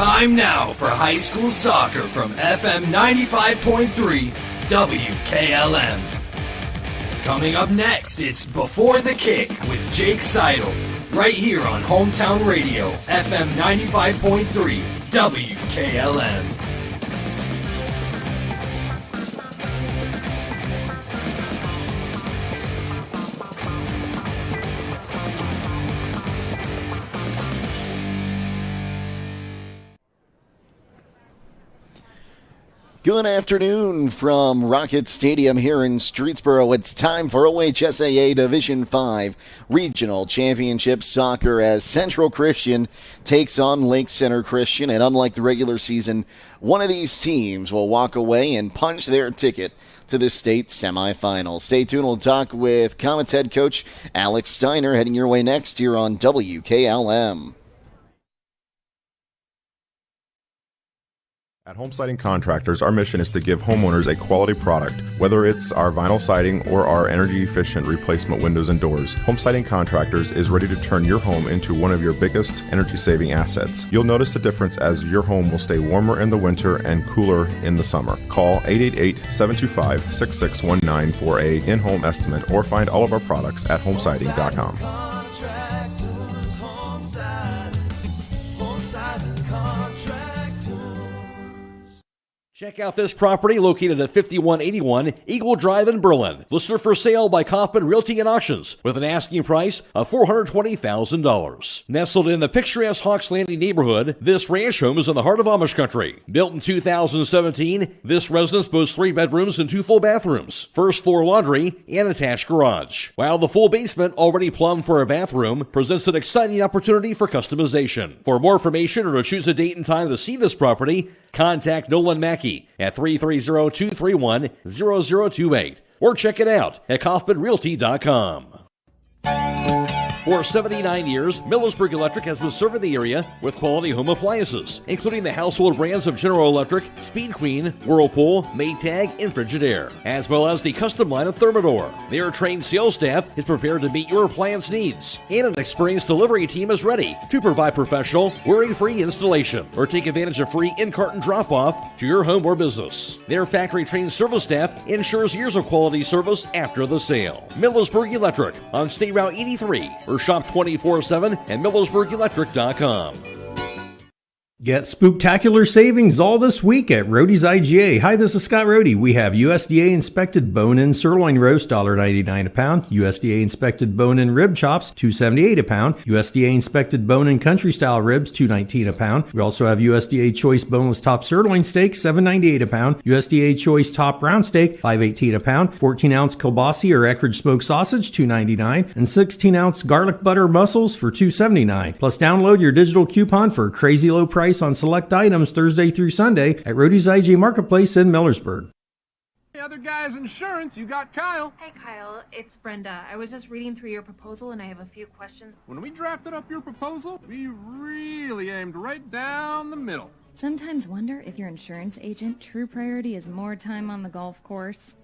Time now for high school soccer from FM 95.3 WKLM. Coming up next, it's Before the Kick with Jake Sidle, right here on Hometown Radio, FM 95.3 WKLM. Good afternoon from Rocket Stadium here in Streetsboro. It's time for OHSAA Division 5 Regional Championship Soccer as Central Christian takes on Lake Center Christian. And unlike the regular season, one of these teams will walk away and punch their ticket to the state semifinals. Stay tuned. We'll talk with Comets head coach Alex Steiner heading your way next here on WKLM. At Home Siding Contractors, our mission is to give homeowners a quality product, whether it's our vinyl siding or our energy-efficient replacement windows and doors. Home Siding Contractors is ready to turn your home into one of your biggest energy-saving assets. You'll notice the difference as your home will stay warmer in the winter and cooler in the summer. Call 888-725-6619 for a in-home estimate or find all of our products at homesiding.com. Check out this property located at 5181 Eagle Drive in Berlin. Listed for sale by Kaufman Realty and Auctions with an asking price of $420,000. Nestled in the picturesque Hawks Landing neighborhood, this ranch home is in the heart of Amish country. Built in 2017, this residence boasts 3 bedrooms and 2 full bathrooms, first floor laundry, and attached garage. While the full basement, already plumbed for a bathroom, presents an exciting opportunity for customization. For more information or to choose a date and time to see this property, contact Nolan Mackey at 330-231-0028 or check it out at KaufmanRealty.com. For 79 years, Millersburg Electric has been serving the area with quality home appliances, including the household brands of General Electric, Speed Queen, Whirlpool, Maytag, and Frigidaire, as well as the custom line of Thermador. Their trained sales staff is prepared to meet your appliance needs, and an experienced delivery team is ready to provide professional, worry-free installation or take advantage of free in-carton drop-off to your home or business. Their factory-trained service staff ensures years of quality service after the sale. Millersburg Electric on State Route 83, or shop 24/7 at MillersburgElectric.com. Get spooktacular savings all this week at Roadie's IGA. Hi, this is Scott Roadie. We have USDA inspected bone-in sirloin roast, $1.99 a pound. USDA inspected bone-in rib chops, $2.78 a pound. USDA inspected bone-in country style ribs, $2.19 a pound. We also have USDA choice boneless top sirloin steak, $7.98 a pound. USDA choice top round steak, $5.18 a pound. 14-ounce kielbasa or Eckrich smoked sausage, $2.99, and 16-ounce garlic butter mussels for $2.79. Plus, download your digital coupon for a crazy low price on select items Thursday through Sunday at Roadie's IGA Marketplace in Millersburg. Hey, other guys' insurance, you got Kyle. Hey, Kyle, it's Brenda. I was just reading through your proposal and I have a few questions. When we drafted up your proposal, we really aimed right down the middle. Sometimes wonder if your insurance agent true priority is more time on the golf course.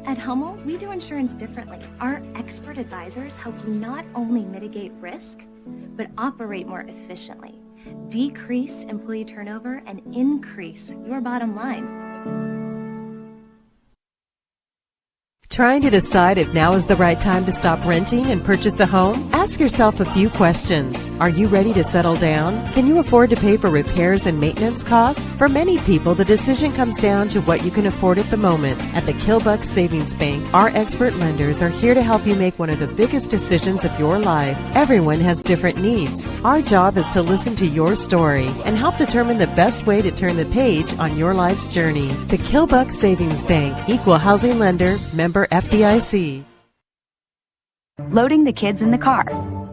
At Hummel, we do insurance differently. Our expert advisors help you not only mitigate risk, but operate more efficiently, decrease employee turnover, and increase your bottom line. Trying to decide if now is the right time to stop renting and purchase a home? Ask yourself a few questions. Are you ready to settle down? Can you afford to pay for repairs and maintenance costs? For many people, the decision comes down to what you can afford at the moment. At the Kilbuck Savings Bank, our expert lenders are here to help you make one of the biggest decisions of your life. Everyone has different needs. Our job is to listen to your story and help determine the best way to turn the page on your life's journey. The Kilbuck Savings Bank, Equal Housing Lender, member FDIC. Loading the kids in the car,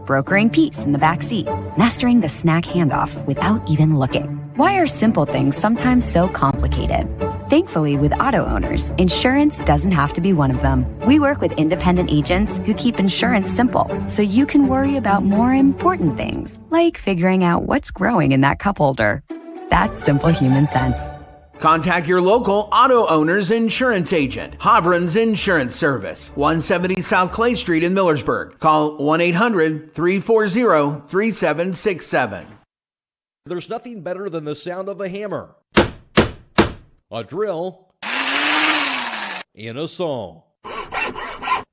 brokering peace in the back seat, mastering the snack handoff without even looking. Why are simple things sometimes so complicated? Thankfully, with auto owners, insurance doesn't have to be one of them. We work with independent agents who keep insurance simple, so you can worry about more important things, like figuring out what's growing in that cup holder. That's simple human sense. Contact your local auto owner's insurance agent. Hobron's Insurance Service, 170 South Clay Street in Millersburg. Call 1-800-340-3767. There's nothing better than the sound of a hammer, a drill, and a saw.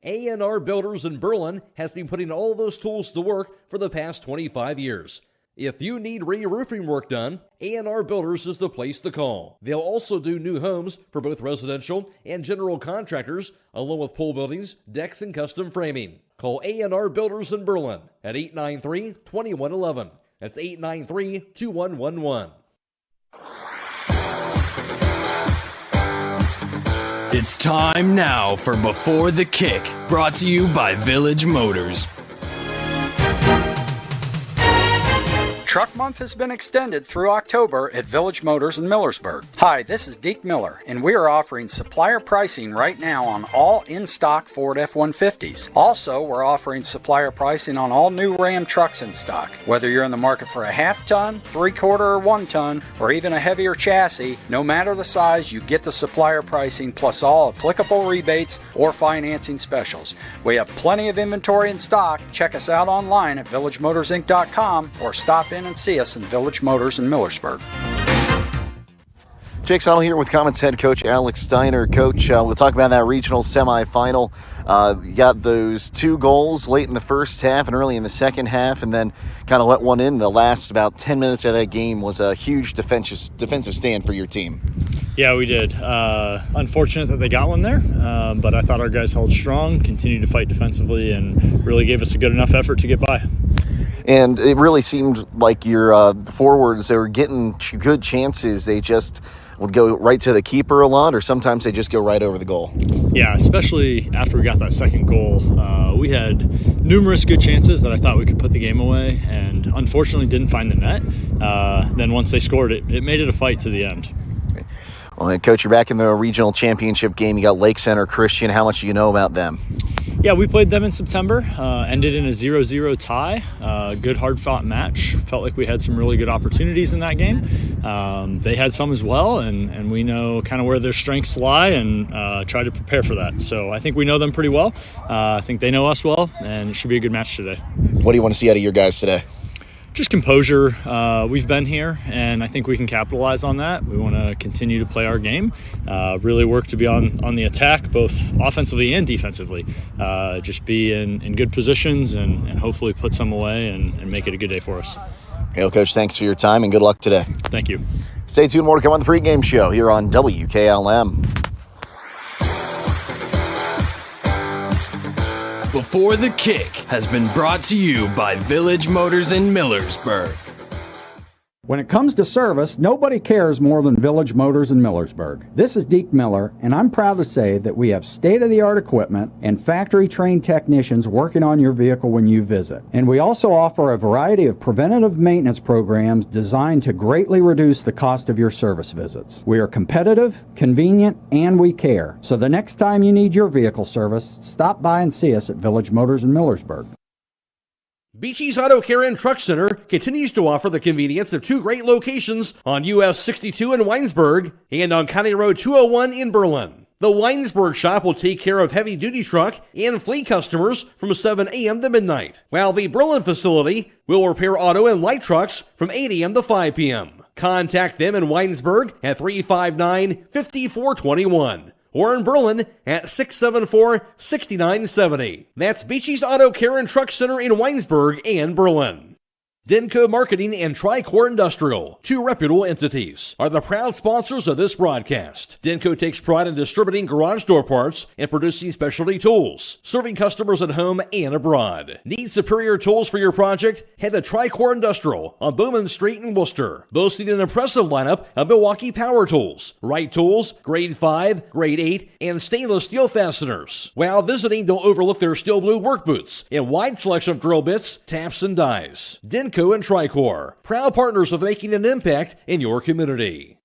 A&R Builders in Berlin has been putting all those tools to work for the past 25 years. If you need re-roofing work done, A&R Builders is the place to call. They'll also do new homes for both residential and general contractors, along with pole buildings, decks, and custom framing. Call A&R Builders in Berlin at 893-2111. That's 893-2111. It's time now for Before the Kick, brought to you by Village Motors. Truck Month has been extended through October at Village Motors in Millersburg. Hi, this is Deke Miller, and we are offering supplier pricing right now on all in-stock Ford F-150s. Also, we're offering supplier pricing on all new Ram trucks in stock. Whether you're in the market for a half-ton, 3/4 or 1-ton, or even a heavier chassis, no matter the size, you get the supplier pricing plus all applicable rebates or financing specials. We have plenty of inventory in stock. Check us out online at villagemotorsinc.com or stop in and see us in Village Motors in Millersburg. Jake Sidle here with Comets head coach Alex Steiner. Coach, we'll talk about that regional semifinal. You got those 2 goals late in the first half and early in the second half, and then kind of let one in. The last about 10 minutes of that game was a huge defensive stand for your team. Yeah, we did. Unfortunate that they got one there, but I thought our guys held strong, continued to fight defensively, and really gave us a good enough effort to get by. And it really seemed like your forwards, they were getting good chances. They just would go right to the keeper a lot, or sometimes they just go right over the goal. Yeah, especially after we got that second goal. We had numerous good chances that I thought we could put the game away, and unfortunately didn't find the net. Then once they scored, it made it a fight to the end. Well, Coach, you're back in the regional championship game. You got Lake Center Christian. How much do you know about them? Yeah, we played them in September, ended in a 0-0 tie, good hard-fought match. Felt like we had some really good opportunities in that game. They had some as well, and we know kind of where their strengths lie and try to prepare for that. So I think we know them pretty well. I think they know us well, and it should be a good match today. What do you want to see out of your guys today? Just composure. We've been here, and I think we can capitalize on that. We want to continue to play our game, really work to be on the attack, both offensively and defensively. Just be in good positions and hopefully put some away and make it a good day for us. Okay, well, Coach, thanks for your time, and good luck today. Thank you. Stay tuned. More to come on the pregame show here on WKLM. Before the Kick has been brought to you by Village Motors in Millersburg. When it comes to service, nobody cares more than Village Motors in Millersburg. This is Deke Miller, and I'm proud to say that we have state-of-the-art equipment and factory-trained technicians working on your vehicle when you visit. And we also offer a variety of preventative maintenance programs designed to greatly reduce the cost of your service visits. We are competitive, convenient, and we care. So the next time you need your vehicle service, stop by and see us at Village Motors in Millersburg. Beachy's Auto Care and Truck Center continues to offer the convenience of 2 great locations on US 62 in Weinsberg and on County Road 201 in Berlin. The Weinsberg shop will take care of heavy-duty truck and fleet customers from 7 a.m. to midnight, while the Berlin facility will repair auto and light trucks from 8 a.m. to 5 p.m. Contact them in Weinsberg at 359-5421. Or in Berlin at 674-6970. That's Beachy's Auto Care and Truck Center in Weinsberg and Berlin. Denko Marketing and Tricor Industrial, 2 reputable entities, are the proud sponsors of this broadcast. Denko takes pride in distributing garage door parts and producing specialty tools, serving customers at home and abroad. Need superior tools for your project? Head to Tricor Industrial on Bowman Street in Worcester, boasting an impressive lineup of Milwaukee power tools, Wright tools, grade 5, grade 8, and stainless steel fasteners. While visiting, don't overlook their steel blue work boots and wide selection of drill bits, taps, and dies. Denko and Tricor, proud partners of making an impact in your community.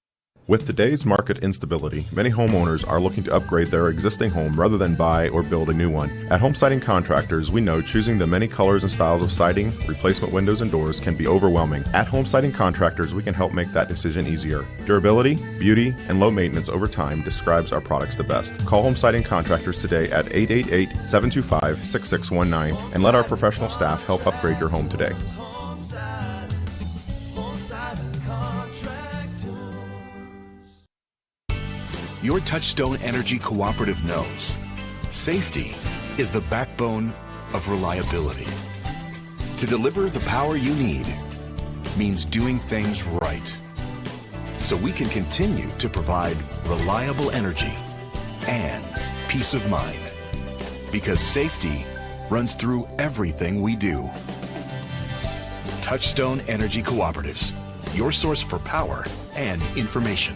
With today's market instability, many homeowners are looking to upgrade their existing home rather than buy or build a new one. At Home Siding Contractors, we know choosing the many colors and styles of siding, replacement windows, and doors can be overwhelming. At Home Siding Contractors, we can help make that decision easier. Durability, beauty, and low maintenance over time describes our products the best. Call Home Siding Contractors today at 888-725-6619 and let our professional staff help upgrade your home today. your Touchstone Energy Cooperative knows safety is the backbone of reliability. To deliver the power you need means doing things right, so we can continue to provide reliable energy and peace of mind, because safety runs through everything we do. Touchstone Energy Cooperatives, your source for power and information.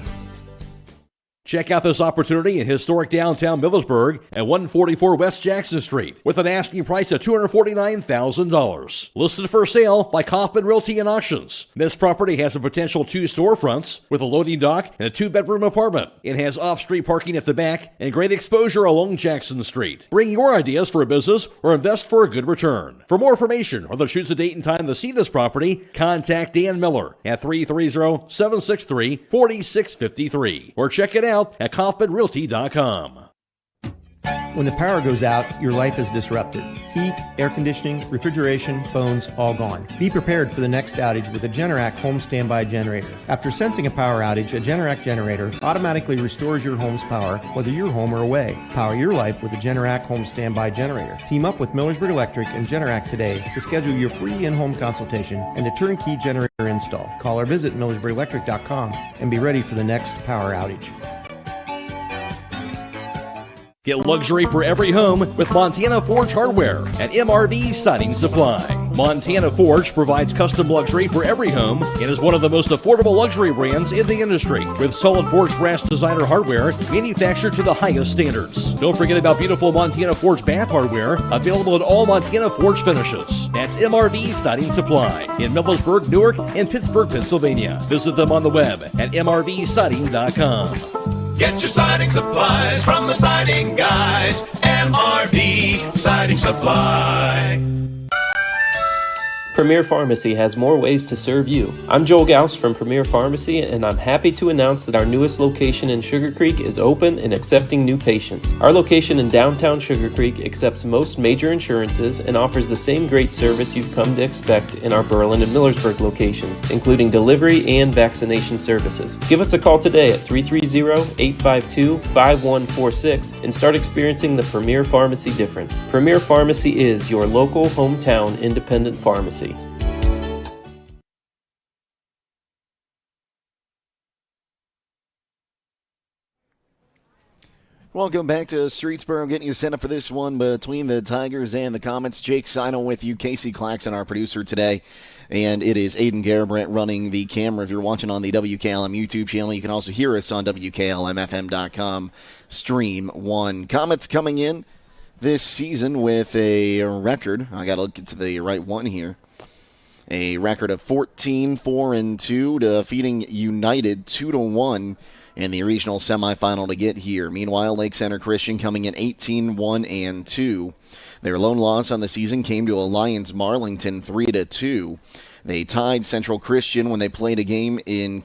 Check out this opportunity in historic downtown Millersburg at 144 West Jackson Street with an asking price of $249,000. Listed for sale by Kaufman Realty and Auctions. This property has a potential 2 storefronts with a loading dock and a 2-bedroom apartment. It has off-street parking at the back and great exposure along Jackson Street. Bring your ideas for a business or invest for a good return. For more information or to choose a date and time to see this property, contact Dan Miller at 330-763-4653 or check it out at KaufmanRealty.com. When the power goes out, your life is disrupted. Heat, air conditioning, refrigeration, phones, all gone. Be prepared for the next outage with a Generac home standby generator. After sensing a power outage, a Generac generator automatically restores your home's power, whether you're home or away. Power your life with a Generac home standby generator. Team up with Millersburg Electric and Generac today to schedule your free in-home consultation and a turnkey generator install. Call or visit MillersburgElectric.com and be ready for the next power outage. Get luxury for every home with Montana Forge Hardware at MRV Siding Supply. Montana Forge provides custom luxury for every home and is one of the most affordable luxury brands in the industry with solid forged brass designer hardware manufactured to the highest standards. Don't forget about beautiful Montana Forge bath hardware available at all Montana Forge finishes. That's MRV Siding Supply in Millersburg, Newark, and Pittsburgh, Pennsylvania. Visit them on the web at mrvsiding.com. Get your siding supplies from the siding guys. MRV Siding Supply. Premier Pharmacy has more ways to serve you. I'm Joel Gauss from Premier Pharmacy, and I'm happy to announce that our newest location in Sugar Creek is open and accepting new patients. Our location in downtown Sugar Creek accepts most major insurances and offers the same great service you've come to expect in our Berlin and Millersburg locations, including delivery and vaccination services. Give us a call today at 330-852-5146 and start experiencing the Premier Pharmacy difference. Premier Pharmacy is your local hometown independent pharmacy. Welcome back to Streetsboro, getting you set up for this one between the Tigers and the Comets. Jake Sidle with you, Casey Claxon, our producer today, and it is Aidan Garabrandt running the camera. If you're watching on the WKLM YouTube channel, you can also hear us on WKLM-FM.com, Stream 1. Comets coming in this season with a record. I got to get to the right one here. A record of 14-4-2, defeating United 2-1 in the regional semifinal to get here. Meanwhile, Lake Center Christian coming in 18-1-2. Their lone loss on the season came to Alliance Marlington 3-2. They tied Central Christian when they played a game in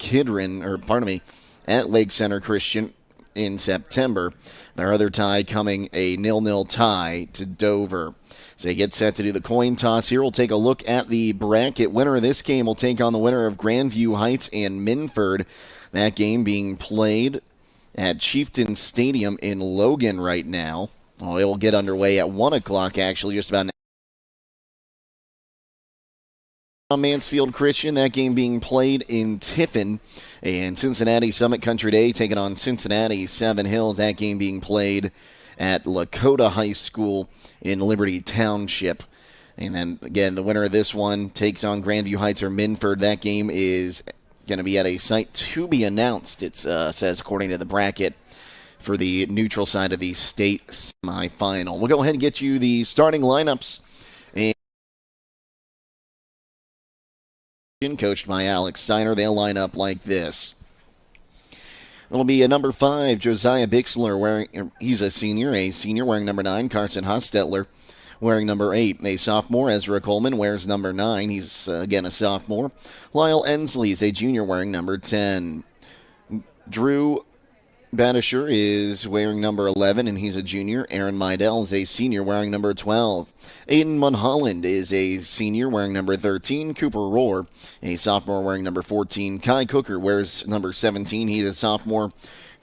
at Lake Center Christian in September. Their other tie coming a 0-0 tie to Dover. So they get set to do the coin toss here. We'll take a look at the bracket. Winner of this game will take on the winner of Grandview Heights and Minford. That game being played at Chieftain Stadium in Logan right now. It will get underway at 1 o'clock, actually, just about now. Mansfield Christian, that game being played in Tiffin. And Cincinnati Summit Country Day taking on Cincinnati Seven Hills. That game being played at Lakota High School in Liberty Township. And then, again, the winner of this one takes on Grandview Heights or Minford. That game is going to be at a site to be announced, it says, according to the bracket, for the neutral side of the state semifinal. We'll go ahead and get you the starting lineups. And coached by Alex Steiner, they'll line up like this. It'll be a number 5, Josiah Bixler, he's a senior wearing number 9. Carson Hostetler wearing number 8. A sophomore, Ezra Coleman, wears number 9. He's, again, a sophomore. Lyle Ensley is a junior wearing number 10. Drew Badisher is wearing number 11, and he's a junior. Aaron Meidel is a senior wearing number 12. Aidan Munholland is a senior wearing number 13. Cooper Rohr, a sophomore wearing number 14. Kai Cooker wears number 17. He's a sophomore.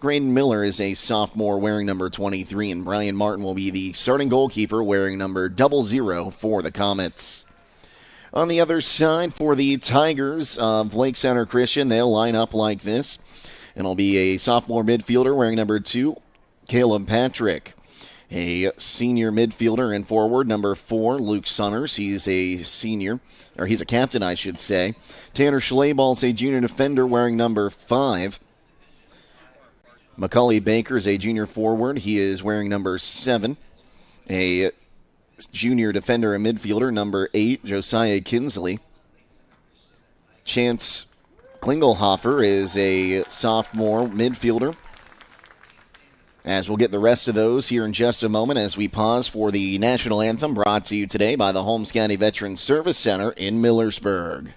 Graydon Miller is a sophomore wearing number 23, and Brian Martin will be the starting goalkeeper wearing number 00 for the Comets. On the other side, for the Tigers of Lake Center Christian, they'll line up like this. It'll be a sophomore midfielder wearing number 2, Caleb Patrick. A senior midfielder and forward, number 4, Luke Summers. He's a senior, or he's a captain, I should say. Tanner Schlaball's a junior defender wearing number 5. Macaulay Baker is a junior forward. He is wearing number 7. A junior defender and midfielder, number 8, Josiah Kinsley. Chance Klingelhofer is a sophomore midfielder. As we'll get the rest of those here in just a moment as we pause for the national anthem brought to you today by the Holmes County Veterans Service Center in Millersburg.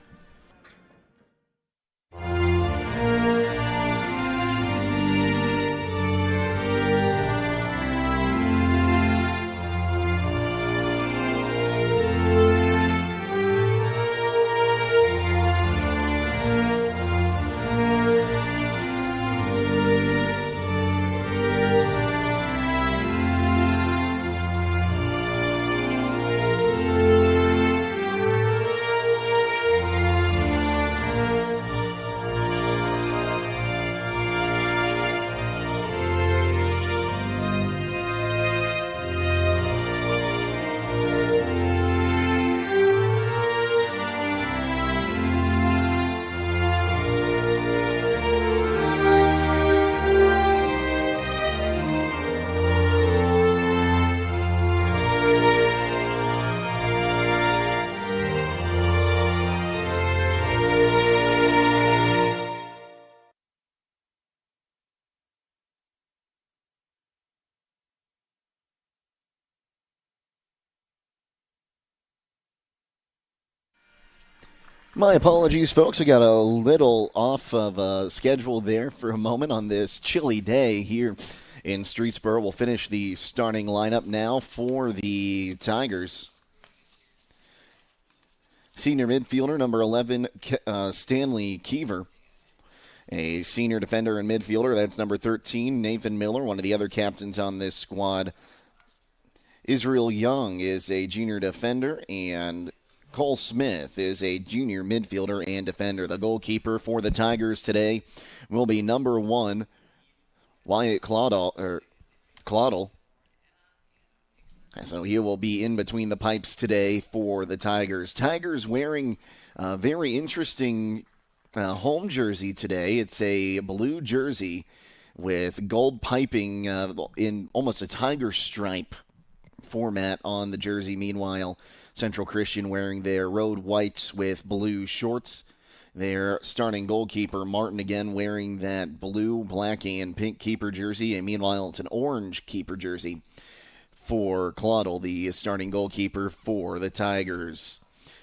My apologies, folks. I got a little off of schedule there for a moment on this chilly day here in Streetsboro. We'll finish the starting lineup now for the Tigers. Senior midfielder, number 11, Stanley Keever. A senior defender and midfielder, that's number 13, Nathan Miller, one of the other captains on this squad. Israel Young is a junior defender, and Cole Smith is a junior midfielder and defender. The goalkeeper for the Tigers today will be number 1, Wyatt Claudel. So he will be in between the pipes today for the Tigers. Tigers wearing a very interesting home jersey today. It's a blue jersey with gold piping in almost a tiger stripe format on the jersey. Meanwhile, Central Christian wearing their road whites with blue shorts. Their starting goalkeeper, Martin, again wearing that blue, black, and pink keeper jersey. And meanwhile, it's an orange keeper jersey for Claudel, the starting goalkeeper for the Tigers.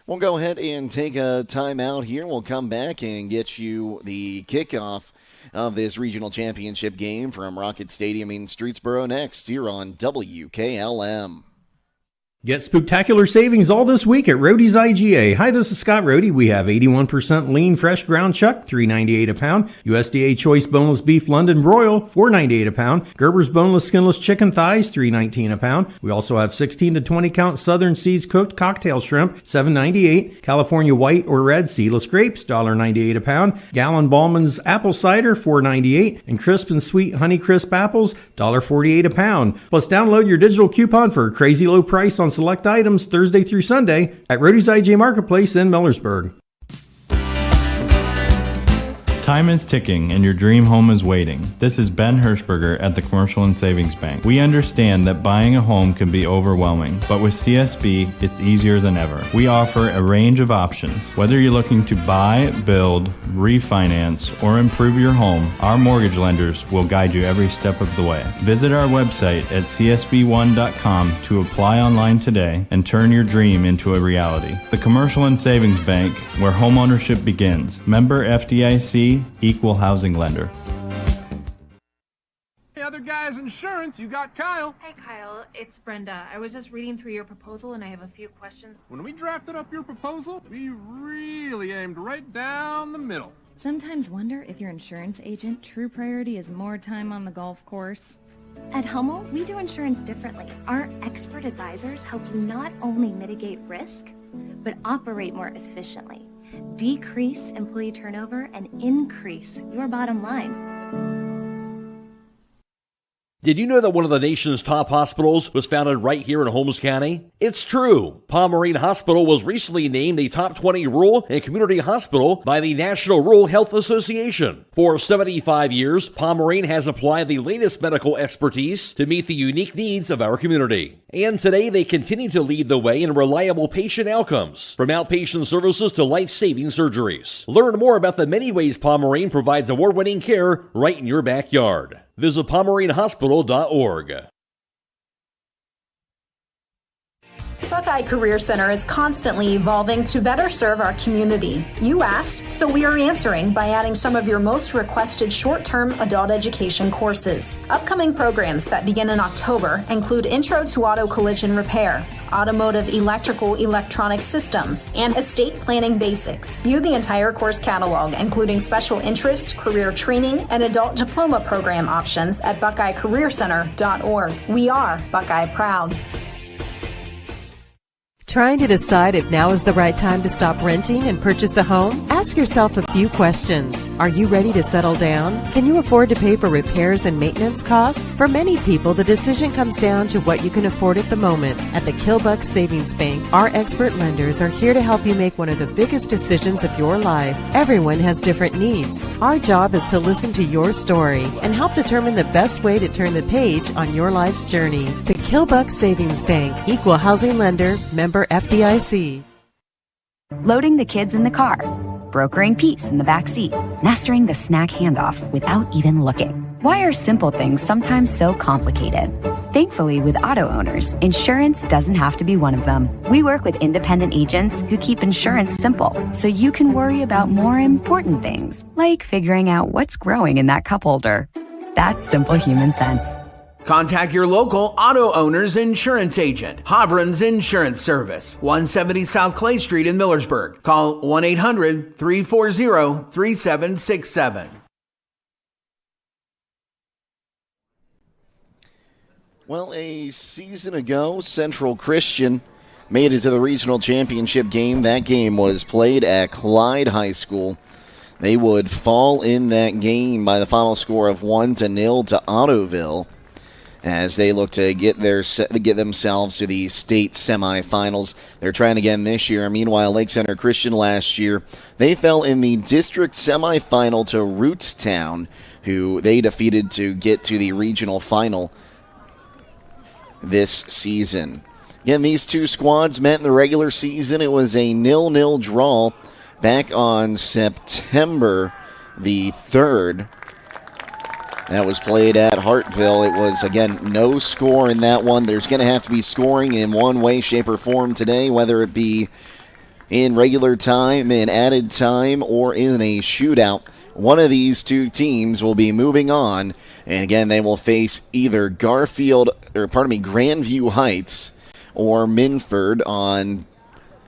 We'll go ahead and take a timeout here. We'll come back and get you the kickoff of this regional championship game from Rocket Stadium in Streetsboro next here on WKLM. Get spooktacular savings all this week at Roadie's IGA. Hi, this is Scott Roadie. We have 81% lean fresh ground chuck, $3.98 a pound. USDA choice boneless beef London broil, $4.98 a pound. Gerber's boneless skinless chicken thighs, $3.19 a pound. We also have 16 to 20 count Southern Seas cooked cocktail shrimp, $7.98. California white or red seedless grapes, $1.98 a pound. Gallon Ballman's apple cider, $4.98. And crisp and sweet honey crisp apples, $1.48 a pound. Plus download your digital coupon for a crazy low price on select items Thursday through Sunday at Roadie's IJ Marketplace in Millersburg. Time is ticking and your dream home is waiting. This is Ben Hirschberger at the Commercial and Savings Bank. We understand that buying a home can be overwhelming, but with CSB, it's easier than ever. We offer a range of options. Whether you're looking to buy, build, refinance, or improve your home, our mortgage lenders will guide you every step of the way. Visit our website at csb1.com to apply online today and turn your dream into a reality. The Commercial and Savings Bank, where homeownership begins. Member FDIC, Equal Housing Lender. Hey, other guys' insurance, you got Kyle. Hey, Kyle, it's Brenda. I was just reading through your proposal, and I have a few questions. When we drafted up your proposal, we really aimed right down the middle. Sometimes wonder if your insurance agent true priority is more time on the golf course. At Hummel, we do insurance differently. Our expert advisors help you not only mitigate risk, but operate more efficiently, decrease employee turnover, and increase your bottom line. Did you know that one of the nation's top hospitals was founded right here in Holmes County? It's true. Pomerene Hospital was recently named the top 20 rural and community hospital by the National Rural Health Association. For 75 years, Pomerene has applied the latest medical expertise to meet the unique needs of our community. And today they continue to lead the way in reliable patient outcomes, from outpatient services to life-saving surgeries. Learn more about the many ways Pomerene provides award-winning care right in your backyard. Visit PomereneHospital.org. Buckeye Career Center is constantly evolving to better serve our community. You asked, so we are answering by adding some of your most requested short-term adult education courses. Upcoming programs that begin in October include Intro to Auto Collision Repair, Automotive Electrical Electronic Systems, and Estate Planning Basics. View the entire course catalog, including special interest, career training, and adult diploma program options at BuckeyeCareerCenter.org. We are Buckeye Proud. Trying to decide if now is the right time to stop renting and purchase a home? Ask yourself a few questions. Are you ready to settle down? Can you afford to pay for repairs and maintenance costs? For many people, the decision comes down to what you can afford at the moment. At the Kilbuck Savings Bank, our expert lenders are here to help you make one of the biggest decisions of your life. Everyone has different needs. Our job is to listen to your story and help determine the best way to turn the page on your life's journey. The Kilbuck Savings Bank, equal housing lender, member FDIC. Loading the kids in the car, brokering peace in the back seat, mastering the snack handoff without even looking. Why are simple things sometimes so complicated? Thankfully, with auto owners, insurance doesn't have to be one of them. We work with independent agents who keep insurance simple, so you can worry about more important things, like figuring out what's growing in that cup holder. That's simple human sense. Contact your local auto owner's insurance agent. Hobron's Insurance Service, 170 South Clay Street in Millersburg. Call 1-800-340-3767. Well, a season ago, Central Christian made it to the regional championship game. That game was played at Clyde High School. They would fall in that game by the final score of 1-0 to Ottoville, as they look to get themselves to the state semifinals. They're trying again this year. Meanwhile, Lake Center Christian last year, they fell in the district semifinal to Rootstown, who they defeated to get to the regional final this season. Again, these two squads met in the regular season. It was a 0-0 draw back on September the 3rd. That was played at Hartville. It was, again, no score in that one. There's going to have to be scoring in one way, shape, or form today, whether it be in regular time, in added time, or in a shootout. One of these two teams will be moving on, and again, they will face either Grandview Heights or Minford on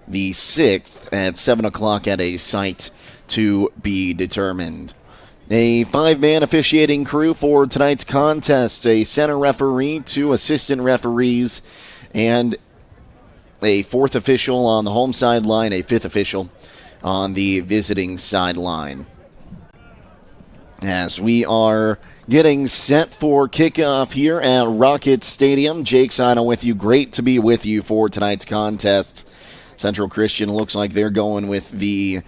the 6th at 7 o'clock at a site to be determined. A 5-man officiating crew for tonight's contest. A center referee, 2 assistant referees, and a 4th official on the home sideline, a 5th official on the visiting sideline. As we are getting set for kickoff here at Rocket Stadium, Jake Sidle with you. Great to be with you for tonight's contest. Central Christian looks like they're going with the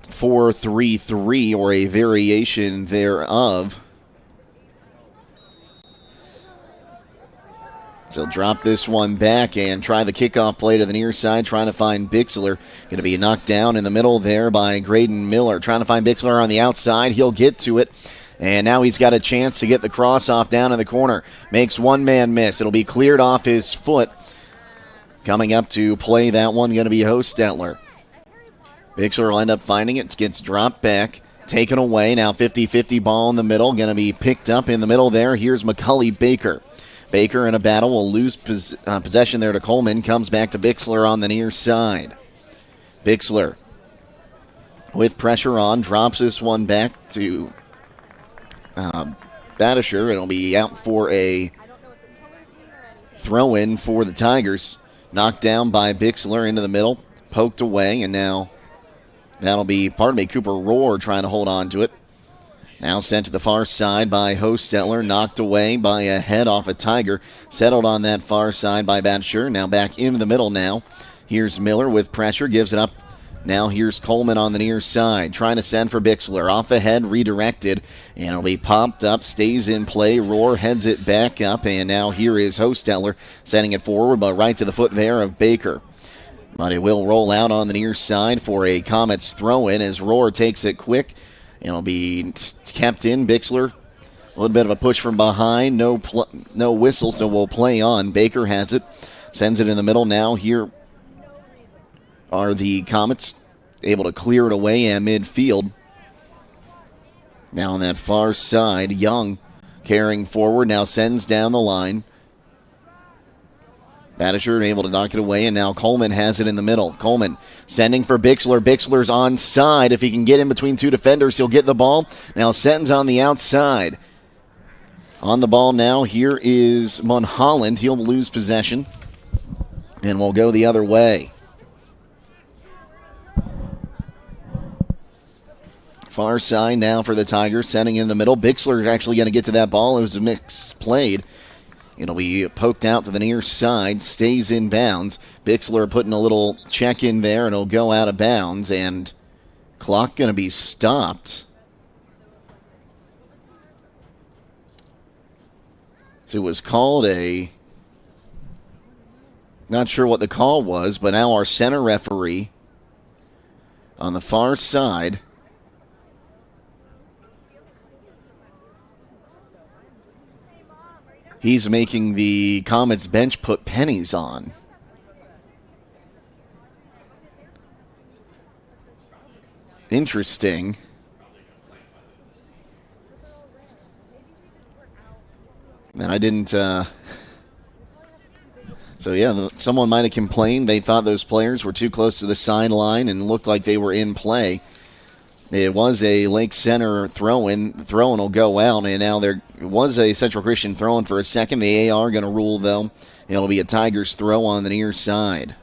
4-3-3 or a variation thereof. So drop this one back and try the kickoff play to the near side, trying to find Bixler. Going to be knocked down in the middle there by Graydon Miller. Trying to find Bixler on the outside. He'll get to it. And now he's got a chance to get the cross off down in the corner. Makes one man miss. It'll be cleared off his foot. Coming up to play that one, going to be Hostetler. Bixler will end up finding it. Gets dropped back. Taken away. Now 50-50 ball in the middle. Going to be picked up in the middle there. Here's McCully Baker. Baker in a battle will lose possession there to Coleman. Comes back to Bixler on the near side. Bixler with pressure on, drops this one back to Badisher. It'll be out for a throw-in for the Tigers. Knocked down by Bixler into the middle, poked away, and now that'll be, Cooper Rohr trying to hold on to it. Now sent to the far side by Hostetler, knocked away by a head off a Tiger. Settled on that far side by Badisher. Now back into the middle now. Here's Miller with pressure, gives it up. Now here's Coleman on the near side, trying to send for Bixler. Off ahead, redirected, and it'll be popped up, stays in play. Rohr heads it back up, and now here is Hostetler sending it forward, but right to the foot there of Baker. But it will roll out on the near side for a Comets throw-in as Rohr takes it quick. It'll be kept in. Bixler, a little bit of a push from behind, no whistle, so we'll play on. Baker has it, sends it in the middle. Now here are the Comets able to clear it away at midfield. Now on that far side, Young carrying forward, now sends down the line. Badisher able to knock it away, and now Coleman has it in the middle. Coleman sending for Bixler. Bixler's onside. If he can get in between two defenders, he'll get the ball. Now Senton's on the outside. On the ball now, here is Mulholland. He'll lose possession, and we'll go the other way. Far side now for the Tigers, sending in the middle. Bixler is actually going to get to that ball. It was a mix played. It'll be poked out to the near side, stays in bounds. Bixler putting a little check in there, and it'll go out of bounds, and clock going to be stopped. So it was called not sure what the call was, but now our center referee on the far side, he's making the Comets bench put pennies on. Interesting. And I didn't... So, yeah, someone might have complained. They thought those players were too close to the sideline and looked like they were in play. It was a Lake Center throw-in. The throw-in will go out, and now there was a Central Christian throw-in for a second. The AR going to rule, though. It'll be a Tigers throw on the near side.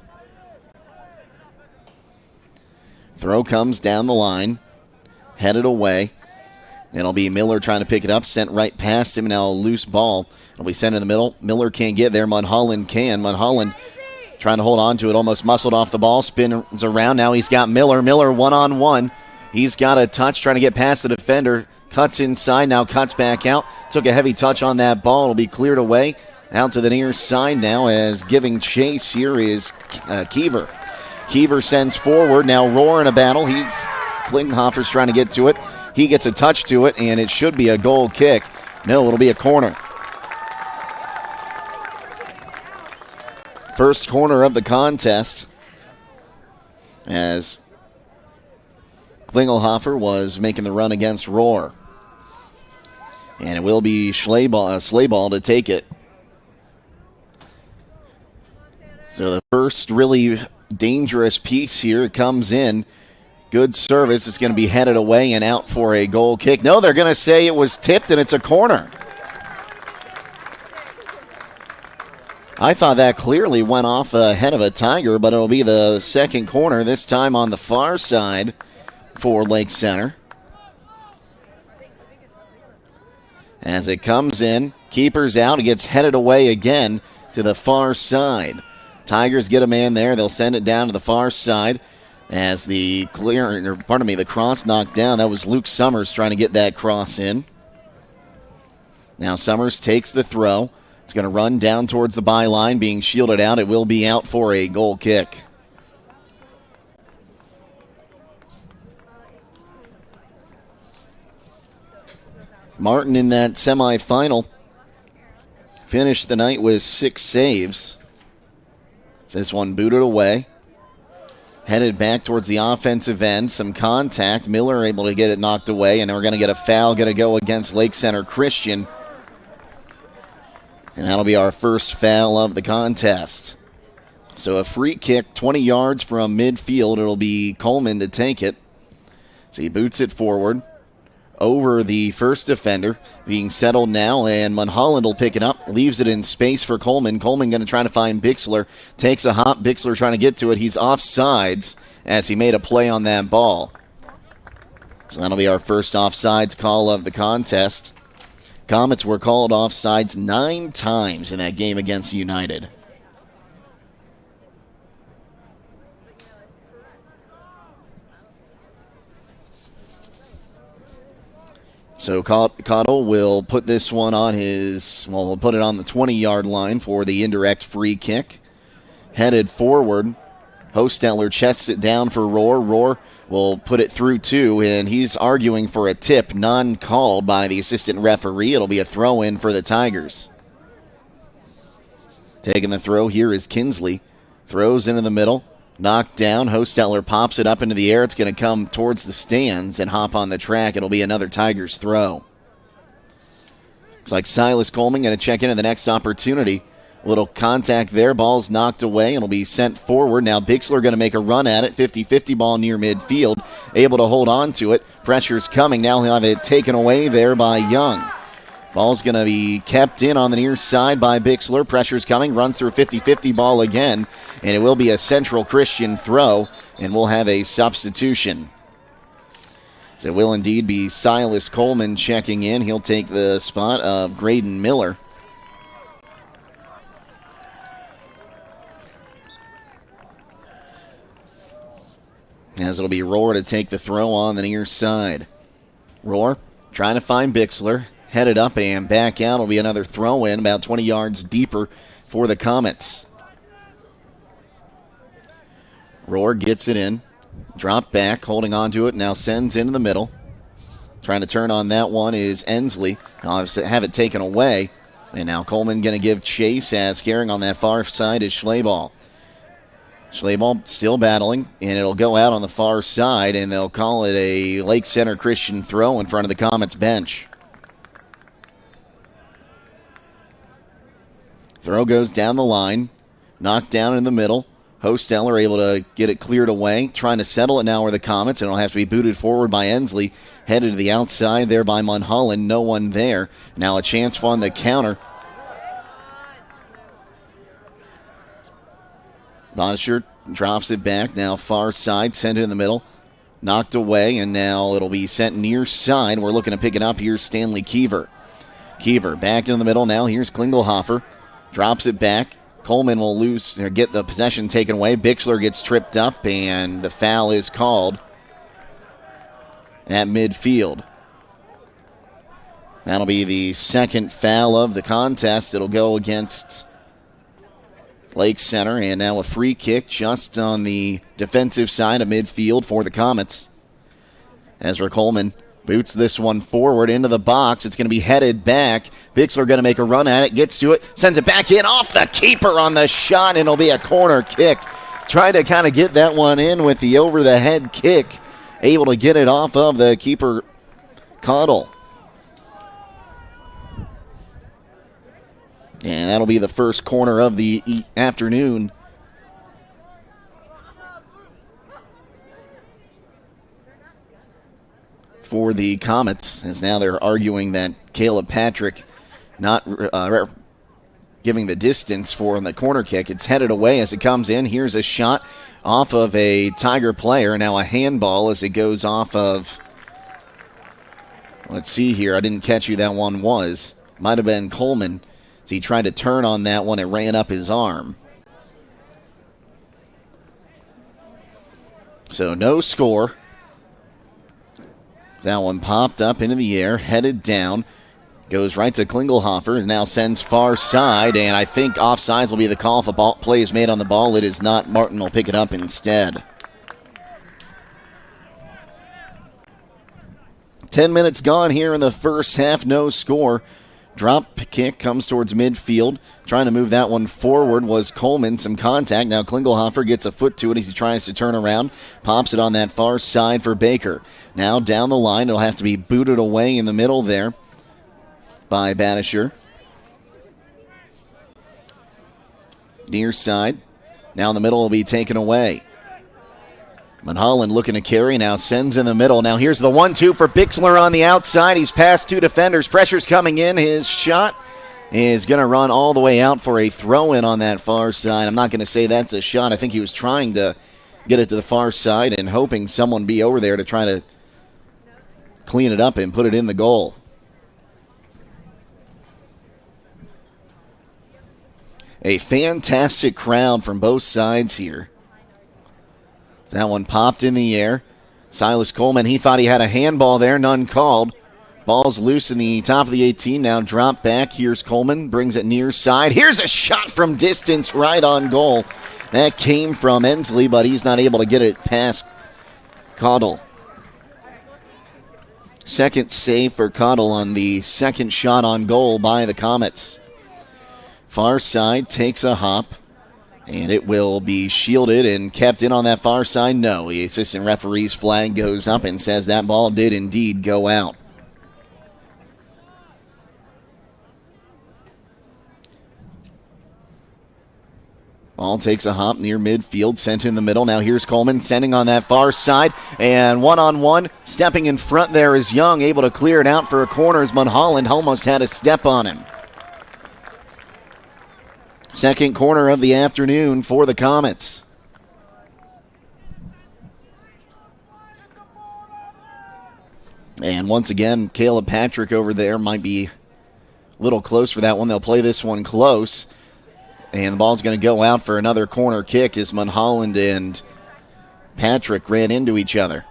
Throw comes down the line, headed away. It'll be Miller trying to pick it up, sent right past him. Now a loose ball. It'll be sent in the middle. Miller can't get there. Mulholland can. Mulholland trying to hold on to it, almost muscled off the ball, spins around. Now he's got Miller. Miller one-on-one. He's got a touch, trying to get past the defender. Cuts inside, now cuts back out. Took a heavy touch on that ball. It'll be cleared away. Out to the near side now as giving chase here is Kiever. Kiever sends forward. Now Rohr in a battle. Klinghoffer's trying to get to it. He gets a touch to it, and it should be a goal kick. No, it'll be a corner. First corner of the contest as Klingelhofer was making the run against Rohr. And it will be Schleball to take it. So the first really dangerous piece here comes in. Good service. It's going to be headed away and out for a goal kick. No, they're going to say it was tipped and it's a corner. I thought that clearly went off ahead of a Tiger, but it'll be the second corner, this time on the far side for Lake Center. As it comes in, keeper's out. It gets headed away again to the far side. Tigers get a man there. They'll send it down to the far side as the cross knocked down. That was Luke Summers trying to get that cross in. Now Summers takes the throw. It's going to run down towards the byline, being shielded out. It will be out for a goal kick. Martin in that semifinal finished the night with 6 saves. This one booted away. Headed back towards the offensive end. Some contact. Miller able to get it knocked away, and we're going to get a foul. Going to go against Lake Center Christian. And that'll be our first foul of the contest. So a free kick 20 yards from midfield. It'll be Coleman to take it. So he boots it forward over the first defender, being settled now, and Mulholland will pick it up, leaves it in space for Coleman. Coleman going to try to find Bixler, takes a hop. Bixler trying to get to it. He's offsides as he made a play on that ball. So that'll be our first offsides call of the contest. Comets were called offsides 9 times in that game against United. So Cottle will put this one on we'll put it on the 20-yard line for the indirect free kick. Headed forward, Hostettler chests it down for Rohr. Rohr will put it through 2, and he's arguing for a tip, none called by the assistant referee. It'll be a throw-in for the Tigers. Taking the throw here is Kinsley. Throws into the middle. Knocked down. Hostettler pops it up into the air. It's going to come towards the stands and hop on the track. It'll be another Tigers throw. Looks like Silas Coleman going to check into the next opportunity. A little contact there. Ball's knocked away and will be sent forward. Now Bixler going to make a run at it. 50-50 ball near midfield. Able to hold on to it. Pressure's coming. Now he'll have it taken away there by Young. Ball's going to be kept in on the near side by Bixler. Pressure's coming. Runs through 50-50 ball again. And it will be a Central Christian throw. And we'll have a substitution. So it will indeed be Silas Coleman checking in. He'll take the spot of Graydon Miller. As it'll be Rohr to take the throw on the near side. Rohr trying to find Bixler. Headed up and back out. Will be another throw in about 20 yards deeper for the Comets. Rohr gets it in. Drop back, holding on to it. Now sends into the middle. Trying to turn on that one is Ensley. I'll have it taken away. And now Coleman going to give chase as carrying on that far side is Schleball. Schleball still battling, and it'll go out on the far side, and they'll call it a Lake Center Christian throw in front of the Comets bench. Throw goes down the line, knocked down in the middle. Hostettler able to get it cleared away, trying to settle it now where the Comets, and it'll have to be booted forward by Ensley. Headed to the outside there by Mulholland, no one there. Now a chance on the counter. Bonisher drops it back. Now far side, sent it in the middle. Knocked away, and now it'll be sent near side. We're looking to pick it up. Here's Stanley Keever. Keever back in the middle now. Here's Klingelhofer. Drops it back. Coleman will get the possession taken away. Bixler gets tripped up, and the foul is called at midfield. That'll be the second foul of the contest. It'll go against Lake Center, and now a free kick just on the defensive side of midfield for the Comets. Ezra Coleman boots this one forward into the box. It's going to be headed back. Bixler going to make a run at it, gets to it, sends it back in off the keeper on the shot, and it'll be a corner kick. Trying to kind of get that one in with the over-the-head kick. Able to get it off of the keeper, Cottle. And that'll be the first corner of the afternoon. For the Comets, as now they're arguing that Caleb Patrick not giving the distance for the corner kick. It's headed away as it comes in. Here's a shot off of a Tiger player. Now a handball as it goes off of, let's see here. I didn't catch who that one was. Might have been Coleman. As he tried to turn on that one, it ran up his arm. So no score. That one popped up into the air, headed down, goes right to Klingelhofer, and now sends far side, and I think offsides will be the call if a play is made on the ball. It is not. Martin will pick it up instead. 10 minutes gone here in the first half, no score. Drop kick comes towards midfield. Trying to move that one forward was Coleman. Some contact. Now Klingelhofer gets a foot to it as he tries to turn around. Pops it on that far side for Baker. Now down the line. It'll have to be booted away in the middle there by Banisher. Near side. Now in the middle will be taken away. Mulholland looking to carry now, sends in the middle. Now here's the 1-2 for Bixler on the outside. He's past two defenders. Pressure's coming in. His shot is going to run all the way out for a throw-in on that far side. I'm not going to say that's a shot. I think he was trying to get it to the far side and hoping someone be over there to try to clean it up and put it in the goal. A fantastic crowd from both sides here. That one popped in the air. Silas Coleman, he thought he had a handball there, none called. Ball's loose in the top of the 18, now dropped back. Here's Coleman, brings it near side. Here's a shot from distance right on goal. That came from Ensley, but he's not able to get it past Caudill. Second save for Caudill on the second shot on goal by the Comets. Far side takes a hop, and it will be shielded and kept in on that far side. No, the assistant referee's flag goes up and says that ball did indeed go out. Ball takes a hop near midfield, sent in the middle. Now here's Coleman sending on that far side, and one-on-one, stepping in front there is Young, able to clear it out for a corner as Mulholland almost had a step on him. Second corner of the afternoon for the Comets. And once again, Caleb Patrick over there might be a little close for that one. They'll play this one close. And the ball's going to go out for another corner kick as Mulholland and Patrick ran into each other.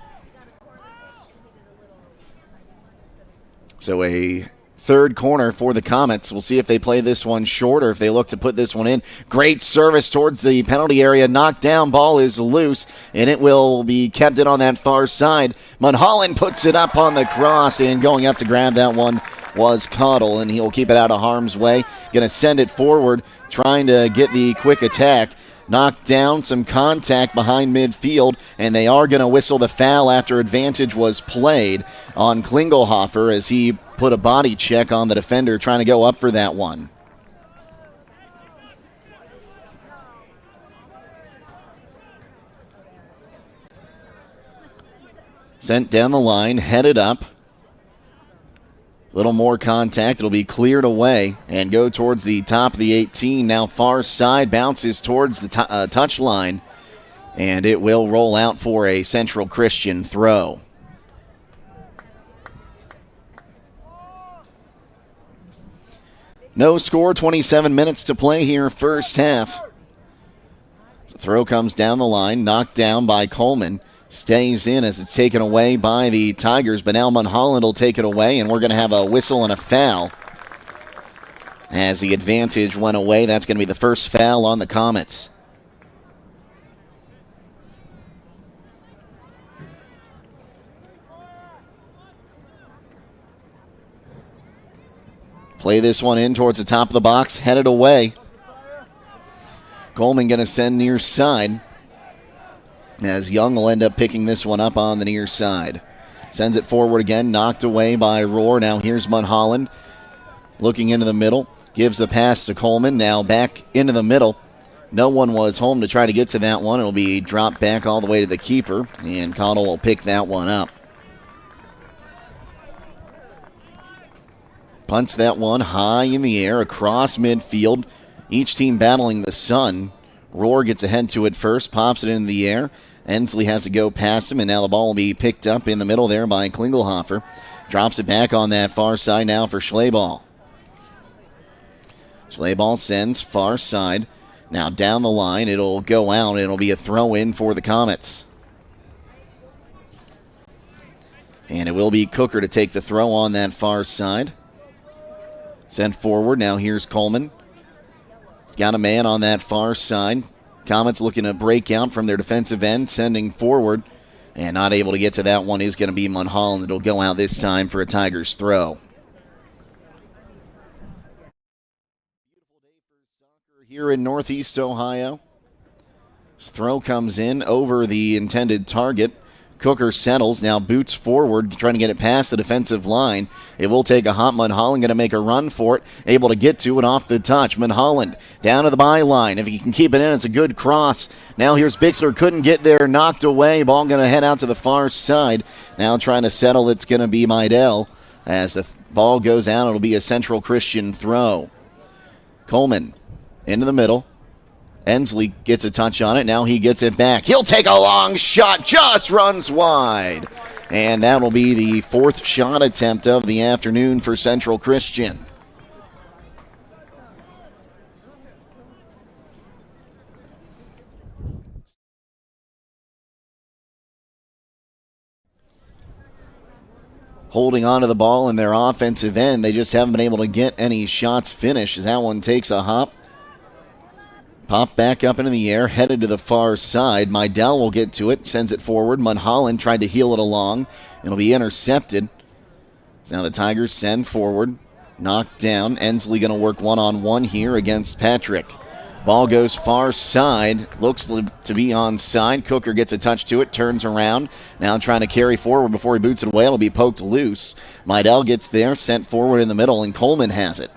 So a third corner for the Comets. We'll see if they play this one short or if they look to put this one in. Great service towards the penalty area. Knocked down. Ball is loose, and it will be kept in on that far side. Mulholland puts it up on the cross, and going up to grab that one was Caudill, and he'll keep it out of harm's way. Going to send it forward, trying to get the quick attack. Knocked down, some contact behind midfield, and they are going to whistle the foul after advantage was played on Klingelhofer as he put a body check on the defender trying to go up for that one. Sent down the line, headed up. Little more contact. It'll be cleared away and go towards the top of the 18. Now far side, bounces towards the touch line, and it will roll out for a Central Christian throw. No score, 27 minutes to play here, first half. The throw comes down the line, knocked down by Coleman. Stays in as it's taken away by the Tigers, but now Mulholland will take it away, and we're going to have a whistle and a foul. As the advantage went away, that's going to be the first foul on the Comets. Play this one in towards the top of the box, headed away. Coleman going to send near side, as Young will end up picking this one up on the near side. Sends it forward again, knocked away by Rohr. Now here's Mulholland looking into the middle. Gives the pass to Coleman. Now back into the middle. No one was home to try to get to that one. It'll be dropped back all the way to the keeper, and Caudill will pick that one up. Punts that one high in the air across midfield. Each team battling the sun. Rohr gets ahead to it first, pops it in the air. Ensley has to go past him, and now the ball will be picked up in the middle there by Klingelhofer. Drops it back on that far side now for Schleball. Schleball sends far side. Now down the line, it'll go out, and it'll be a throw-in for the Comets. And it will be Cooker to take the throw on that far side. Sent forward, now here's Coleman. He's got a man on that far side. Comets looking to break out from their defensive end, sending forward. And not able to get to that one is going to be Mulholland. It'll go out this time for a Tigers throw. Here in Northeast Ohio. This throw comes in over the intended target. Cooker settles, now boots forward, trying to get it past the defensive line. It will take a hop. Mulholland going to make a run for it, able to get to it off the touch. Mulholland down to the byline. If he can keep it in, it's a good cross. Now here's Bixler, couldn't get there, knocked away. Ball going to head out to the far side. Now trying to settle, it's going to be Meidel. As the ball goes out, it'll be a Central Christian throw. Coleman into the middle. Ensley gets a touch on it. Now he gets it back. He'll take a long shot. Just runs wide. And that will be the fourth shot attempt of the afternoon for Central Christian. Holding on to the ball in their offensive end. They just haven't been able to get any shots finished as that one takes a hop. Pop back up into the air, headed to the far side. Meidel will get to it, sends it forward. Mulholland tried to heel it along. It'll be intercepted. Now the Tigers send forward. Knocked down. Ensley going to work one-on-one here against Patrick. Ball goes far side. Looks to be onside. Cooker gets a touch to it, turns around. Now trying to carry forward before he boots it away. It'll be poked loose. Meidel gets there, sent forward in the middle, and Coleman has it.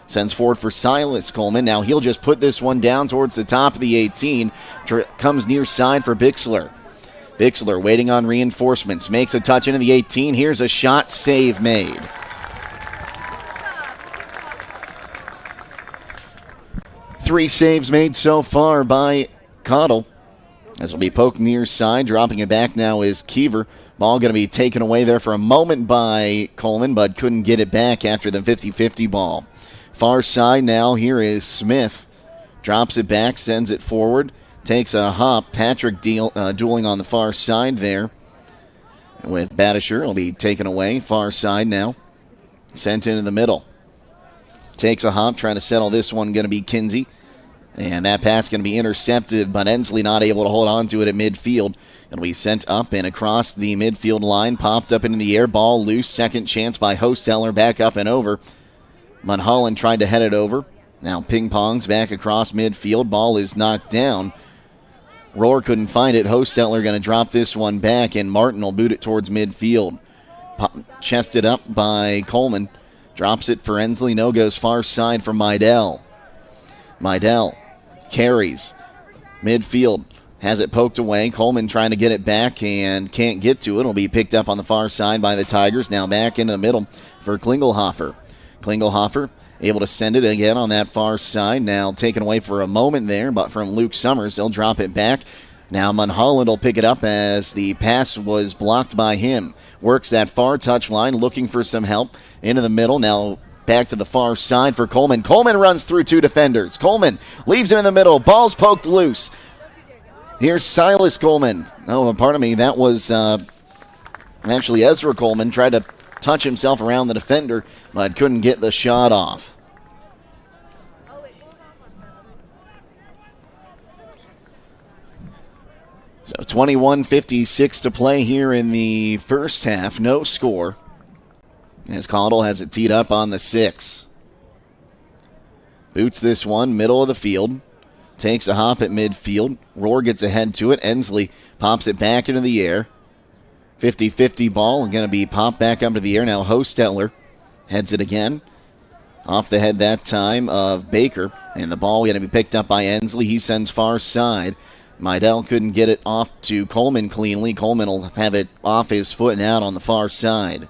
Sends forward for Silas Coleman. Now he'll just put this one down towards the top of the 18. Comes near side for Bixler. Bixler waiting on reinforcements. Makes a touch into the 18. Here's a shot, save made. Three saves made so far by Cottle. As will be poked near side. Dropping it back now is Keever. Ball going to be taken away there for a moment by Coleman, but couldn't get it back after the 50-50 ball. Far side now, here is Smith. Drops it back, sends it forward, takes a hop. Patrick dueling on the far side there with Batisher. It'll be taken away. Far side now. Sent into the middle. Takes a hop, trying to settle this one, going to be Kinsey. And that pass going to be intercepted, but Ensley not able to hold on to it at midfield. It'll be sent up and across the midfield line, popped up into the air. Ball loose, second chance by Hosteller, back up and over. Mulholland tried to head it over. Now ping-pongs back across midfield. Ball is knocked down. Rohr couldn't find it. Hosteller going to drop this one back, and Martin will boot it towards midfield. Chested up by Coleman. Drops it for Ensley. No, goes far side for Meidel. Meidel carries. Midfield. Has it poked away. Coleman trying to get it back and can't get to it. It'll be picked up on the far side by the Tigers. Now back into the middle for Klingelhofer. Klingelhofer able to send it again on that far side. Now taken away for a moment there, but from Luke Summers, they'll drop it back. Now Mulholland will pick it up as the pass was blocked by him. Works that far touch line, looking for some help. Into the middle, now back to the far side for Coleman. Coleman runs through two defenders. Coleman leaves it in the middle. Ball's poked loose. Here's Silas Coleman. Oh, pardon me, that was actually Ezra Coleman. Tried to touch himself around the defender, but couldn't get the shot off. So 21:56 to play here in the first half. No score, as Cottle has it teed up on the 6. Boots this one, middle of the field. Takes a hop at midfield. Rohr gets ahead to it. Ensley pops it back into the air. 50-50 ball, going to be popped back up to the air. Now Hosteller heads it again. Off the head that time of Baker. And the ball going to be picked up by Ensley. He sends far side. Meidel couldn't get it off to Coleman cleanly. Coleman will have it off his foot and out on the far side.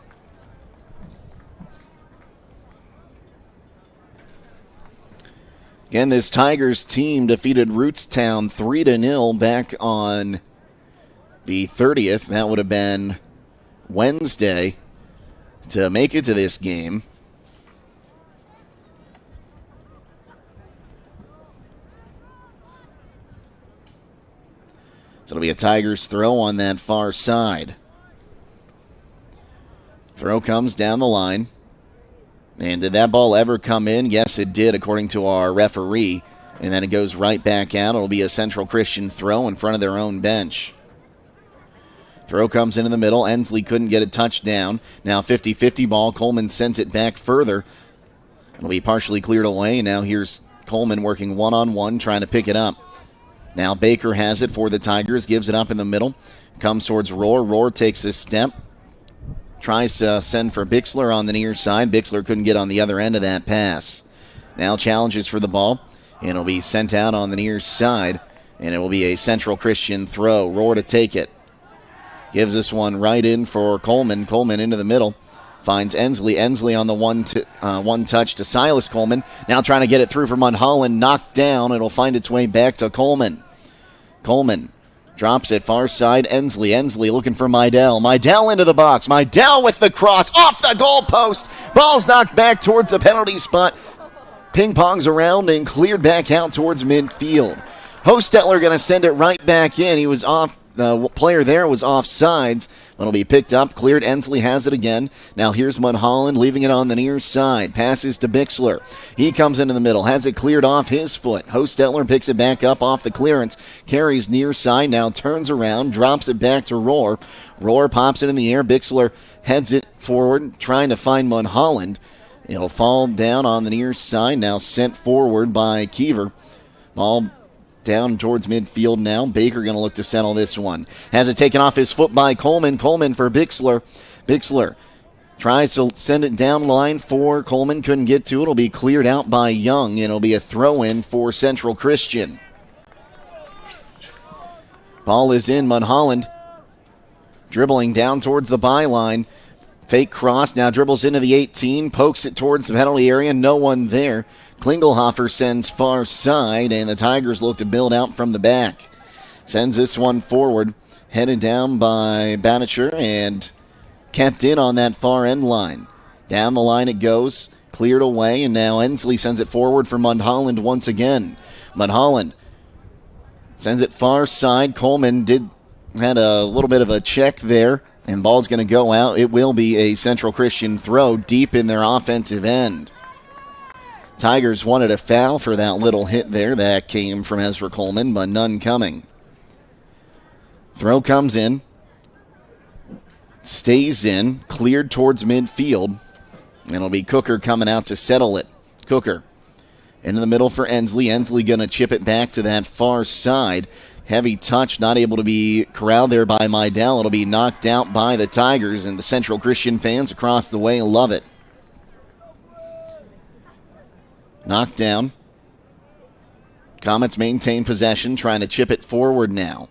Again, this Tigers team defeated Rootstown 3-0 back on the 30th. That would have been Wednesday to make it to this game. So it'll be a Tigers throw on that far side. Throw comes down the line. And did that ball ever come in? Yes, it did, according to our referee. And then it goes right back out. It'll be a Central Christian throw in front of their own bench. Throw comes into the middle. Ensley couldn't get a touchdown. Now 50-50 ball. Coleman sends it back further. It'll be partially cleared away. Now here's Coleman working one-on-one, trying to pick it up. Now Baker has it for the Tigers. Gives it up in the middle. Comes towards Rohr. Rohr takes a step. Tries to send for Bixler on the near side. Bixler couldn't get on the other end of that pass. Now challenges for the ball. And it'll be sent out on the near side. And it will be a Central Christian throw. Rohr to take it. Gives this one right in for Coleman. Coleman into the middle. Finds Ensley. Ensley on the one touch to Silas Coleman. Now trying to get it through for Mulholland. Knocked down. It'll find its way back to Coleman. Coleman drops it far side. Ensley. Ensley looking for Mydell. Mydell into the box. Mydell with the cross. Off the goalpost. Ball's knocked back towards the penalty spot. Ping-pongs around and cleared back out towards midfield. Hostetler going to send it right back in. He was off. The player there was offsides. It'll be picked up, cleared. Ensley has it again. Now here's Mulholland leaving it on the near side. Passes to Bixler. He comes into the middle, has it cleared off his foot. Hostetler picks it back up off the clearance, carries near side, now turns around, drops it back to Rohr. Rohr pops it in the air. Bixler heads it forward, trying to find Mulholland. It'll fall down on the near side, now sent forward by Kiever. Ball down towards midfield now. Baker going to look to settle this one. Has it taken off his foot by Coleman. Coleman for Bixler. Bixler tries to send it down the line for Coleman. Couldn't get to it. It'll be cleared out by Young, and it'll be a throw-in for Central Christian. Ball is in. Mulholland dribbling down towards the byline. Fake cross. Now dribbles into the 18. Pokes it towards the penalty area. No one there. Klingelhofer sends far side, and the Tigers look to build out from the back. Sends this one forward, headed down by Bannicher, and kept in on that far end line. Down the line it goes, cleared away, and now Ensley sends it forward for Mulholland once again. Mulholland sends it far side. Coleman had a little bit of a check there, and ball's going to go out. It will be a Central Christian throw deep in their offensive end. Tigers wanted a foul for that little hit there. That came from Ezra Coleman, but none coming. Throw comes in. Stays in. Cleared towards midfield. And it'll be Cooker coming out to settle it. Cooker into the middle for Ensley. Ensley going to chip it back to that far side. Heavy touch, not able to be corralled there by Mydell. It'll be knocked out by the Tigers, and the Central Christian fans across the way love it. Knocked down. Comets maintain possession, trying to chip it forward now.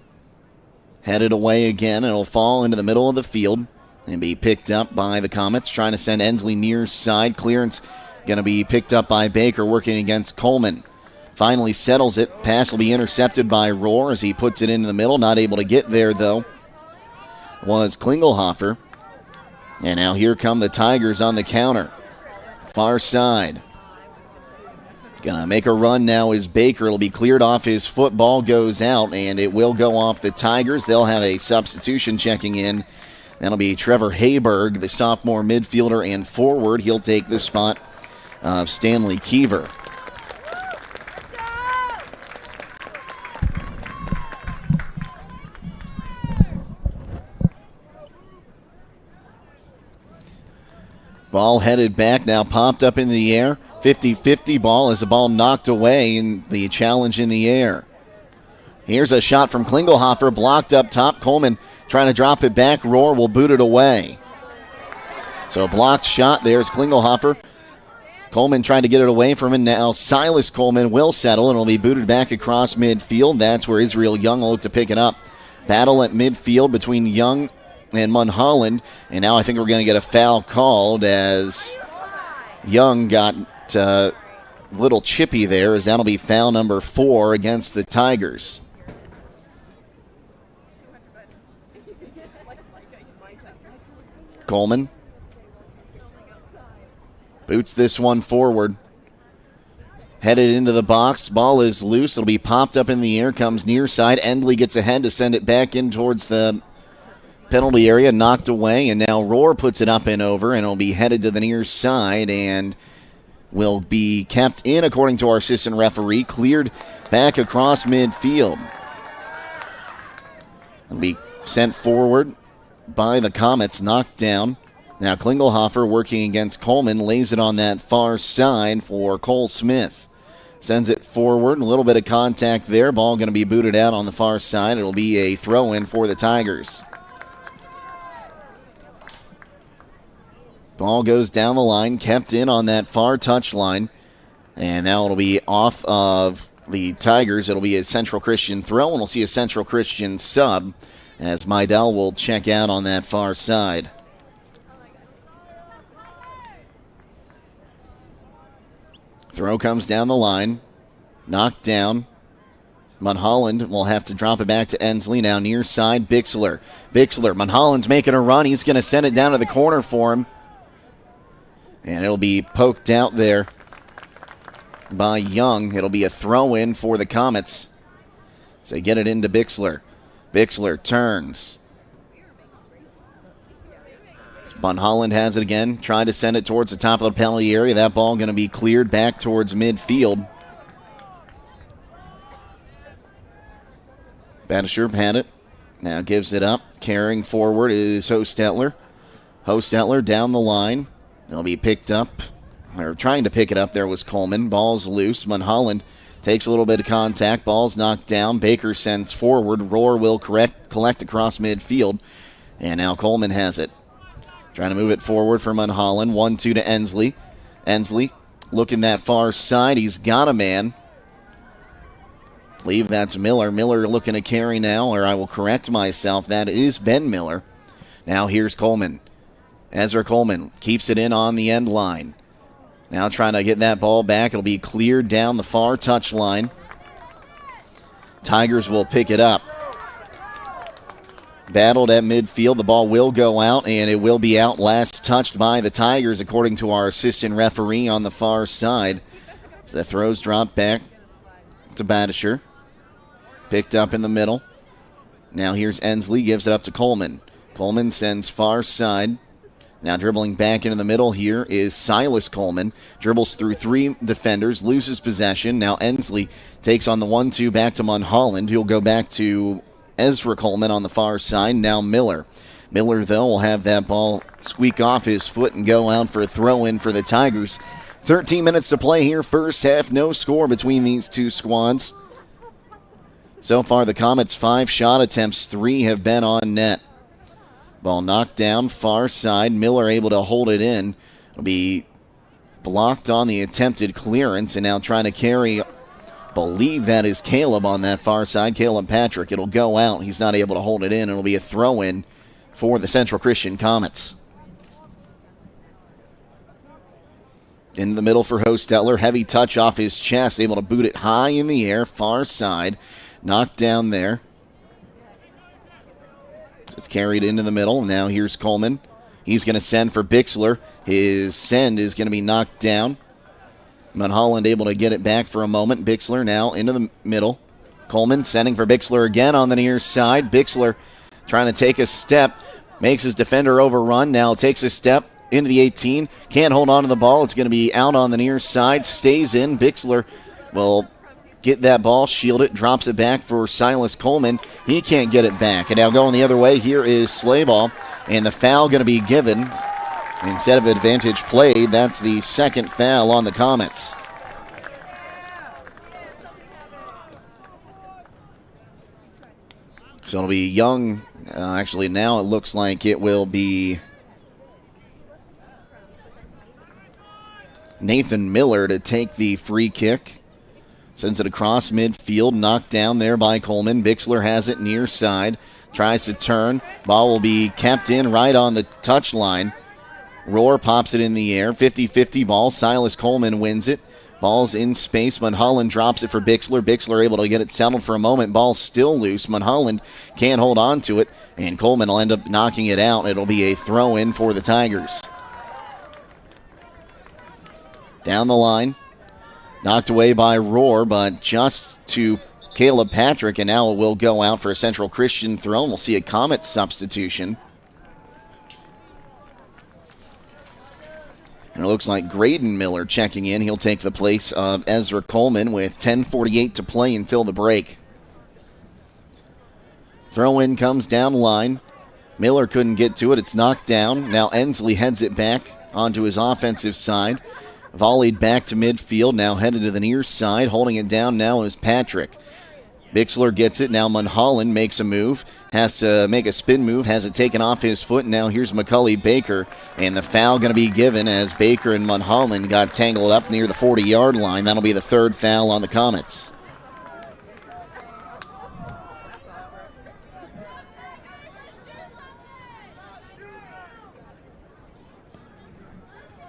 Headed away again, and it'll fall into the middle of the field and be picked up by the Comets, trying to send Ensley near side. Clearance going to be picked up by Baker, working against Coleman. Finally settles it. Pass will be intercepted by Rohr as he puts it into the middle. Not able to get there, though, was Klingelhofer. And now here come the Tigers on the counter. Far side. Gonna make a run now is Baker. It'll be cleared off his foot. Ball goes out, and it will go off the Tigers. They'll have a substitution checking in. That'll be Trevor Hayberg, the sophomore midfielder and forward. He'll take the spot of Stanley Kiever. Ball headed back, now popped up in the air. 50-50 ball as the ball knocked away in the challenge in the air. Here's a shot from Klingelhofer, blocked up top. Coleman trying to drop it back. Rohr will boot it away. So a blocked shot there is Klingelhofer. Coleman trying to get it away from him. Now Silas Coleman will settle, and it'll be booted back across midfield. That's where Israel Young will look to pick it up. Battle at midfield between Young and Mulholland. And now I think we're going to get a foul called as Young got a little chippy there, as that'll be foul number 4 against the Tigers. Coleman boots this one forward. Headed into the box. Ball is loose. It'll be popped up in the air. Comes near side. Endley gets ahead to send it back in towards the penalty area. Knocked away. And now Rohr puts it up and over. And it'll be headed to the near side. And will be kept in according to our assistant referee. Cleared back across midfield. It'll be sent forward by the Comets. Knocked down. Now Klingelhofer working against Coleman. Lays it on that far side for Cole Smith. Sends it forward. A little bit of contact there. Ball going to be booted out on the far side. It'll be a throw-in for the Tigers. Ball goes down the line, kept in on that far touchline. And now it'll be off of the Tigers. It'll be a Central Christian throw, and we'll see a Central Christian sub as Mydell will check out on that far side. Throw comes down the line. Knocked down. Mulholland will have to drop it back to Ensley. Now near side, Bixler. Mulholland's making a run. He's going to send it down to the corner for him. And it'll be poked out there by Young. It'll be a throw-in for the Comets. So they get it into Bixler. Bixler turns. Mulholland has it again. Trying to send it towards the top of the penalty area. That ball going to be cleared back towards midfield. Badisher had it. Now gives it up. Carrying forward is Hostetler. Hostetler down the line. It'll be picked up. Or trying to pick it up there was Coleman. Ball's loose. Mulholland takes a little bit of contact. Ball's knocked down. Baker sends forward. Rohr will collect across midfield. And now Coleman has it. Trying to move it forward for Mulholland. 1-2 to Ensley. Ensley looking that far side. He's got a man. I believe that's Miller. Miller looking to carry now, or I will correct myself. That is Ben Miller. Now here's Coleman. Ezra Coleman keeps it in on the end line. Now trying to get that ball back. It'll be cleared down the far touchline. Tigers will pick it up. Battled at midfield. The ball will go out, and it will be out last touched by the Tigers, according to our assistant referee on the far side. As the throws drop back to Badisher. Picked up in the middle. Now here's Ensley. Gives it up to Coleman. Coleman sends far side. Now dribbling back into the middle here is Silas Coleman. Dribbles through three defenders. Loses possession. Now Ensley takes on the 1-2 back to Mulholland. He'll go back to Ezra Coleman on the far side. Now Miller. Miller, though, will have that ball squeak off his foot and go out for a throw-in for the Tigers. 13 minutes to play here. First half, no score between these two squads. So far, the Comets' 5 shot attempts, 3 have been on net. Ball knocked down, far side. Miller able to hold it in. It'll be blocked on the attempted clearance, and now trying to carry, believe that is Caleb on that far side. Caleb Patrick. It'll go out. He's not able to hold it in. It'll be a throw-in for the Central Christian Comets. In the middle for Hostetler. Heavy touch off his chest. Able to boot it high in the air. Far side. Knocked down there. It's carried into the middle. Now here's Coleman. He's going to send for Bixler. His send is going to be knocked down. Mulholland able to get it back for a moment. Bixler now into the middle. Coleman sending for Bixler again on the near side. Bixler trying to take a step. Makes his defender overrun. Now takes a step into the 18. Can't hold on to the ball. It's going to be out on the near side. Stays in. Bixler will get that ball, shield it, drops it back for Silas Coleman. He can't get it back. And now going the other way, here is Slayball. And the foul going to be given. Instead of advantage played, that's the second foul on the Comets. So it'll be Young. Actually, now it looks like it will be Nathan Miller to take the free kick. Sends it across midfield, knocked down there by Coleman. Bixler has it near side. Tries to turn. Ball will be kept in right on the touchline. Rohr pops it in the air. 50-50 ball. Silas Coleman wins it. Ball's in space. Mulholland drops it for Bixler. Bixler able to get it settled for a moment. Ball's still loose. Mulholland can't hold on to it. And Coleman will end up knocking it out. It'll be a throw-in for the Tigers. Down the line. Knocked away by Rohr, but just to Caleb Patrick, and now it will go out for a Central Christian throw. We'll see a Comet substitution. And it looks like Graydon Miller checking in. He'll take the place of Ezra Coleman with 10:48 to play until the break. Throw-in comes down the line. Miller couldn't get to it. It's knocked down. Now Ensley heads it back onto his offensive side. Volleyed back to midfield, now headed to the near side. Holding it down now is Patrick. Bixler gets it. Now Mulholland makes a move. Has to make a spin move. Has it taken off his foot. Now here's McCully Baker. And the foul going to be given as Baker and Mulholland got tangled up near the 40-yard line. That'll be the third foul on the Comets.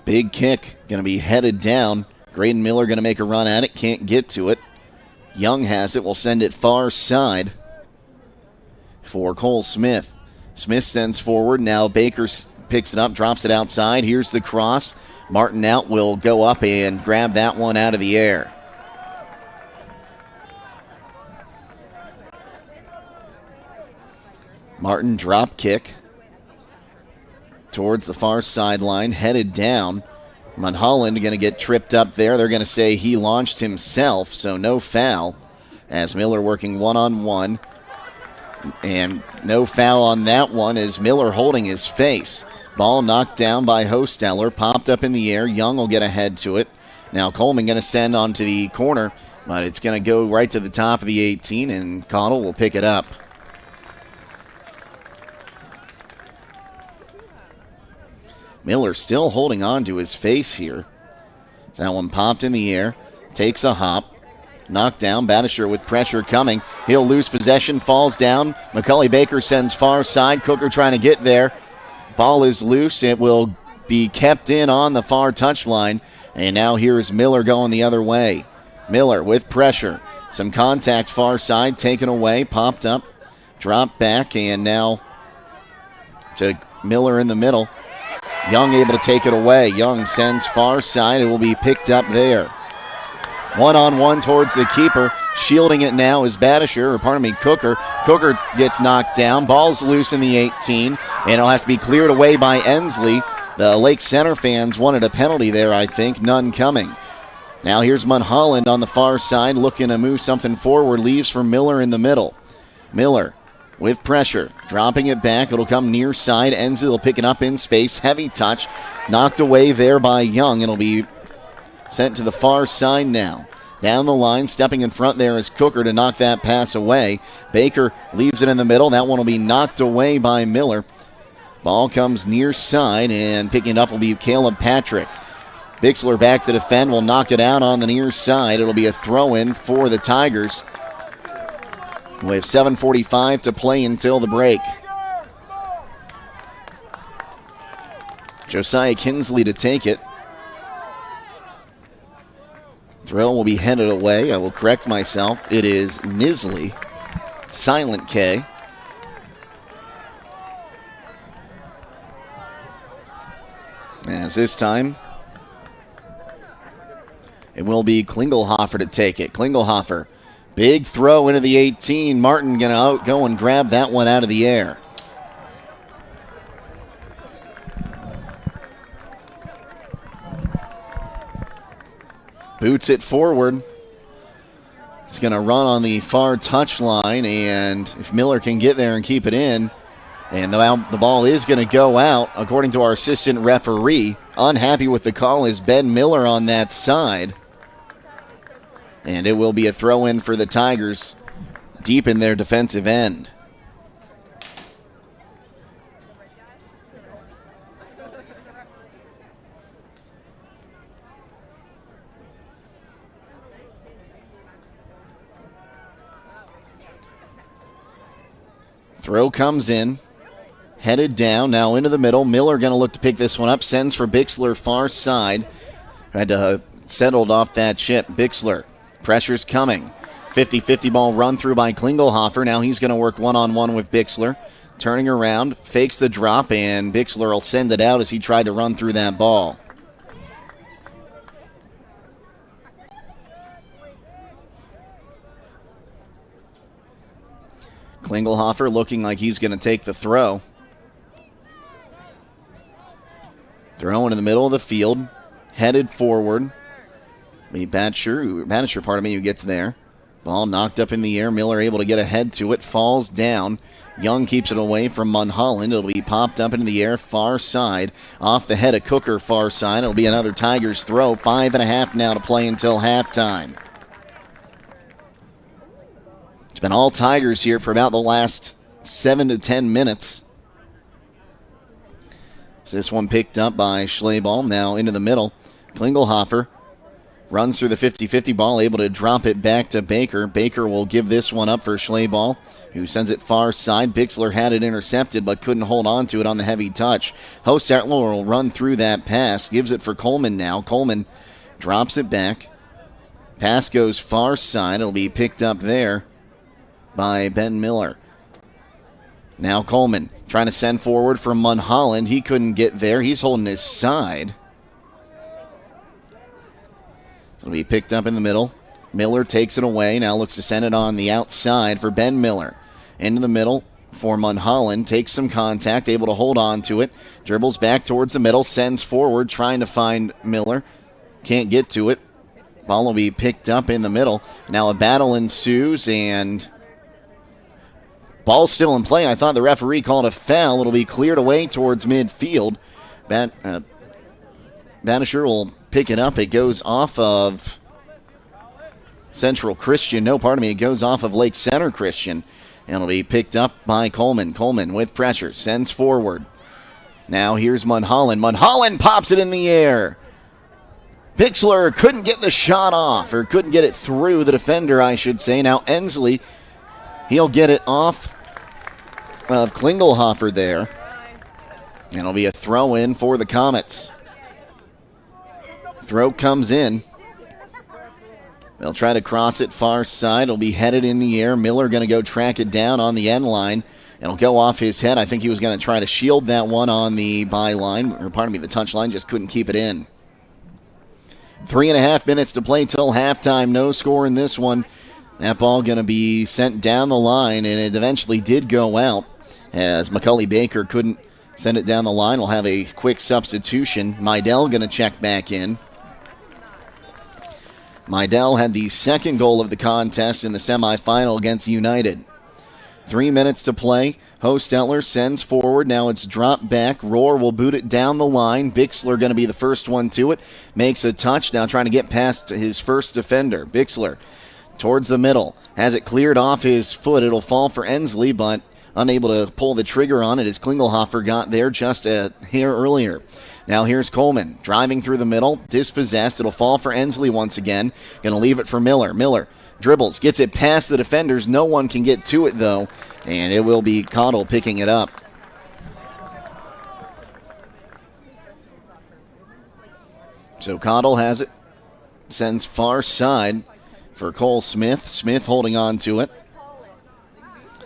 Big kick going to be headed down. Graydon Miller going to make a run at it. Can't get to it. Young has it. Will send it far side for Cole Smith. Smith sends forward. Now Baker picks it up, drops it outside. Here's the cross. Martin out will go up and grab that one out of the air. Martin drop kick towards the far sideline, headed down. Mulholland going to get tripped up there. They're going to say he launched himself, so no foul. As Miller working one-on-one. And no foul on that one as Miller holding his face. Ball knocked down by Hosteller, popped up in the air. Young will get ahead to it. Now Coleman going to send onto the corner, but it's going to go right to the top of the 18, and Cottle will pick it up. Miller still holding on to his face here. That one popped in the air. Takes a hop. Knocked down. Batisher with pressure coming. He'll lose possession. Falls down. McCully Baker sends far side. Cooker trying to get there. Ball is loose. It will be kept in on the far touchline. And now here is Miller going the other way. Miller with pressure. Some contact far side. Taken away. Popped up. Dropped back. And now to Miller in the middle. Young able to take it away. Young sends far side. It will be picked up there. One-on-one towards the keeper. Shielding it now is Cooker. Cooker gets knocked down. Ball's loose in the 18, and it'll have to be cleared away by Ensley. The Lake Center fans wanted a penalty there, I think. None coming. Now here's Mulholland on the far side looking to move something forward. Leaves for Miller in the middle. Miller with pressure, dropping it back. It'll come near side. Ensley will pick it up in space. Heavy touch. Knocked away there by Young. It'll be sent to the far side now. Down the line, stepping in front there is Cooker to knock that pass away. Baker leaves it in the middle. That one will be knocked away by Miller. Ball comes near side, and picking it up will be Caleb Patrick. Bixler back to defend. Will knock it out on the near side. It'll be a throw-in for the Tigers. We have 7:45 to play until the break. Josiah Kinsley to take it. Throw will be headed away. I will correct myself. It is Nisley. Silent K. As this time, it will be Klingelhofer to take it. Klingelhofer. Big throw into the 18. Martin going to go and grab that one out of the air. Boots it forward. It's going to run on the far touchline, and if Miller can get there and keep it in, and the ball is going to go out, according to our assistant referee. Unhappy with the call is Ben Miller on that side. And it will be a throw-in for the Tigers deep in their defensive end. Throw comes in. Headed down, now into the middle. Miller going to look to pick this one up. Sends for Bixler far side. Had to settled off that chip. Bixler. Pressure's coming. 50-50 ball run through by Klingelhofer. Now he's going to work one-on-one with Bixler. Turning around, fakes the drop, and Bixler will send it out as he tried to run through that ball. Klingelhofer looking like he's going to take the throw. Throw in the middle of the field. Headed forward. Batisher, who gets there. Ball knocked up in the air. Miller able to get ahead to it. Falls down. Young keeps it away from Mulholland. It'll be popped up into the air far side. Off the head of Cooker far side. It'll be another Tigers throw. 5.5 now to play until halftime. It's been all Tigers here for about the last 7 to 10 minutes. So this one picked up by Schleball. Now into the middle. Klingelhofer runs through the 50-50 ball, able to drop it back to Baker. Baker will give this one up for Schleball, who sends it far side. Bixler had it intercepted, but couldn't hold on to it on the heavy touch. Hostetler will run through that pass, gives it for Coleman now. Coleman drops it back. Pass goes far side. It'll be picked up there by Ben Miller. Now Coleman trying to send forward for Mulholland. He couldn't get there. He's holding his side. It'll be picked up in the middle. Miller takes it away. Now looks to send it on the outside for Ben Miller. Into the middle for Mulholland. Takes some contact, able to hold on to it. Dribbles back towards the middle. Sends forward, trying to find Miller. Can't get to it. Ball will be picked up in the middle. Now a battle ensues, and ball's still in play. I thought the referee called a foul. It'll be cleared away towards midfield. Banisher will pick it up. It goes off of Central Christian. No, pardon me. It goes off of Lake Center Christian. And it'll be picked up by Coleman. Coleman with pressure. Sends forward. Now here's Mulholland. Mulholland pops it in the air. Bixler couldn't get the shot off, or couldn't get it through the defender, I should say. Now Ensley, he'll get it off of Klingelhofer there. And it'll be a throw in for the Comets. Throw comes in. They'll try to cross it far side. It'll be headed in the air. Miller going to go track it down on the end line. It'll go off his head. I think he was going to try to shield that one on the byline, or pardon me, the touch line. Just couldn't keep it in. 3.5 minutes to play till halftime. No score in this one. That ball going to be sent down the line, and it eventually did go out as Macaulay Baker couldn't send it down the line. We'll have a quick substitution. Meidel going to check back in. Meidel had the second goal of the contest in the semifinal against United. 3 minutes to play. Hostetler sends forward. Now it's dropped back. Rohr will boot it down the line. Bixler going to be the first one to it. Makes a touch. Now trying to get past his first defender. Bixler towards the middle. Has it cleared off his foot. It'll fall for Ensley, but unable to pull the trigger on it as Klingelhofer got there just a hair earlier. Now here's Coleman driving through the middle. Dispossessed. It'll fall for Ensley once again. Going to leave it for Miller. Miller dribbles. Gets it past the defenders. No one can get to it, though. And it will be Cottle picking it up. So Cottle has it. Sends far side for Cole Smith. Smith holding on to it.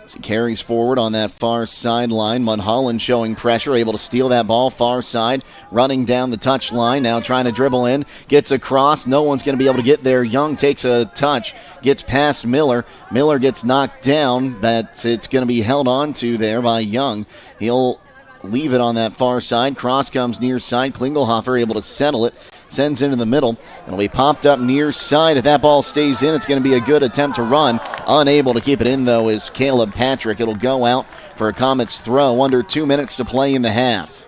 As he carries forward on that far sideline. Mulholland showing pressure, able to steal that ball far side, running down the touch line. Now trying to dribble in, gets across. No one's going to be able to get there. Young takes a touch, gets past Miller. Miller gets knocked down, but it's going to be held on to there by Young. He'll leave it on that far side. Cross comes near side. Klingelhofer able to settle it. Sends into the middle. It'll be popped up near side. If that ball stays in, it's going to be a good attempt to run. Unable to keep it in, though, is Caleb Patrick. It'll go out for a Comets throw. Under 2 minutes to play in the half.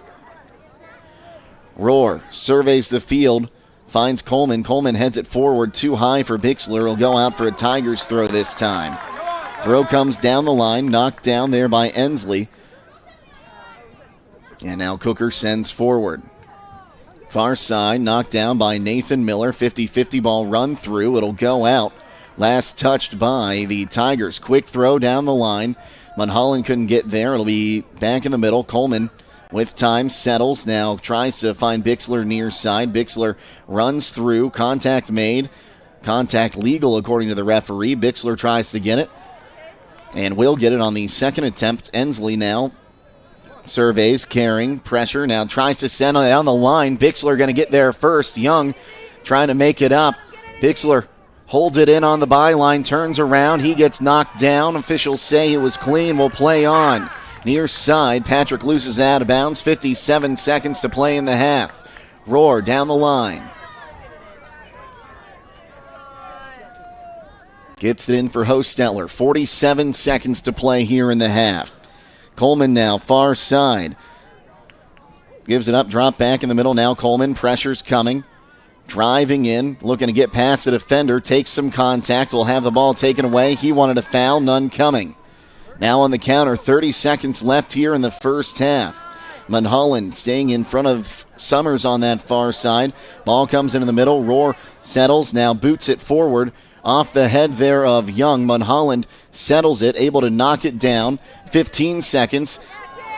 Rohr surveys the field. Finds Coleman. Coleman heads it forward. Too high for Bixler. It'll go out for a Tigers throw this time. Throw comes down the line. Knocked down there by Ensley. And now Cooker sends forward. Far side, knocked down by Nathan Miller. 50-50 ball run through. It'll go out. Last touched by the Tigers. Quick throw down the line. Mulholland couldn't get there. It'll be back in the middle. Coleman with time settles. Now tries to find Bixler near side. Bixler runs through. Contact made. Contact legal according to the referee. Bixler tries to get it. And will get it on the second attempt. Ensley now surveys, carrying, pressure, now tries to send it down the line. Bixler going to get there first. Young trying to make it up. Bixler holds it in on the byline, turns around. He gets knocked down. Officials say it was clean. Will play on. Near side, Patrick loses out of bounds. 57 seconds to play in the half. Rohr down the line. Gets it in for Hostettler. 47 seconds to play here in the half. Coleman now, far side. Gives it up, drop back in the middle. Now Coleman, pressure's coming. Driving in, looking to get past the defender. Takes some contact, will have the ball taken away. He wanted a foul, none coming. Now on the counter, 30 seconds left here in the first half. Mulholland staying in front of Summers on that far side. Ball comes into the middle. Rohr settles, now boots it forward. Off the head there of Young. Mulholland settles it, able to knock it down. 15 seconds.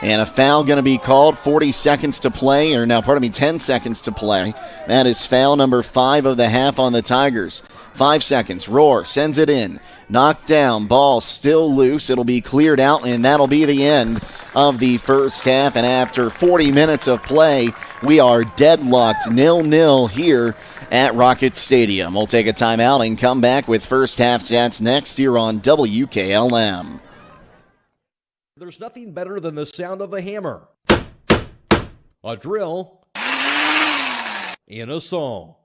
And a foul going to be called. 40 seconds to play, 10 seconds to play. That is foul number 5 of the half on the Tigers. 5 seconds. Rohr sends it in. Knocked down. Ball still loose. It'll be cleared out, and that'll be the end of the first half. And after 40 minutes of play, we are deadlocked 0-0 here at Rocket Stadium. We'll take a timeout and come back with first half stats next here on WKLM. There's nothing better than the sound of a hammer, a drill, and a saw.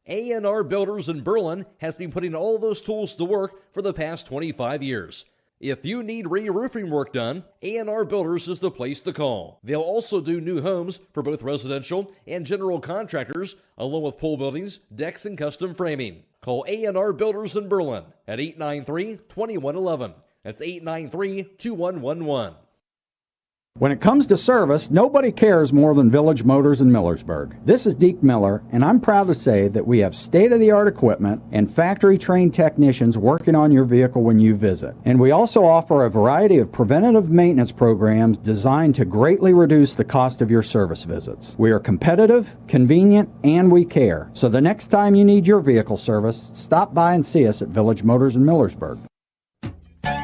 A&R Builders in Berlin has been putting all those tools to work for the past 25 years. If you need re-roofing work done, A&R Builders is the place to call. They'll also do new homes for both residential and general contractors, along with pole buildings, decks, and custom framing. Call A&R Builders in Berlin at 893-2111. That's 893-2111. When it comes to service, nobody cares more than Village Motors in Millersburg. This is Deke Miller, and I'm proud to say that we have state-of-the-art equipment and factory-trained technicians working on your vehicle when you visit. And we also offer a variety of preventative maintenance programs designed to greatly reduce the cost of your service visits. We are competitive, convenient, and we care. So the next time you need your vehicle service, stop by and see us at Village Motors in Millersburg.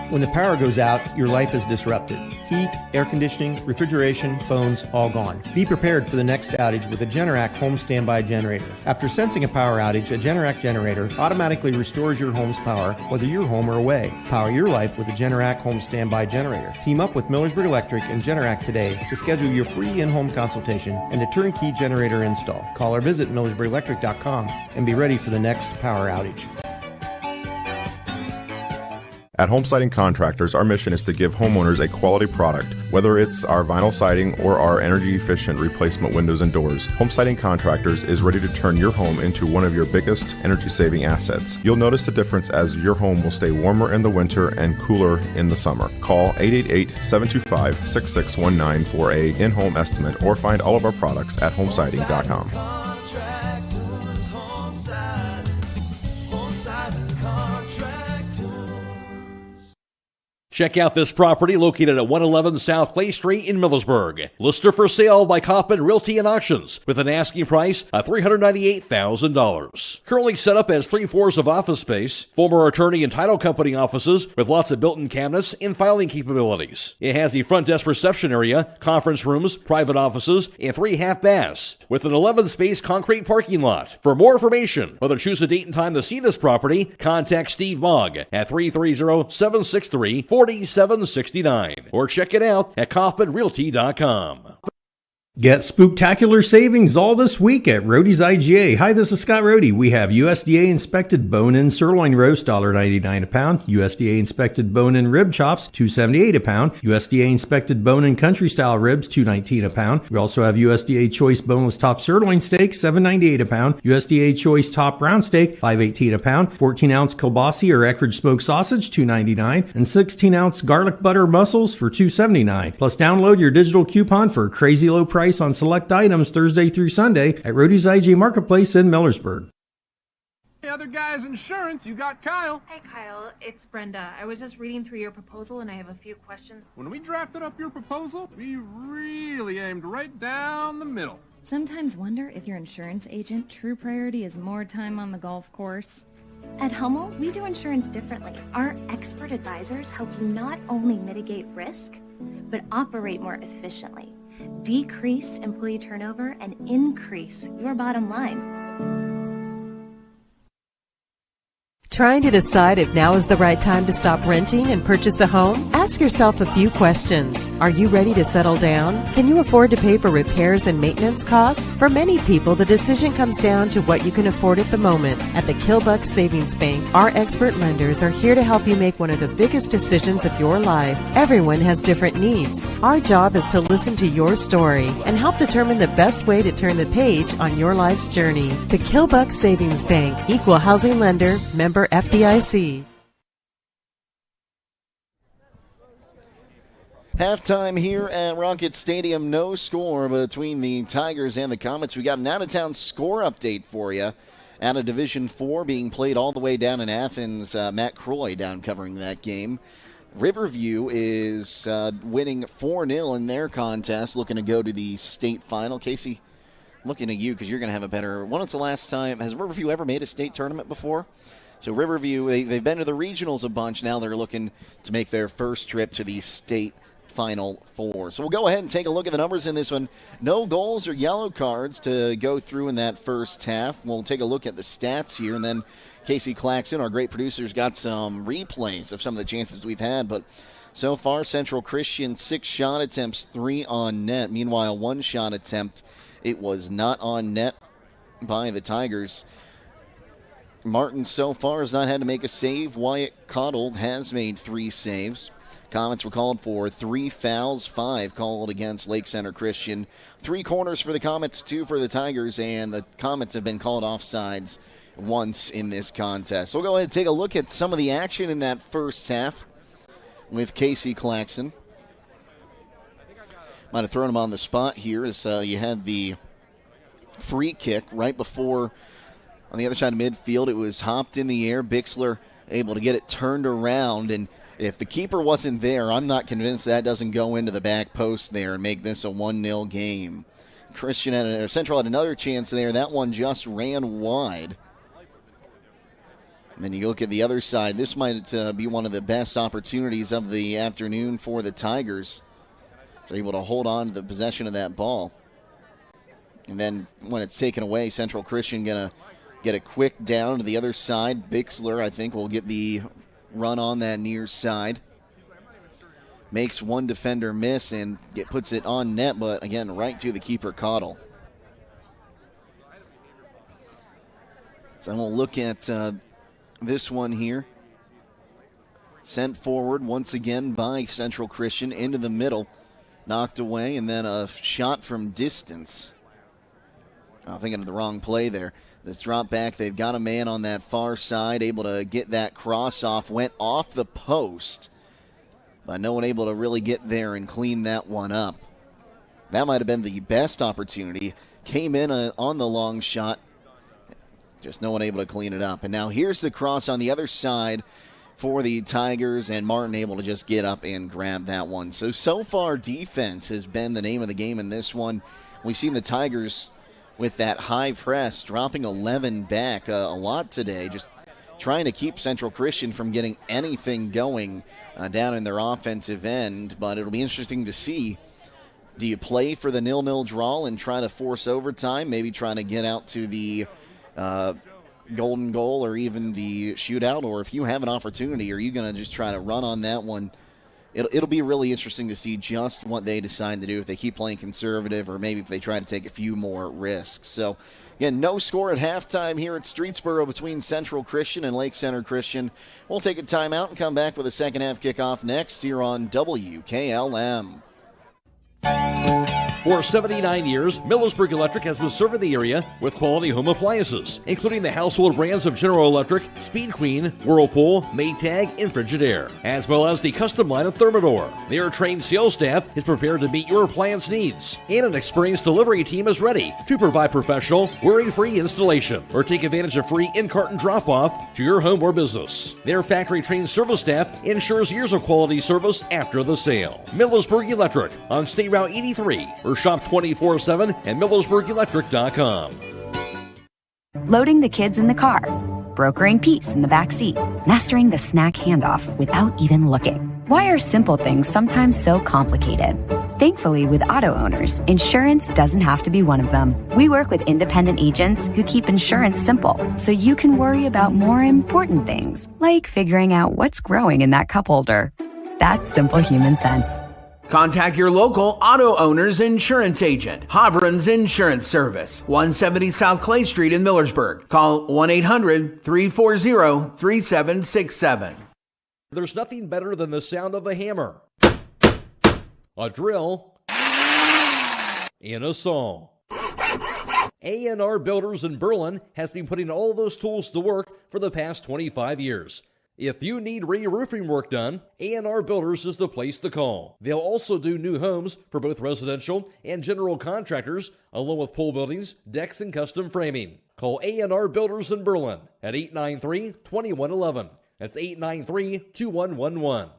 When the power goes out, your life is disrupted. Heat, air conditioning, refrigeration, phones, all gone. Be prepared for the next outage with a Generac home standby generator. After sensing a power outage, a Generac generator automatically restores your home's power, whether you're home or away. Power your life with a Generac home standby generator. Team up with Millersburg Electric and Generac today to schedule your free in-home consultation and a turnkey generator install. Call or visit millersburgelectric.com and be ready for the next power outage. At Home Siding Contractors, our mission is to give homeowners a quality product, whether it's our vinyl siding or our energy-efficient replacement windows and doors. Home Siding Contractors is ready to turn your home into one of your biggest energy-saving assets. You'll notice the difference as your home will stay warmer in the winter and cooler in the summer. Call 888-725-6619 for a in-home estimate or find all of our products at homesiding.com. Check out this property located at 111 South Clay Street in Millersburg. Listed for sale by Kaufman Realty and Auctions with an asking price of $398,000. Currently set up as 3 floors of office space, former attorney and title company offices with lots of built-in cabinets and filing capabilities. It has the front desk reception area, conference rooms, private offices, and 3 half baths with an 11-space concrete parking lot. For more information, or to choose a date and time to see this property, contact Steve Mogg at 330-763-4769 or check it out at KaufmanRealty.com. Get spooktacular savings all this week at Roadie's IGA. Hi, this is Scott Roadie. We have USDA inspected bone-in sirloin roast, $1.99 a pound. USDA inspected bone-in rib chops, $2.78 a pound. USDA inspected bone-in country style ribs, $2.19 a pound. We also have USDA choice boneless top sirloin steak, $7.98 a pound. USDA choice top round steak, $5.18 a pound. 14-ounce kielbasa or Eckrich smoked sausage, $2.99, and 16-ounce garlic butter mussels for $2.79. Plus, download your digital coupon for a crazy low price on select items Thursday through Sunday at Roadie's IGA Marketplace in Millersburg. Hey, other guys, insurance, you got Kyle. Hey, Kyle, it's Brenda. I was just reading through your proposal and I have a few questions. When we drafted up your proposal, we really aimed right down the middle. Sometimes wonder if your insurance agent true priority is more time on the golf course. At Hummel, we do insurance differently. Our expert advisors help you not only mitigate risk, but operate more efficiently. Decrease employee turnover and increase your bottom line. Trying to decide if now is the right time to stop renting and purchase a home? Ask yourself a few questions. Are you ready to settle down? Can you afford to pay for repairs and maintenance costs? For many people, the decision comes down to what you can afford at the moment. At the Kilbuck Savings Bank, our expert lenders are here to help you make one of the biggest decisions of your life. Everyone has different needs. Our job is to listen to your story and help determine the best way to turn the page on your life's journey. The Kilbuck Savings Bank, Equal Housing Lender, member FDIC. Halftime here at Rocket Stadium. No score between the Tigers and the Comets. We got an out-of-town score update for you. Out of Division 4 being played all the way down in Athens. Matt Croy down covering that game. Riverview is winning 4-0 in their contest, looking to go to the state final. Casey, looking at you because you're going to have a better... When was the last time... Has Riverview ever made a state tournament before? So Riverview, they've been to the regionals a bunch. Now they're looking to make their first trip to the state Final Four. So we'll go ahead and take a look at the numbers in this one. No goals or yellow cards to go through in that first half. We'll take a look at the stats here, and then Casey Claxon, our great producer's got some replays of some of the chances we've had. But so far, Central Christian, 6 shot attempts, 3 on net. Meanwhile, 1 shot attempt, it was not on net by the Tigers. Martin so far has not had to make a save. Wyatt Cottle has made 3 saves. Comets were called for 3 fouls, 5 called against Lake Center Christian. 3 corners for the Comets, 2 for the Tigers, and the Comets have been called offsides once in this contest. So we'll go ahead and take a look at some of the action in that first half with Casey Claxon. Might have thrown him on the spot here as you had the free kick right before. On the other side of midfield, it was hopped in the air. Bixler able to get it turned around, and if the keeper wasn't there, I'm not convinced that doesn't go into the back post there and make this a 1-0 game. Central had another chance there. That one just ran wide. And then you look at the other side. This might be one of the best opportunities of the afternoon for the Tigers. They're able to hold on to the possession of that ball. And then when it's taken away, Central Christian going to get a quick down to the other side. Bixler, I think, will get the run on that near side. Makes one defender miss and puts it on net, but again, right to the keeper, Cottle. So we'll look at this one here. Sent forward once again by Central Christian into the middle. Knocked away, and then a shot from distance. I'm thinking of the wrong play there. This drop back, they've got a man on that far side, able to get that cross off, went off the post, but no one able to really get there and clean that one up. That might have been the best opportunity. Came in on the long shot, just no one able to clean it up. And now here's the cross on the other side for the Tigers, and Martin able to just get up and grab that one. So far, defense has been the name of the game in this one. We've seen the Tigers with that high press, dropping 11 back a lot today, just trying to keep Central Christian from getting anything going down in their offensive end. But it'll be interesting to see, do you play for the 0-0 draw and try to force overtime, maybe trying to get out to the golden goal or even the shootout? Or if you have an opportunity, are you going to just try to run on that one? It'll be really interesting to see just what they decide to do, if they keep playing conservative or maybe if they try to take a few more risks. So, again, no score at halftime here at Streetsboro between Central Christian and Lake Center Christian. We'll take a timeout and come back with a second half kickoff next here on WKLM. For 79 years, Millersburg Electric has been serving the area with quality home appliances, including the household brands of General Electric, Speed Queen, Whirlpool, Maytag, and Frigidaire, as well as the custom line of Thermador. Their trained sales staff is prepared to meet your appliance needs, and an experienced delivery team is ready to provide professional, worry-free installation or take advantage of free in-carton drop-off to your home or business. Their factory-trained service staff ensures years of quality service after the sale. Millersburg Electric on State Route 83, or shop 24/7 at MillersburgElectric.com. Loading the kids in the car, brokering peace in the back seat, mastering the snack handoff without even looking. Why are simple things sometimes so complicated? Thankfully, with auto owners, insurance doesn't have to be one of them. We work with independent agents who keep insurance simple, so you can worry about more important things, like figuring out what's growing in that cup holder. That's simple human sense. Contact your local auto owner's insurance agent. Hobron's Insurance Service, 170 South Clay Street in Millersburg. Call 1-800-340-3767. There's nothing better than the sound of a hammer, a drill, and a saw. A&R Builders in Berlin has been putting all those tools to work for the past 25 years. If you need re-roofing work done, A&R Builders is the place to call. They'll also do new homes for both residential and general contractors, along with pole buildings, decks, and custom framing. Call A&R Builders in Berlin at 893-2111. That's 893-2111.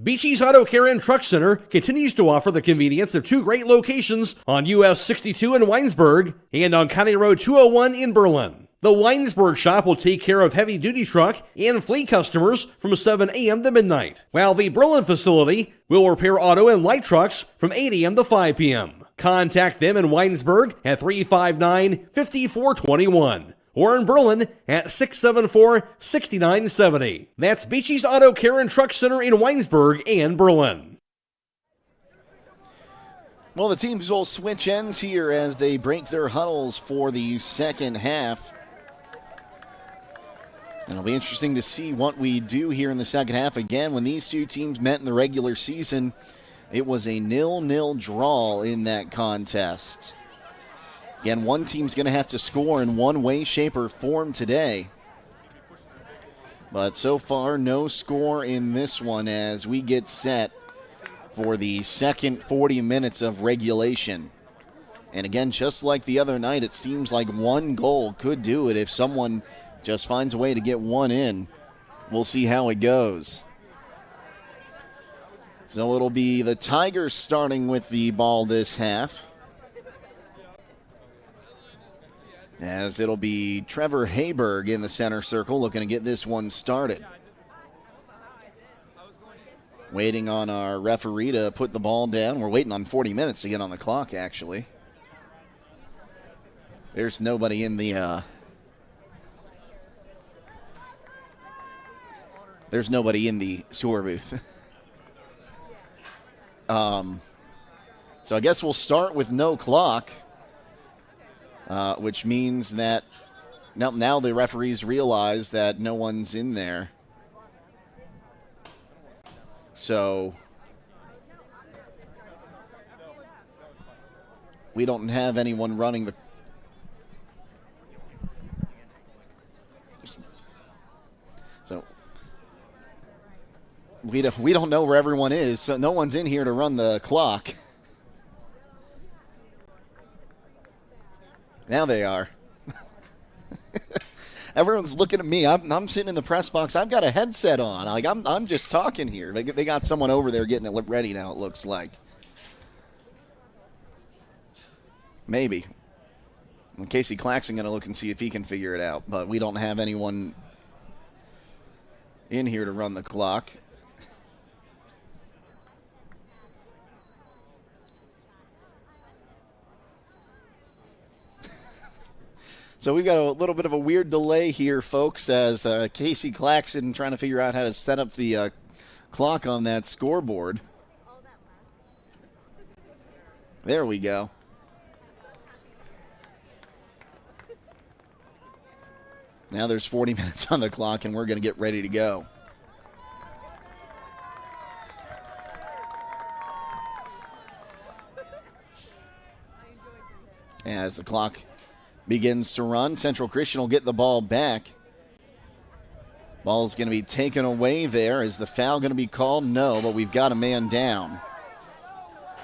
Beachy's Auto Care and Truck Center continues to offer the convenience of two great locations on US 62 in Weinsberg and on County Road 201 in Berlin. The Weinsberg shop will take care of heavy-duty truck and fleet customers from 7 a.m. to midnight, while the Berlin facility will repair auto and light trucks from 8 a.m. to 5 p.m. Contact them in Weinsberg at 359-5421 or in Berlin at 674-6970. That's Beachy's Auto Care and Truck Center in Weinsberg and Berlin. Well, the teams will switch ends here as they break their huddles for the second half. And it'll be interesting to see what we do here in the second half. Again, when these two teams met in the regular season, it was a 0-0 draw in that contest. Again, one team's going to have to score in one way, shape, or form today. But so far, no score in this one as we get set for the second 40 minutes of regulation. And again, just like the other night, it seems like one goal could do it if someone just finds a way to get one in. We'll see how it goes. So it'll be the Tigers starting with the ball this half, as it'll be Trevor Hayberg in the center circle looking to get this one started. Waiting on our referee to put the ball down. We're waiting on 40 minutes to get on the clock, actually. There's nobody in the score booth. So I guess we'll start with no clock, which means that now the referees realize that no one's in there. So we don't have anyone running the... So we don't know where everyone is, so no one's in here to run the clock. Now they are. Everyone's looking at me. I'm sitting in the press box. I've got a headset on. Like I'm just talking here. They got someone over there getting it ready now, it looks like. Maybe. And Casey Claxon going to look and see if he can figure it out. But we don't have anyone in here to run the clock. So we've got a little bit of a weird delay here, folks, as Casey Claxon trying to figure out how to set up the clock on that scoreboard. There we go. Now there's 40 minutes on the clock, and we're going to get ready to go. As the clock begins to run, Central Christian will get the ball back. Ball's going to be taken away there. Is the foul going to be called? No, but we've got a man down.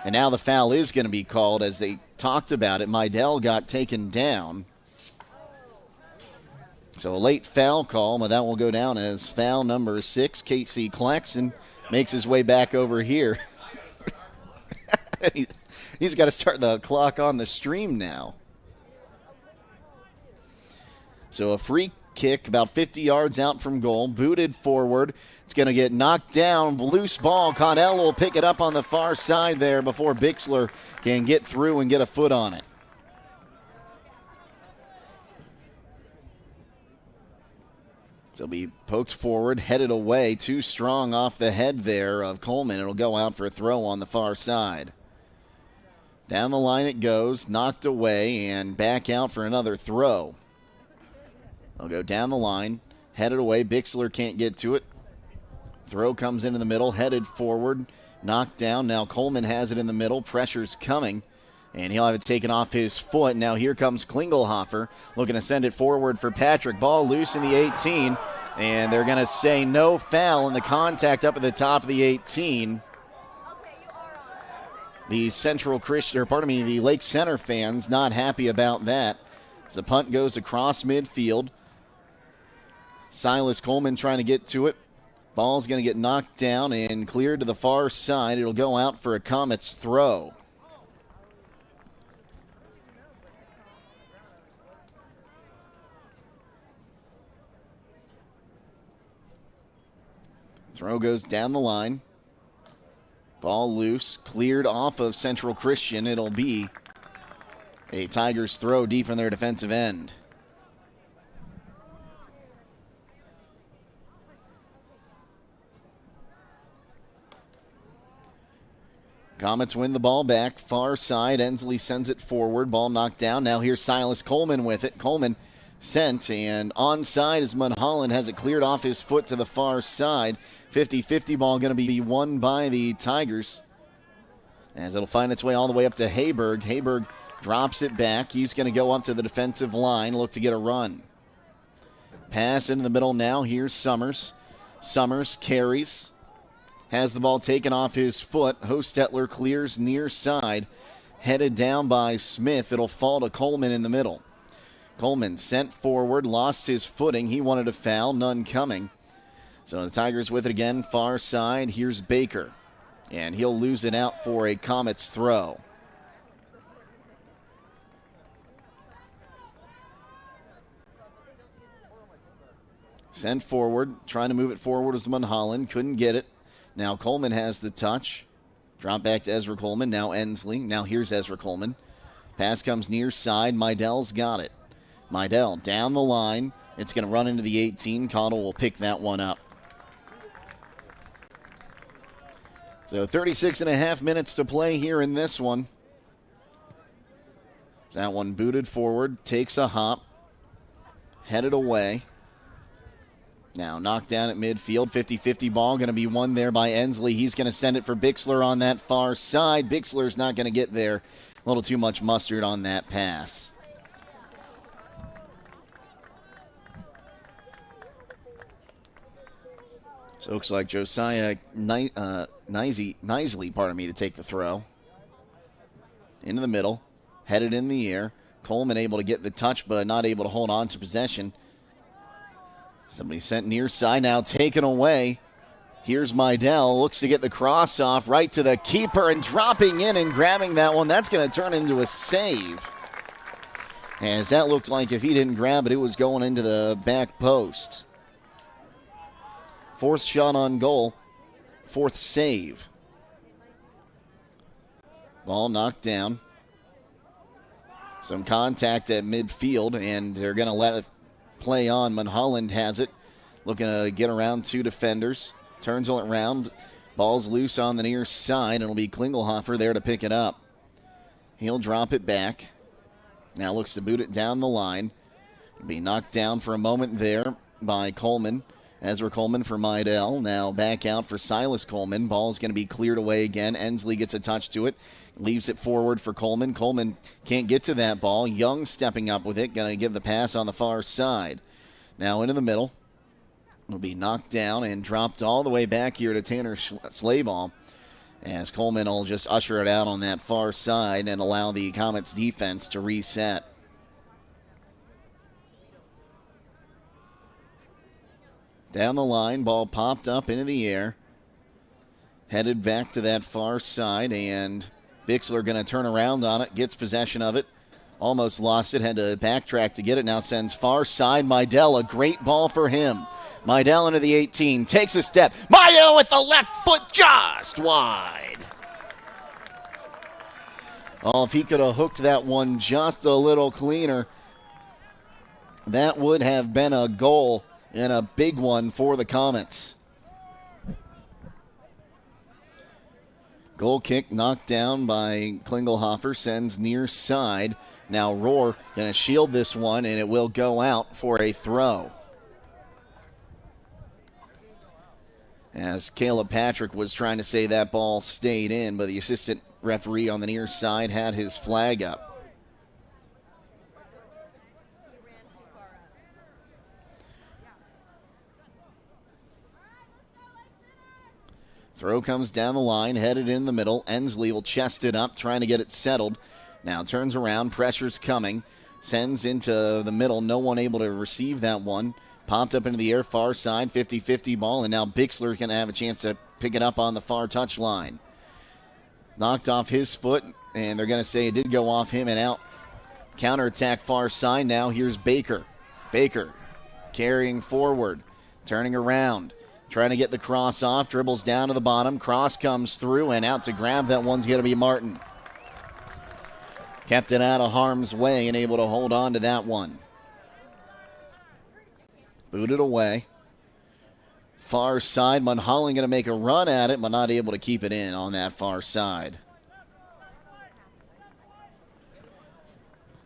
And now the foul is going to be called, as they talked about it. Mydell got taken down. So a late foul call, but that will go down as foul number 6. Casey Claxon makes his way back over here. He's got to start the clock on the stream now. So a free kick about 50 yards out from goal. Booted forward. It's going to get knocked down. Loose ball. Connell will pick it up on the far side there before Bixler can get through and get a foot on it. So it'll be poked forward, headed away. Too strong off the head there of Coleman. It'll go out for a throw on the far side. Down the line it goes, knocked away, and back out for another throw. They'll go down the line, headed away. Bixler can't get to it. Throw comes into the middle, headed forward, knocked down. Now Coleman has it in the middle. Pressure's coming, and he'll have it taken off his foot. Now here comes Klingelhofer, looking to send it forward for Patrick. Ball loose in the 18, and they're going to say no foul in the contact up at the top of the 18. The the Lake Center fans not happy about that. As the punt goes across midfield. Silas Coleman trying to get to it. Ball's going to get knocked down and cleared to the far side. It'll go out for a Comets throw. Throw goes down the line. Ball loose, cleared off of Central Christian. It'll be a Tigers throw deep in their defensive end. Comets win the ball back. Far side, Ensley sends it forward. Ball knocked down. Now here's Silas Coleman with it. Coleman sent, and onside as Mulholland has it cleared off his foot to the far side. 50-50 ball going to be won by the Tigers, as it'll find its way all the way up to Hayberg. Hayberg drops it back. He's going to go up to the defensive line, look to get a run. Pass into the middle now. Here's Summers. Summers carries. Has the ball taken off his foot. Hostetler clears near side. Headed down by Smith. It'll fall to Coleman in the middle. Coleman sent forward, lost his footing. He wanted a foul, none coming. So the Tigers with it again, far side. Here's Baker, and he'll lose it out for a Comets throw. Sent forward, trying to move it forward was Mulholland. Couldn't get it. Now Coleman has the touch. Drop back to Ezra Coleman. Now Ensley. Now here's Ezra Coleman. Pass comes near side. Meidell's got it. Meidell down the line. It's going to run into the 18. Cottle will pick that one up. So 36 and a half minutes to play here in this one. That one booted forward. Takes a hop. Headed away. Now knocked down at midfield. 50-50 ball going to be won there by Ensley. He's going to send it for Bixler on that far side. Bixler's not going to get there. A little too much mustard on that pass. So it looks like Josiah Knisely, to take the throw. Into the middle. Headed in the air. Coleman able to get the touch, but not able to hold on to possession. Somebody sent near side, now taken away. Here's Meidell, looks to get the cross off right to the keeper, and dropping in and grabbing that one. That's going to turn into a save. As that looked like if he didn't grab it, it was going into the back post. Fourth shot on goal. Fourth save. Ball knocked down. Some contact at midfield, and they're going to let it play on. Mulholland has it. Looking to get around two defenders. Turns it around. Ball's loose on the near side. It'll be Klingelhofer there to pick it up. He'll drop it back. Now looks to boot it down the line. It'll be knocked down for a moment there by Coleman. Ezra Coleman for Meidell. Now back out for Silas Coleman. Ball's going to be cleared away again. Ensley gets a touch to it. Leaves it forward for Coleman. Coleman can't get to that ball. Young stepping up with it. Going to give the pass on the far side. Now into the middle. It'll be knocked down and dropped all the way back here to Tanner Slayball. As Coleman will just usher it out on that far side and allow the Comets defense to reset. Down the line, ball popped up into the air. Headed back to that far side, and Bixler going to turn around on it, gets possession of it. Almost lost it, had to backtrack to get it. Now sends far side. Meidel, a great ball for him. Meidel into the 18, takes a step. Meidel with the left foot just wide. Oh, if he could have hooked that one just a little cleaner, that would have been a goal and a big one for the Comets. Goal kick knocked down by Klingelhofer, sends near side. Now Rohr going to shield this one, and it will go out for a throw. As Caleb Patrick was trying to say that ball stayed in, but the assistant referee on the near side had his flag up. Throw comes down the line, headed in the middle. Ensley will chest it up, trying to get it settled. Now turns around, pressure's coming, sends into the middle. No one able to receive that one. Popped up into the air, far side, 50-50 ball, and now Bixler going to have a chance to pick it up on the far touch line. Knocked off his foot, and they're going to say it did go off him and out. Counterattack far side now. Here's Baker. Baker carrying forward, turning around, trying to get the cross off, dribbles down to the bottom. Cross comes through, and out to grab that one's going to be Martin. Kept it out of harm's way and able to hold on to that one. Booted away. Far side, Mulholland going to make a run at it, but not able to keep it in on that far side.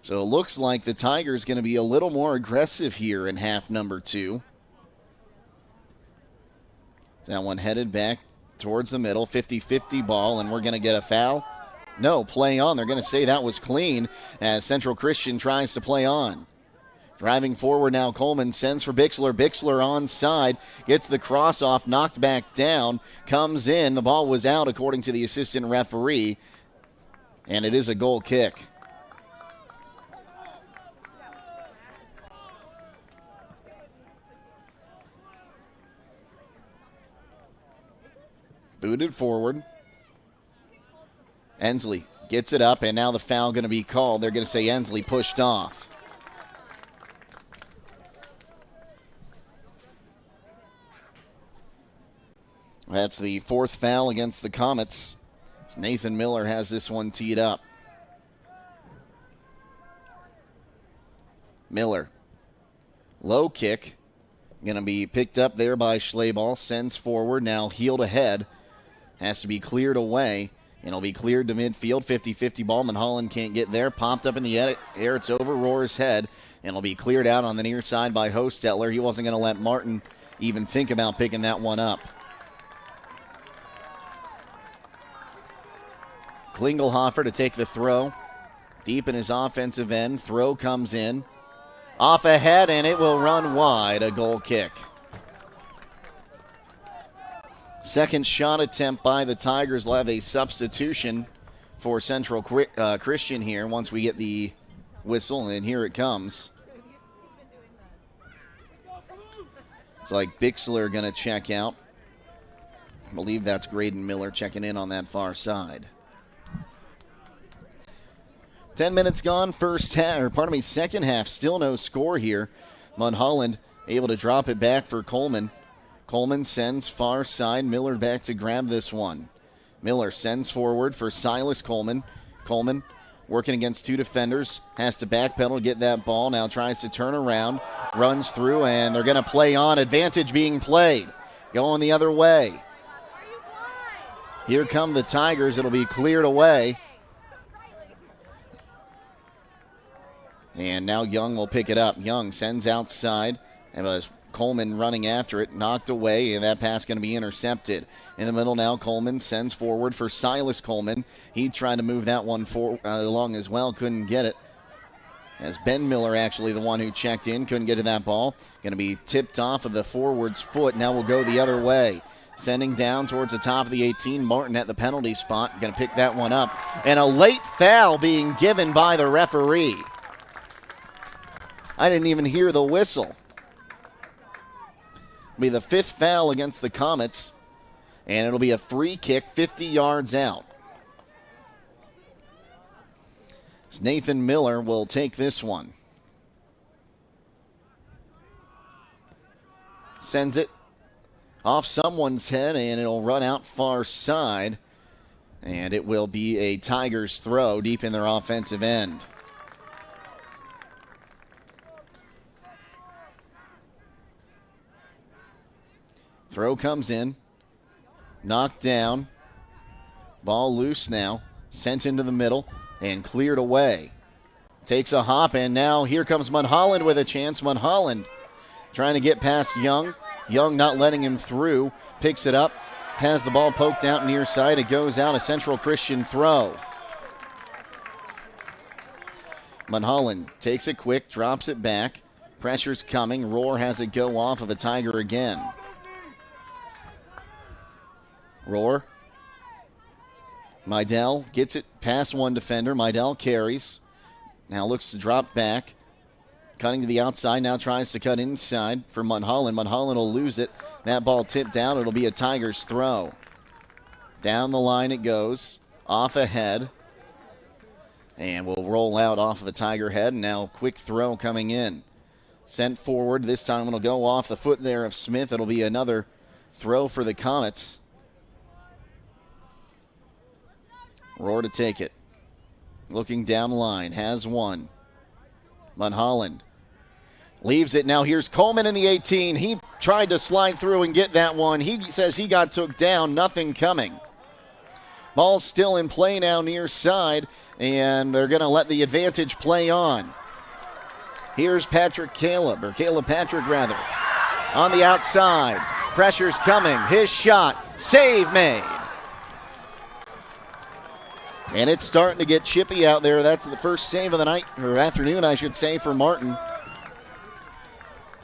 So it looks like the Tigers going to be a little more aggressive here in half number 2. That one headed back towards the middle, 50-50 ball, and we're going to get a foul. No, play on. They're going to say that was clean as Central Christian tries to play on. Driving forward now, Coleman sends for Bixler. Bixler onside, gets the cross off, knocked back down, comes in. The ball was out according to the assistant referee, and it is a goal kick. Booted forward. Ensley gets it up, and now the foul going to be called. They're going to say Ensley pushed off. That's the 4th foul against the Comets. Nathan Miller has this one teed up. Miller. Low kick. Going to be picked up there by Schleball. Sends forward. Now heeled ahead. Has to be cleared away. And it'll be cleared to midfield. 50-50 ball. Mulholland can't get there. Popped up in the air. It's over Rohr's head. And it'll be cleared out on the near side by Hostetler. He wasn't going to let Martin even think about picking that one up. Klingelhofer to take the throw. Deep in his offensive end. Throw comes in. Off ahead, and it will run wide. A goal kick. Second shot attempt by the Tigers. Will have a substitution for Central Christian here once we get the whistle, and here it comes. It's like Bixler going to check out. I believe that's Graydon Miller checking in on that far side. 10 minutes gone, second half. Still no score here. Mulholland able to drop it back for Coleman. Coleman sends far side. Miller back to grab this one. Miller sends forward for Silas Coleman. Coleman working against 2 defenders. Has to backpedal to get that ball. Now tries to turn around. Runs through, and they're going to play on. Advantage being played. Going the other way. Here come the Tigers. It'll be cleared away. And now Young will pick it up. Young sends outside. And Coleman running after it. Knocked away, and that pass going to be intercepted. In the middle now, Coleman sends forward for Silas Coleman. He tried to move that one along as well. Couldn't get it. As Ben Miller actually the one who checked in. Couldn't get to that ball. Going to be tipped off of the forward's foot. Now we'll go the other way. Sending down towards the top of the 18. Martin at the penalty spot. Going to pick that one up. And a late foul being given by the referee. I didn't even hear the whistle. It'll be the 5th foul against the Comets, and it'll be a free kick 50 yards out. Nathan Miller will take this one. Sends it off someone's head, and it'll run out far side. And it will be a Tigers throw deep in their offensive end. Throw comes in. Knocked down. Ball loose now. Sent into the middle and cleared away. Takes a hop, and now here comes Mulholland with a chance. Mulholland trying to get past Young. Young not letting him through. Picks it up. Has the ball poked out near side. It goes out, a Central Christian throw. Mulholland takes it quick, drops it back. Pressure's coming. Roar has it go off of a Tiger again. Roar. Meidel gets it past one defender. Meidel carries. Now looks to drop back. Cutting to the outside, now tries to cut inside for Mulholland. Mulholland will lose it. That ball tipped out. It'll be a Tigers throw. Down the line it goes. Off ahead. And will roll out off of a Tiger head. And now quick throw coming in. Sent forward. This time it'll go off the foot there of Smith. It'll be another throw for the Comets. Roar to take it. Looking down the line. Has one. Mulholland leaves it. Now here's Coleman in the 18. He tried to slide through and get that one. He says he got took down. Nothing coming. Ball's still in play now near side, and they're going to let the advantage play on. Here's Caleb Patrick on the outside. Pressure's coming. His shot. Save made. And it's starting to get chippy out there. That's the first save of the night, or afternoon, I should say, for Martin.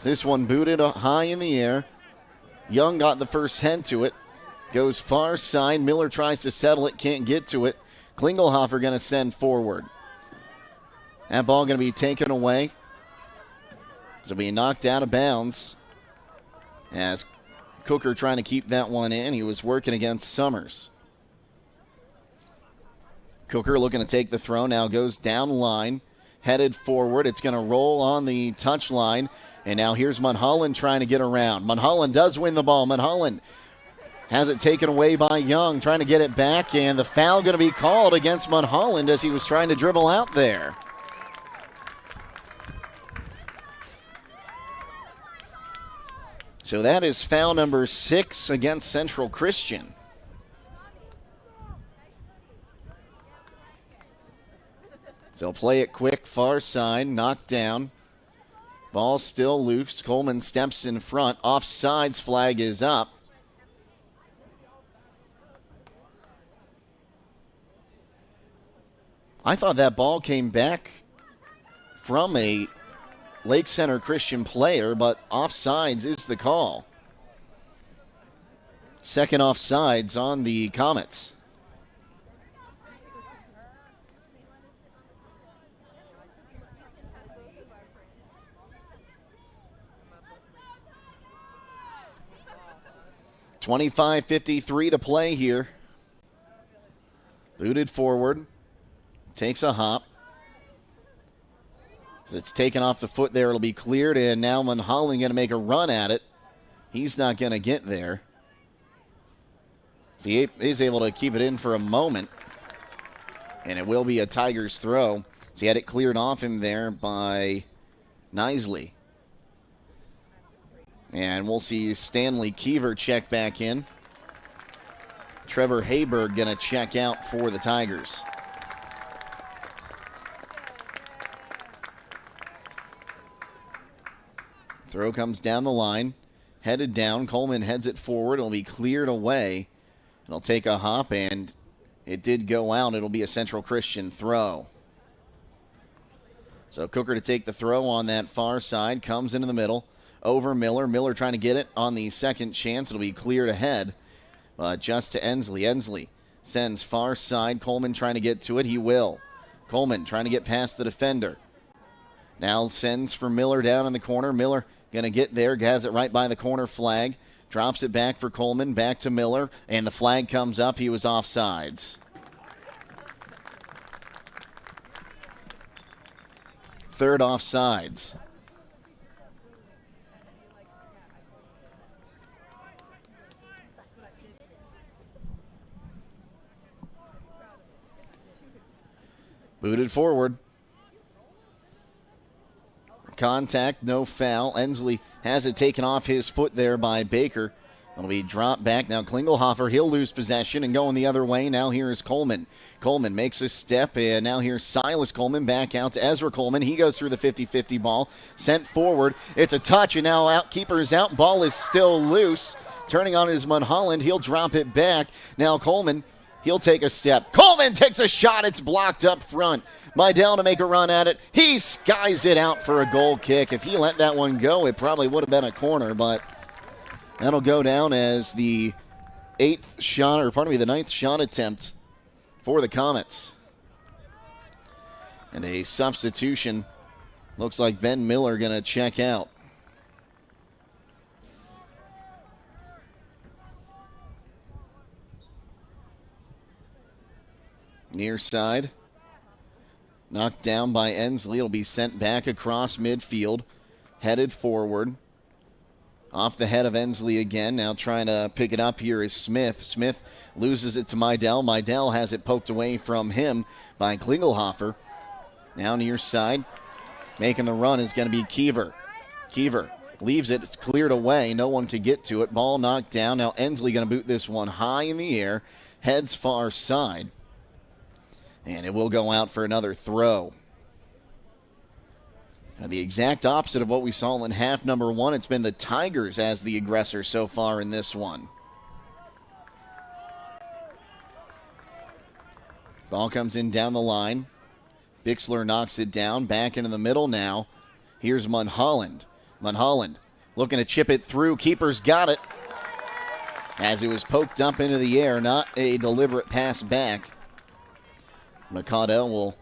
This one booted high in the air. Young got the first head to it. Goes far side. Miller tries to settle it, can't get to it. Klingelhofer going to send forward. That ball going to be taken away. It'll be knocked out of bounds. As Cooker trying to keep that one in. He was working against Summers. Cooker looking to take the throw. Now goes down the line. Headed forward. It's going to roll on the touch line. And now here's Mulholland trying to get around. Mulholland does win the ball. Mulholland has it taken away by Young. Trying to get it back. And the foul going to be called against Mulholland as he was trying to dribble out there. So that is foul number 6 against Central Christian. So they'll play it quick, far side, knocked down. Ball still loose. Coleman steps in front. Offsides flag is up. I thought that ball came back from a Lake Center Christian player, but offsides is the call. Second offsides on the Comets. .25:53 to play here. Booted forward. Takes a hop. It's taken off the foot there. It'll be cleared, and now Mulholland going to make a run at it. He's not going to get there. So he is able to keep it in for a moment. And it will be a Tigers throw. So he had it cleared off him there by Nisley. And we'll see Stanley Keever check back in. Trevor Hayberg going to check out for the Tigers. Throw comes down the line. Headed down. Coleman heads it forward. It'll be cleared away. It'll take a hop, and it did go out. It'll be a Central Christian throw. So Cooker to take the throw on that far side. Comes into the middle. Over Miller. Miller trying to get it on the second chance. It'll be cleared ahead. Just to Ensley. Ensley sends far side. Coleman trying to get to it. He will. Coleman trying to get past the defender. Now sends for Miller down in the corner. Miller going to get there. Has it right by the corner flag. Drops it back for Coleman. Back to Miller. And the flag comes up. He was offsides. third offsides. Booted forward. Contact, no foul. Ensley has it taken off his foot there by Baker. It'll be dropped back. Now Klingelhofer, he'll lose possession and going the other way. Now here is Coleman. Coleman makes a step, and now here's Silas Coleman back out to Ezra Coleman. He goes through the 50-50 ball, sent forward. It's a touch, and now out. Keeper is out. Ball is still loose. Turning on is Mulholland. He'll drop it back. Now Coleman. He'll take a step. Coleman takes a shot. It's blocked up front. Mydell to make a run at it. He skies it out for a goal kick. If he let that one go, it probably would have been a corner, but that'll go down as the ninth shot attempt for the Comets. And a substitution. Looks like Ben Miller going to check out. Near side. Knocked down by Ensley. It'll be sent back across midfield. Headed forward. Off the head of Ensley again. Now trying to pick it up here is Smith. Smith loses it to Mydell. Mydell has it poked away from him by Klingelhofer. Now near side. Making the run is going to be Kiever. Kiever leaves it. It's cleared away. No one could get to it. Ball knocked down. Now Ensley going to boot this one high in the air. Heads far side. And it will go out for another throw. Now, the exact opposite of what we saw in half number one. It's been the Tigers as the aggressor so far in this one. Ball comes in down the line. Bixler knocks it down. Back into the middle now. Here's Mulholland. Mulholland looking to chip it through. Keeper's got it. As it was poked up into the air. Not a deliberate pass back. McCaudill will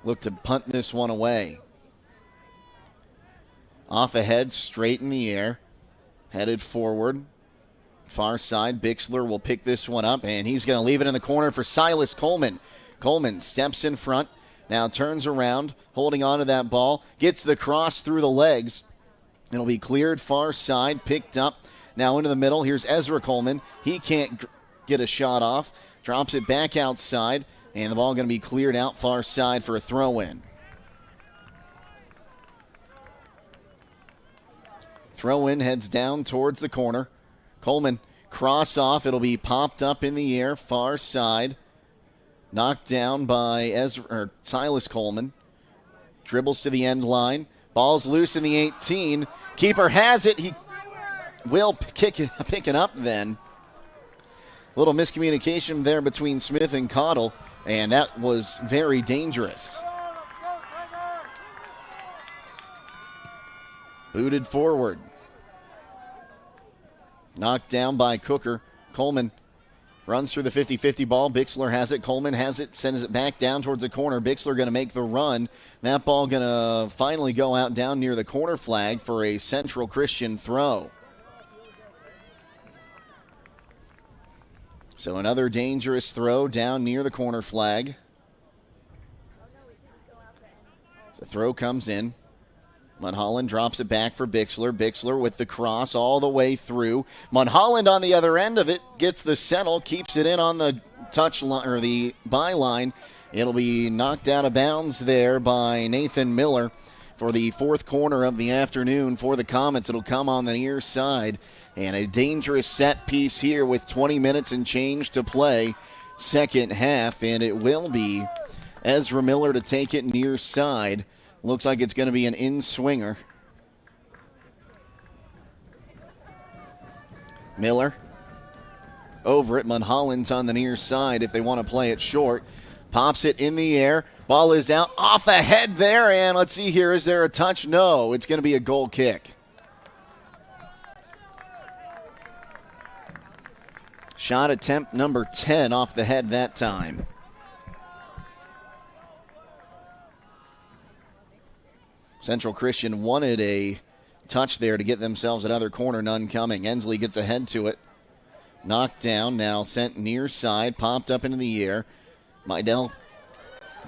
look to punt this one away. Off ahead, straight in the air. Headed forward. Far side, Bixler will pick this one up, and he's going to leave it in the corner for Silas Coleman. Coleman steps in front, now turns around, holding on to that ball, gets the cross through the legs. It'll be cleared far side, picked up. Now into the middle, here's Ezra Coleman. He can't get a shot off. Drops it back outside. And the ball going to be cleared out far side for a throw-in. Throw-in heads down towards the corner. Coleman cross off. It'll be popped up in the air far side. Knocked down by Silas Coleman. Dribbles to the end line. Ball's loose in the 18. Keeper has it. He will pick it up then. A little miscommunication there between Smith and Cottle. And that was very dangerous. Booted forward. Knocked down by Cooker. Coleman runs through the 50-50 ball. Bixler has it. Coleman has it. Sends it back down towards the corner. Bixler going to make the run. That ball going to finally go out down near the corner flag for a Central Christian throw. So another dangerous throw down near the corner flag. The throw comes in. Mulholland drops it back for Bixler. Bixler with the cross all the way through. Mulholland on the other end of it gets the settle, keeps it in on the touch line or the byline. It'll be knocked out of bounds there by Nathan Miller for the fourth corner of the afternoon for the Comets. It'll come on the near side. And a dangerous set piece here with 20 minutes and change to play second half. And it will be Ezra Miller to take it near side. Looks like it's going to be an in-swinger. Miller over it. Mulholland's on the near side if they want to play it short. Pops it in the air. Ball is out off ahead there. And let's see here. Is there a touch? No. It's going to be a goal kick. Shot attempt number 10 off the head that time. Central Christian wanted a touch there to get themselves another corner, none coming. Ensley gets ahead to it. Knocked down, now sent near side, popped up into the air. Mydell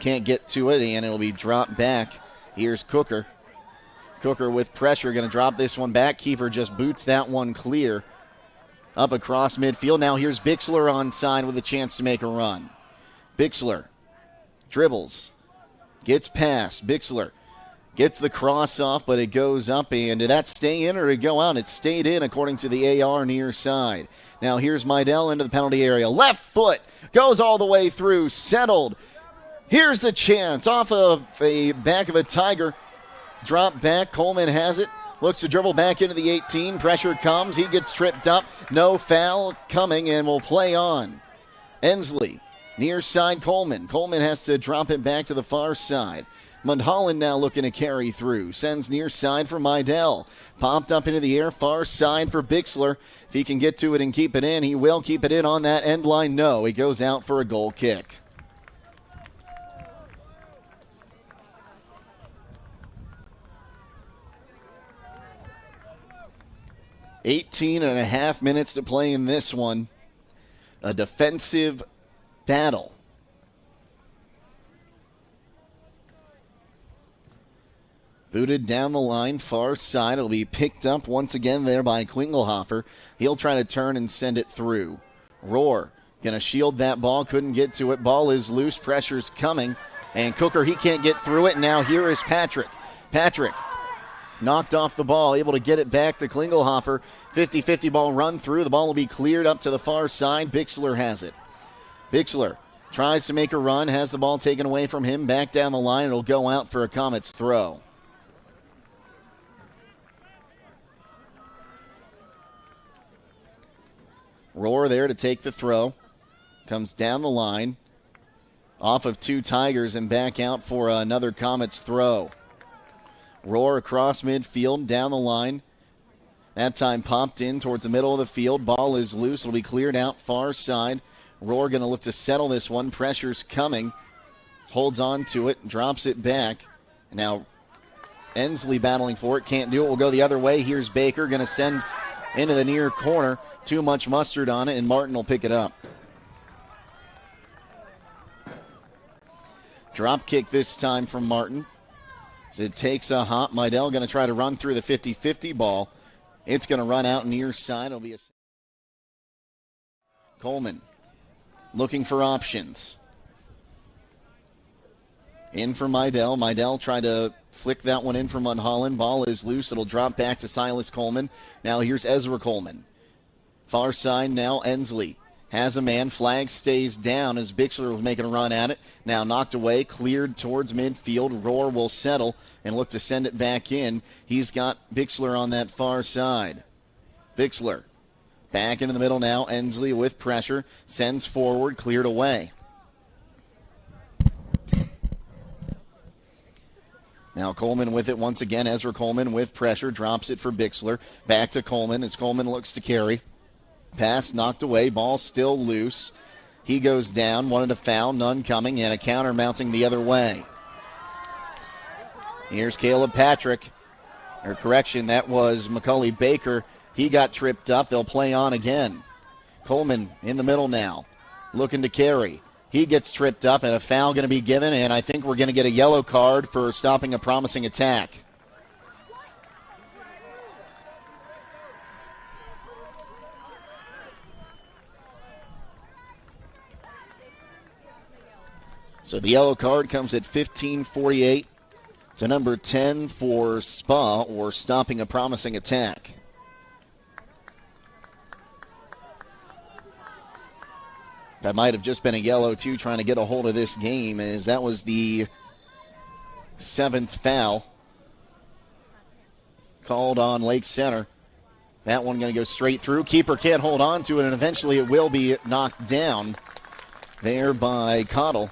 can't get to it, and it'll be dropped back Here's Cooker. Cooker with pressure, going to drop this one back. Keeper just boots that one clear. Up across midfield. Now here's Bixler on side with a chance to make a run. Bixler dribbles. Gets past. Bixler gets the cross off, but it goes up. And did that stay in or did it go out? It stayed in according to the AR near side. Now here's Mydell into the penalty area. Left foot goes all the way through. Settled. Here's the chance off of a back of a Tiger. Drop back. Coleman has it. Looks to dribble back into the 18. Pressure comes. He gets tripped up. No foul coming and will play on. Ensley, near side Coleman. Coleman has to drop it back to the far side. Mundholland now looking to carry through. Sends near side for Mydell. Popped up into the air. Far side for Bixler. If he can get to it and keep it in, he will keep it in on that end line. No, he goes out for a goal kick. .5 minutes to play in this one. A defensive battle. Booted down the line, far side. It'll be picked up once again there by Klingelhofer. He'll try to turn and send it through. Rohr going to shield that ball. Couldn't get to it. Ball is loose. Pressure's coming. And Cooker, he can't get through it. Now here is Patrick. Patrick knocked off the ball, able to get it back to Klingelhofer. 50-50 ball run through. The ball will be cleared up to the far side. Bixler has it. Bixler tries to make a run, has the ball taken away from him. Back down the line. It'll go out for a Comets throw. Rohr there to take the throw. Comes down the line. Off of two Tigers and back out for another Comets throw. Rohr across midfield, down the line. That time popped in towards the middle of the field. Ball is loose. It'll be cleared out far side. Rohr going to look to settle this one. Pressure's coming. Holds on to it. Drops it back. Now Ensley battling for it. Can't do it. We'll go the other way. Here's Baker. Going to send into the near corner. Too much mustard on it, and Martin will pick it up. Drop kick this time from Martin. As it takes a hop. Mydell going to try to run through the 50-50 ball. It's going to run out near side. It'll be a Coleman looking for options. In for Mydell. Mydell tried to flick that one in for Mundholland. Ball is loose. It'll drop back to Silas Coleman. Now here's Ezra Coleman. Far side now Ensley. Has a man. Flag stays down as Bixler was making a run at it. Now knocked away. Cleared towards midfield. Rohr will settle and look to send it back in. He's got Bixler on that far side. Bixler back into the middle now. Ensley with pressure. Sends forward. Cleared away. Now Coleman with it once again. Ezra Coleman with pressure. Drops it for Bixler. Back to Coleman as Coleman looks to carry. Pass knocked away. Ball still loose. He goes down. Wanted a foul. None coming. And a counter mounting the other way. Here's Caleb Patrick. Or correction, that was Macaulay Baker. He got tripped up. They'll play on again. Coleman in the middle now. Looking to carry. He gets tripped up and a foul going to be given. And I think we're going to get a yellow card for stopping a promising attack. So the yellow card comes at 15:48 to number 10 for SPA, or stopping a promising attack. That might have just been a yellow, too, trying to get a hold of this game, as that was the 7th foul called on Lake Center. That one going to go straight through. Keeper can't hold on to it, and eventually it will be knocked down there by Cottle.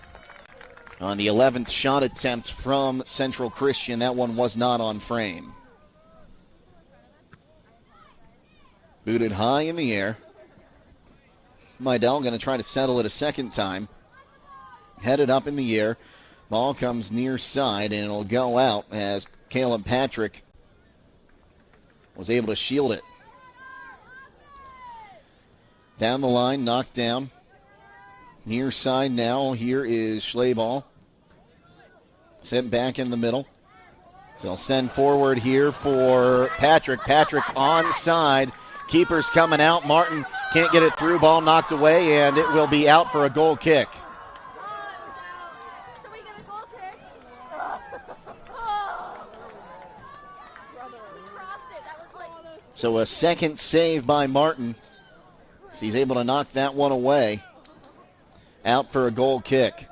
On the 11th shot attempt from Central Christian, that one was not on frame. Booted high in the air. Mydell going to try to settle it a second time. Headed up in the air. Ball comes near side, and it'll go out as Caleb Patrick was able to shield it. Down the line, knocked down. Near side now, here is Schleball. Sent back in the middle. So they'll send forward here for Patrick. Patrick onside. Keeper's coming out. Martin can't get it through. Ball knocked away, and it will be out for a goal kick. So a second save by Martin. So he's able to knock that one away. Out for a goal kick.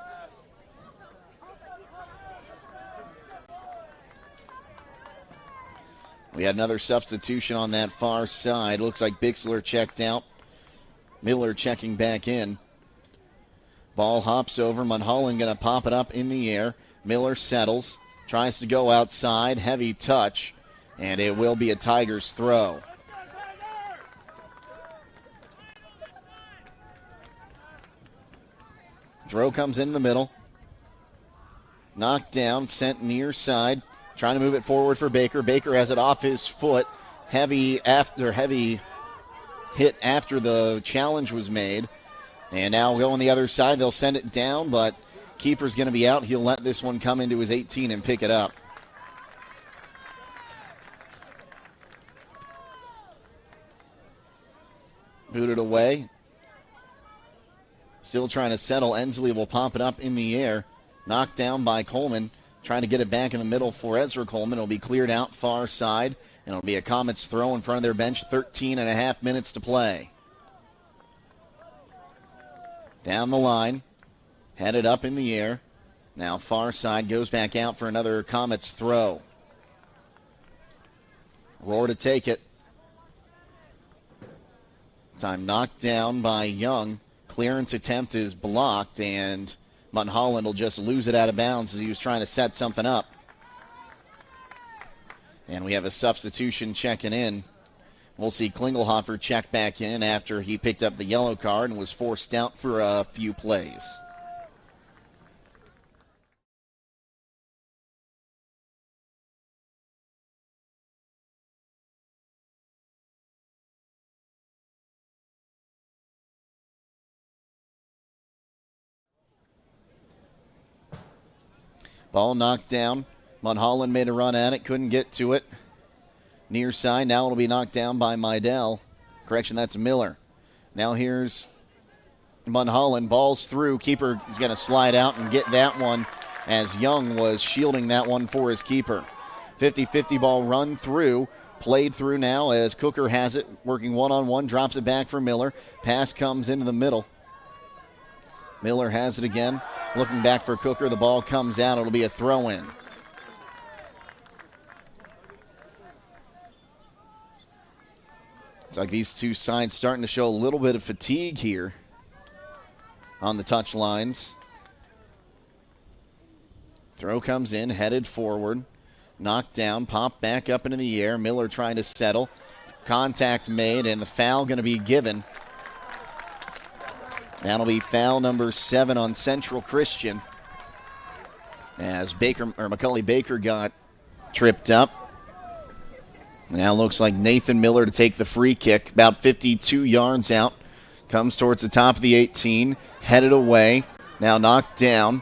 We had another substitution on that far side. Looks like Bixler checked out. Miller checking back in. Ball hops over. Mulholland going to pop it up in the air. Miller settles. Tries to go outside. Heavy touch. And it will be a Tigers throw. Throw comes in the middle. Knocked down. Sent near side. Trying to move it forward for Baker. Baker has it off his foot. Heavy hit after the challenge was made. And now going the other side. They'll send it down, but keeper's going to be out. He'll let this one come into his 18 and pick it up. Booted away. Still trying to settle. Ensley will pop it up in the air. Knocked down by Coleman. Trying to get it back in the middle for Ezra Coleman. It'll be cleared out far side. And it'll be a Comets throw in front of their bench. 13 and a half minutes to play. Down the line. Headed up in the air. Now far side goes back out for another Comets throw. Roar to take it. Time knocked down by Young. Clearance attempt is blocked, and Mulholland will just lose it out of bounds as he was trying to set something up. And we have a substitution checking in. We'll see Klingelhofer check back in after he picked up the yellow card and was forced out for a few plays. Ball knocked down. Mulholland made a run at it, couldn't get to it. Near side, now it'll be knocked down by Meidel. Correction, that's Miller. Now here's Mulholland. Ball's through. Keeper is going to slide out and get that one as Young was shielding that one for his keeper. 50-50 ball run through. Played through now as Cooker has it, working one-on-one, drops it back for Miller. Pass comes into the middle. Miller has it again. Looking back for Cooker. The ball comes out. It'll be a throw-in. It's like these two sides starting to show a little bit of fatigue here on the touch lines. Throw comes in, headed forward. Knocked down, popped back up into the air. Miller trying to settle. Contact made, and the foul going to be given. That'll be foul number 7 on Central Christian as Macaulay Baker got tripped up. Now looks like Nathan Miller to take the free kick, about 52 yards out. Comes towards the top of the 18, headed away. Now knocked down.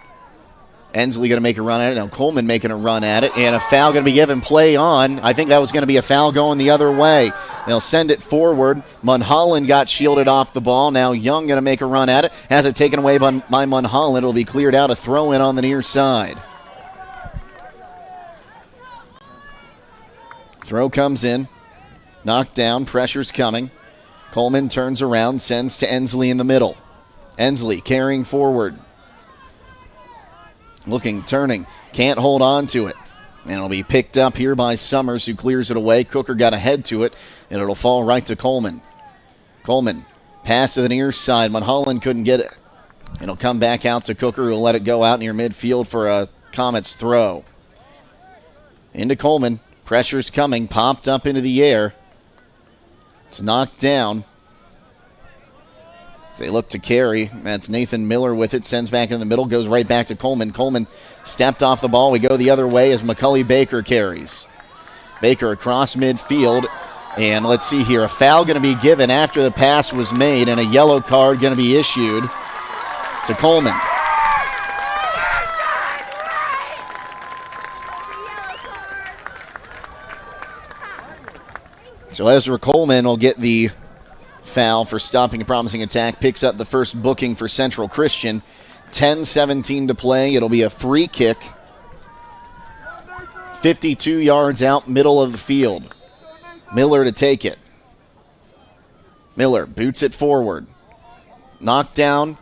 Ensley going to make a run at it. Now Coleman making a run at it, and a foul going to be given. Play on. I think that was going to be a foul going the other way. They'll send it forward. Mulholland got shielded off the ball. Now Young going to make a run at it. Has it taken away by Mulholland. It'll be cleared out. A throw in on the near side. Throw comes in. Knocked down. Pressure's coming. Coleman turns around. Sends to Ensley in the middle. Ensley carrying forward. Looking, turning, can't hold on to it. And it'll be picked up here by Summers, who clears it away. Cooker got a head to it, and it'll fall right to Coleman. Coleman, pass to the near side. Mulholland couldn't get it. It'll come back out to Cooker, who'll let it go out near midfield for a Comets throw. Into Coleman. Pressure's coming, popped up into the air. It's knocked down. They look to carry. That's Nathan Miller with it. Sends back in the middle. Goes right back to Coleman. Coleman stepped off the ball. We go the other way as Macaulay Baker carries. Baker across midfield. And let's see here. A foul going to be given after the pass was made. And a yellow card going to be issued to Coleman. So Ezra Coleman will get the foul for stopping a promising attack. Picks up the first booking for Central Christian. 10-17 to play. It'll be a free kick. 52 yards out, middle of the field. Miller to take it. Miller boots it forward. Knocked down.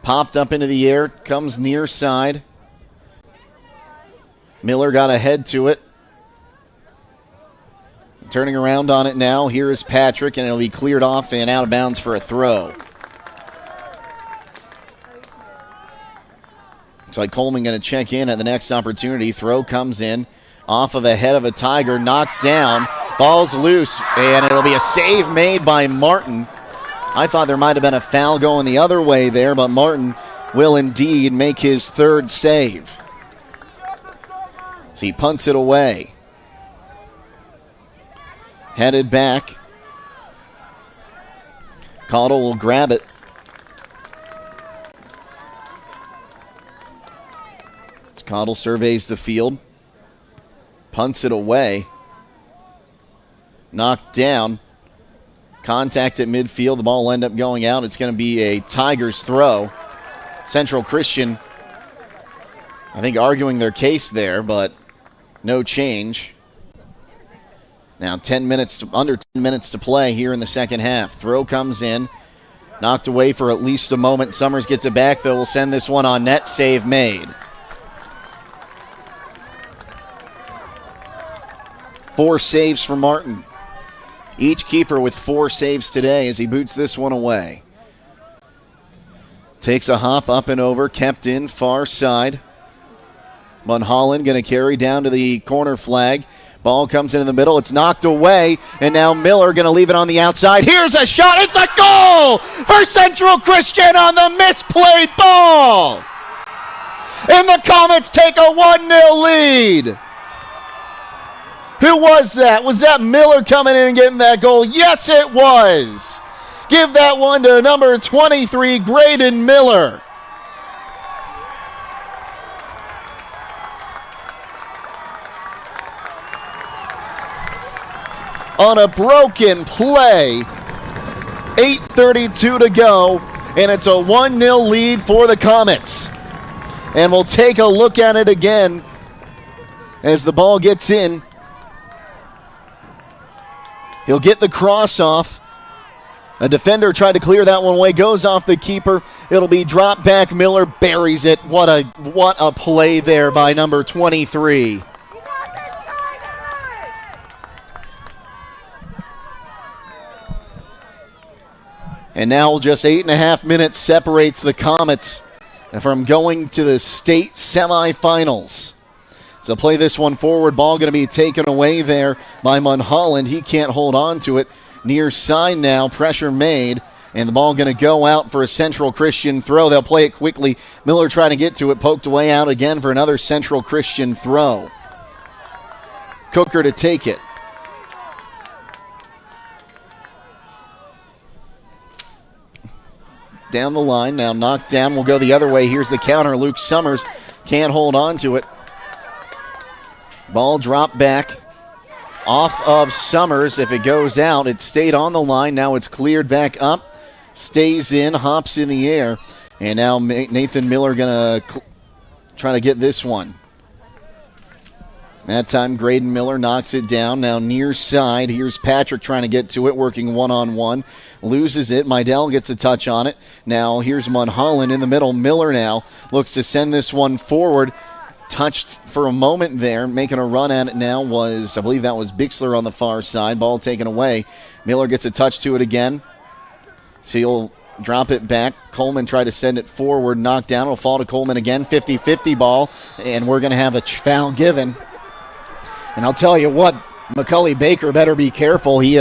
Popped up into the air. Comes near side. Miller got ahead to it. Turning around on it now. Here is Patrick, and it'll be cleared off and out of bounds for a throw. Looks like Coleman going to check in at the next opportunity. Throw comes in. Off of the head of a Tiger. Knocked down. Ball's loose, and it'll be a save made by Martin. I thought there might have been a foul going the other way there, but Martin will indeed make his third save. So he punts it away. Headed back. Caudle will grab it. Caudle surveys the field. Punts it away. Knocked down. Contact at midfield. The ball will end up going out. It's going to be a Tigers throw. Central Christian, I think, arguing their case there, but no change. Now under 10 minutes to play here in the second half. Throw comes in. Knocked away for at least a moment. Summers gets it back. Phil will send this one on net. Save made. 4 saves for Martin. Each keeper with 4 saves today as he boots this one away. Takes a hop up and over, kept in far side. Munholland going to carry down to the corner flag. Ball comes into the middle. It's knocked away, and now Miller going to leave it on the outside. Here's a shot. It's a goal for Central Christian on the misplayed ball. And the Comets take a 1-0 lead. Who was that? Was that Miller coming in and getting that goal? Yes, it was. Give that one to number 23, Graydon Miller. On a broken play, 8:32 to go, and it's a 1-0 lead for the Comets. And we'll take a look at it again as the ball gets in. He'll get the cross off. A defender tried to clear that one away. Goes off the keeper. It'll be dropped back. Miller buries it. What a play there by number 23. And now just 8.5 minutes separates the Comets from going to the state semifinals. So play this one forward. Ball going to be taken away there by Munholland. He can't hold on to it. Near side now. Pressure made. And the ball going to go out for a Central Christian throw. They'll play it quickly. Miller trying to get to it. Poked away out again for another Central Christian throw. Cooker to take it. Down the line. Now knocked down. We'll go the other way. Here's the counter. Luke Summers can't hold on to it. Ball dropped back off of Summers. If it goes out, it stayed on the line. Now it's cleared back up. Stays in, hops in the air. And now Nathan Miller going to try to get this one. That time Graydon Miller knocks it down. Now near side. Here's Patrick trying to get to it, working one-on-one. Loses it. Mydell gets a touch on it. Now here's Munholland in the middle. Miller now looks to send this one forward. Touched for a moment there, making a run at it now was, I believe that was Bixler on the far side. Ball taken away. Miller gets a touch to it again. So he'll drop it back. Coleman tried to send it forward, knocked down. It'll fall to Coleman again. 50-50 ball, and we're going to have a foul given. And I'll tell you what, McCully Baker better be careful. He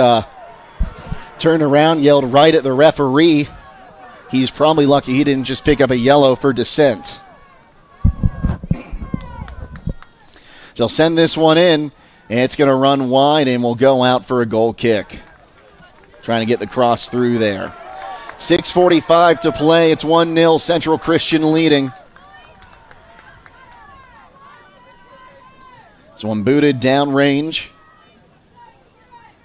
turned around, yelled right at the referee. He's probably lucky he didn't just pick up a yellow for dissent. They'll send this one in, and it's going to run wide and will go out for a goal kick. Trying to get the cross through there. 6:45 to play. It's 1-0, Central Christian leading. This one booted down range.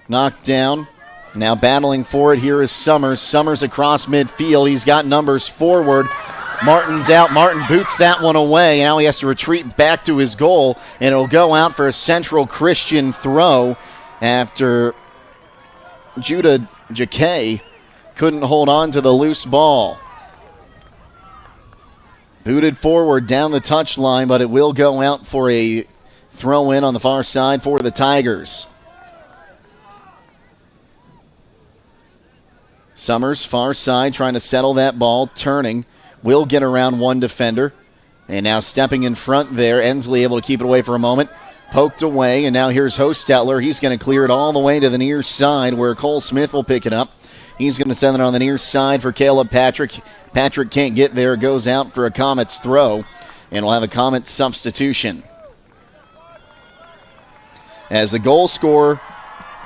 Knocked down. Now battling for it here is Summers. Summers across midfield. He's got numbers forward. Martin's out. Martin boots that one away. Now he has to retreat back to his goal, and it'll go out for a Central Christian throw after Judah Jacquet couldn't hold on to the loose ball. Booted forward down the touchline, but it will go out for a throw in on the far side for the Tigers. Summers, far side, trying to settle that ball, turning. Will get around one defender. And now stepping in front there. Ensley able to keep it away for a moment. Poked away, and now here's Hostetler. He's going to clear it all the way to the near side where Cole Smith will pick it up. He's going to send it on the near side for Caleb Patrick. Patrick can't get there. Goes out for a Comets throw. And we'll have a Comets substitution. As the goal scorer,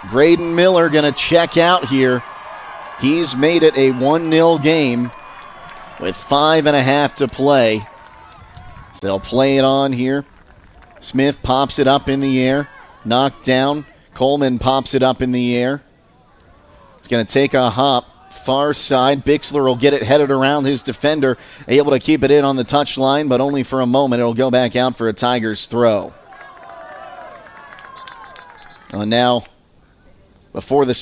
Graydon Miller, going to check out here. He's made it a 1-0 game with 5.5 to play. So they'll play it on here. Smith pops it up in the air. Knocked down. Coleman pops it up in the air. He's going to take a hop. Far side. Bixler will get it headed around his defender. Able to keep it in on the touchline, but only for a moment. It'll go back out for a Tigers throw. Now, before the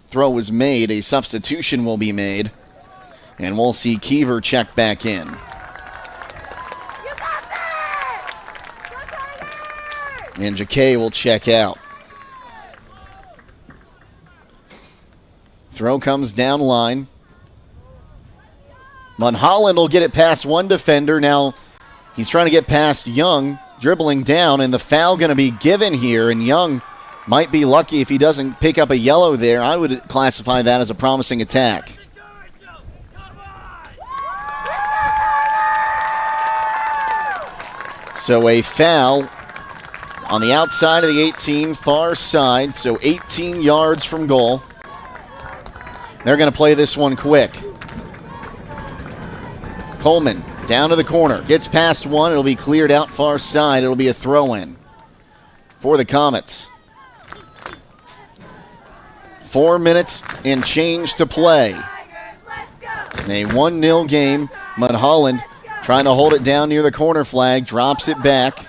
throw was made, a substitution will be made, and we'll see Keever check back in. And Jacquet will check out. Throw comes down line. Munholland will get it past one defender. Now he's trying to get past Young, dribbling down, and the foul going to be given here, and Young might be lucky if he doesn't pick up a yellow there. I would classify that as a promising attack. So a foul on the outside of the 18, far side, so 18 yards from goal. They're going to play this one quick. Coleman down to the corner, gets past one. It'll be cleared out far side. It'll be a throw-in for the Comets. 4 minutes and change to play. In a 1-0 game, Munholland trying to hold it down near the corner flag, drops it back.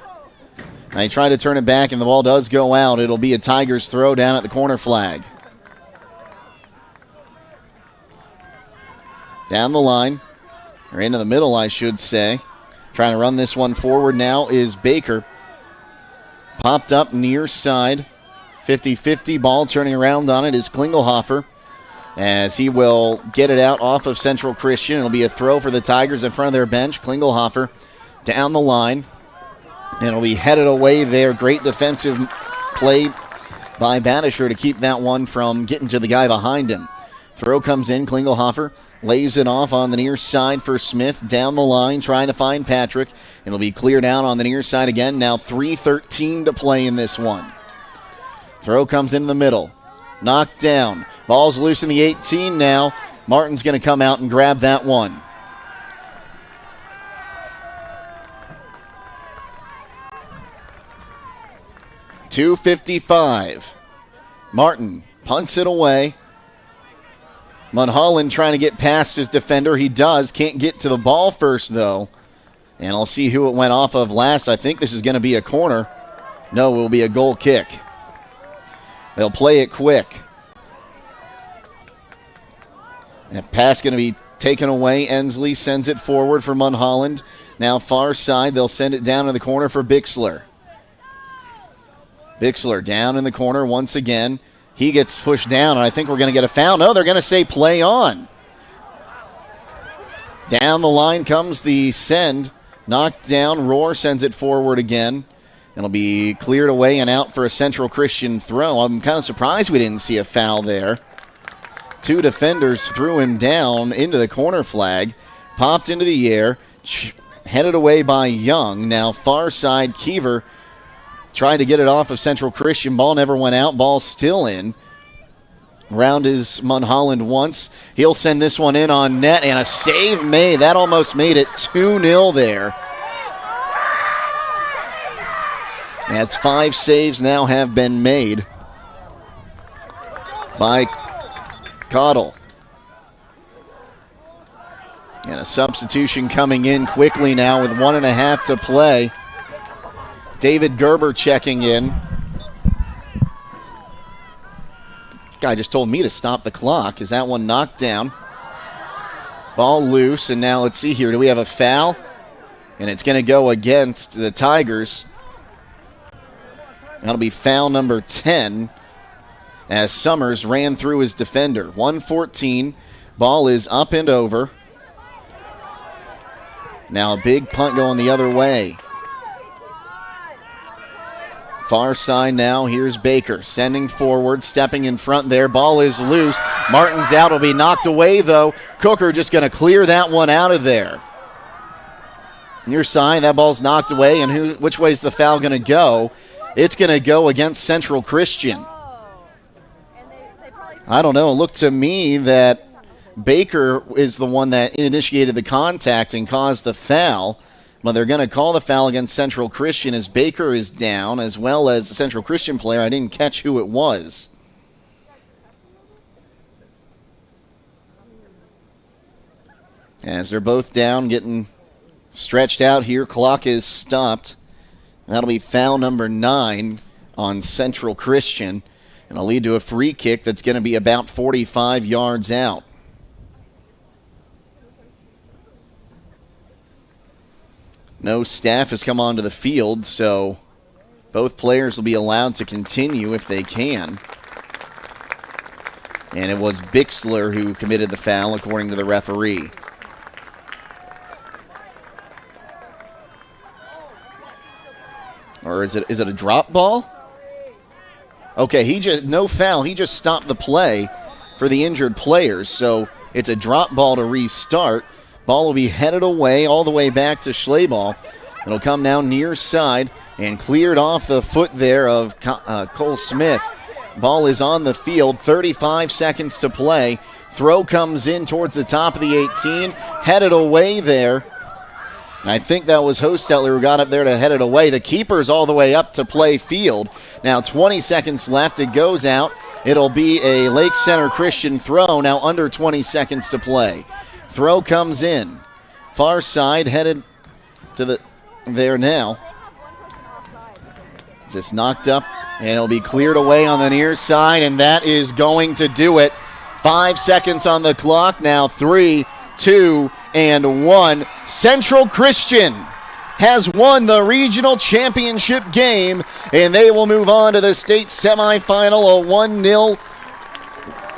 They try to turn it back, and the ball does go out. It'll be a Tigers throw down at the corner flag. Down the line, or into the middle, I should say. Trying to run this one forward now is Baker. Popped up near side. 50-50 ball turning around on it is Klingelhofer as he will get it out off of Central Christian. It'll be a throw for the Tigers in front of their bench. Klingelhofer down the line. And it'll be headed away there. Great defensive play by Batisher to keep that one from getting to the guy behind him. Throw comes in. Klingelhofer lays it off on the near side for Smith. Down the line trying to find Patrick. It'll be cleared out on the near side again. Now 3:13 to play in this one. Throw comes in the middle. Knocked down. Ball's loose in the 18 now. Martin's going to come out and grab that one. .255. Martin punts it away. Munholland trying to get past his defender. He does. Can't get to the ball first, though. And I'll see who it went off of last. I think this is going to be a corner. No, it will be a goal kick. They'll play it quick. That pass going to be taken away. Ensley sends it forward for Munholland. Now far side, they'll send it down in the corner for Bixler. Bixler down in the corner once again. He gets pushed down, and I think we're going to get a foul. No, they're going to say play on. Down the line comes the send. Knocked down. Rohr sends it forward again. It'll be cleared away and out for a Central Christian throw. I'm kind of surprised we didn't see a foul there. Two defenders threw him down into the corner flag. Popped into the air. Headed away by Young. Now far side, Keever tried to get it off of Central Christian. Ball never went out. Ball still in. Round is Munholland once. He'll send this one in on net, and a save made. That almost made it 2-0 there. As 5 saves now have been made. by Cottle. And a substitution coming in quickly now with 1.5 to play. David Gerber checking in. Guy just told me to stop the clock. Is that one knocked down? Ball loose, and now let's see here. Do we have a foul? And it's going to go against the Tigers. That'll be foul number 10 as Summers ran through his defender. 1:14. Ball is up and over. Now a big punt going the other way. Far side now. Here's Baker sending forward, stepping in front there. Ball is loose. Martin's out. Will be knocked away, though. Cooker just going to clear that one out of there. Near side, that ball's knocked away, and which way is the foul going to go? It's going to go against Central Christian. I don't know. It looked to me that Baker is the one that initiated the contact and caused the foul. But they're going to call the foul against Central Christian as Baker is down, as well as a Central Christian player. I didn't catch who it was. As they're both down, getting stretched out here. Clock is stopped. That'll be foul number 9 on Central Christian. And it'll lead to a free kick that's going to be about 45 yards out. No staff has come onto the field, so both players will be allowed to continue if they can. And it was Bixler who committed the foul, according to the referee. Or is it a drop ball? Okay, no foul. He just stopped the play for the injured players, so it's a drop ball to restart. Ball will be headed away all the way back to Schlaball. It'll come now near side and cleared off the foot there of Cole Smith. Ball is on the field, 35 seconds to play. Throw comes in towards the top of the 18, headed away there. And I think that was Hostetler who got up there to head it away. The keeper's all the way up to play field. Now 20 seconds left. It goes out. It'll be a Lake Center Christian throw, now under 20 seconds to play. Throw comes in. Far side headed to there now. Just knocked up, and it'll be cleared away on the near side, and that is going to do it. 5 seconds on the clock. Now 3, 2, and 1. Central Christian has won the regional championship game, and they will move on to the state semifinal, a 1-0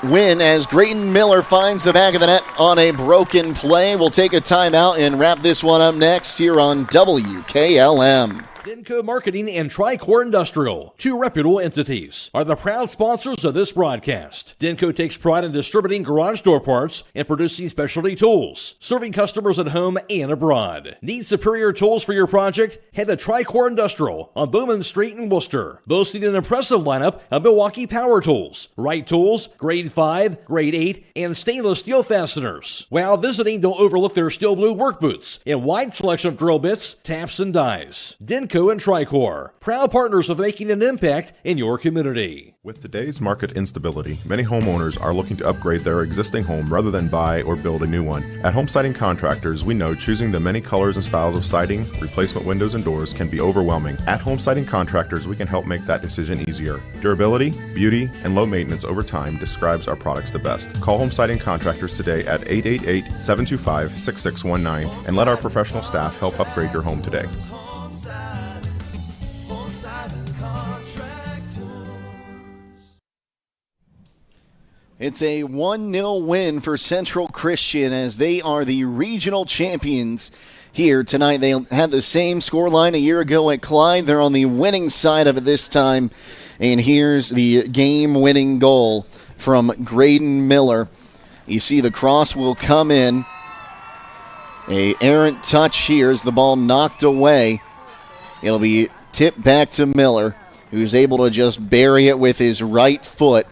win as Drayton Miller finds the back of the net on a broken play. We'll take a timeout and wrap this one up next here on WKLM. Denko Marketing and Tricor Industrial, 2 reputable entities, are the proud sponsors of this broadcast. Denko takes pride in distributing garage door parts and producing specialty tools, serving customers at home and abroad. Need superior tools for your project? Head to Tricor Industrial on Bowman Street in Worcester, boasting an impressive lineup of Milwaukee power tools, Wright tools, grade 5, grade 8, and stainless steel fasteners. While visiting, don't overlook their steel blue work boots and wide selection of drill bits, taps, and dies. Denko and Tricor, proud partners of making an impact in your community. With today's market instability, many homeowners are looking to upgrade their existing home rather than buy or build a new one. At Home Siding Contractors, we know choosing the many colors and styles of siding, replacement windows, and doors can be overwhelming. At Home Siding Contractors, we can help make that decision easier. Durability, beauty, and low maintenance over time describes our products the best. Call Home Siding Contractors today at 888-725-6619 and let our professional staff help upgrade your home today. It's a 1-0 win for Central Christian as they are the regional champions here tonight. They had the same scoreline a year ago at Clyde. They're on the winning side of it this time. And here's the game-winning goal from Graydon Miller. You see the cross will come in. A errant touch here as the ball knocked away. It'll be tipped back to Miller, who's able to just bury it with his right foot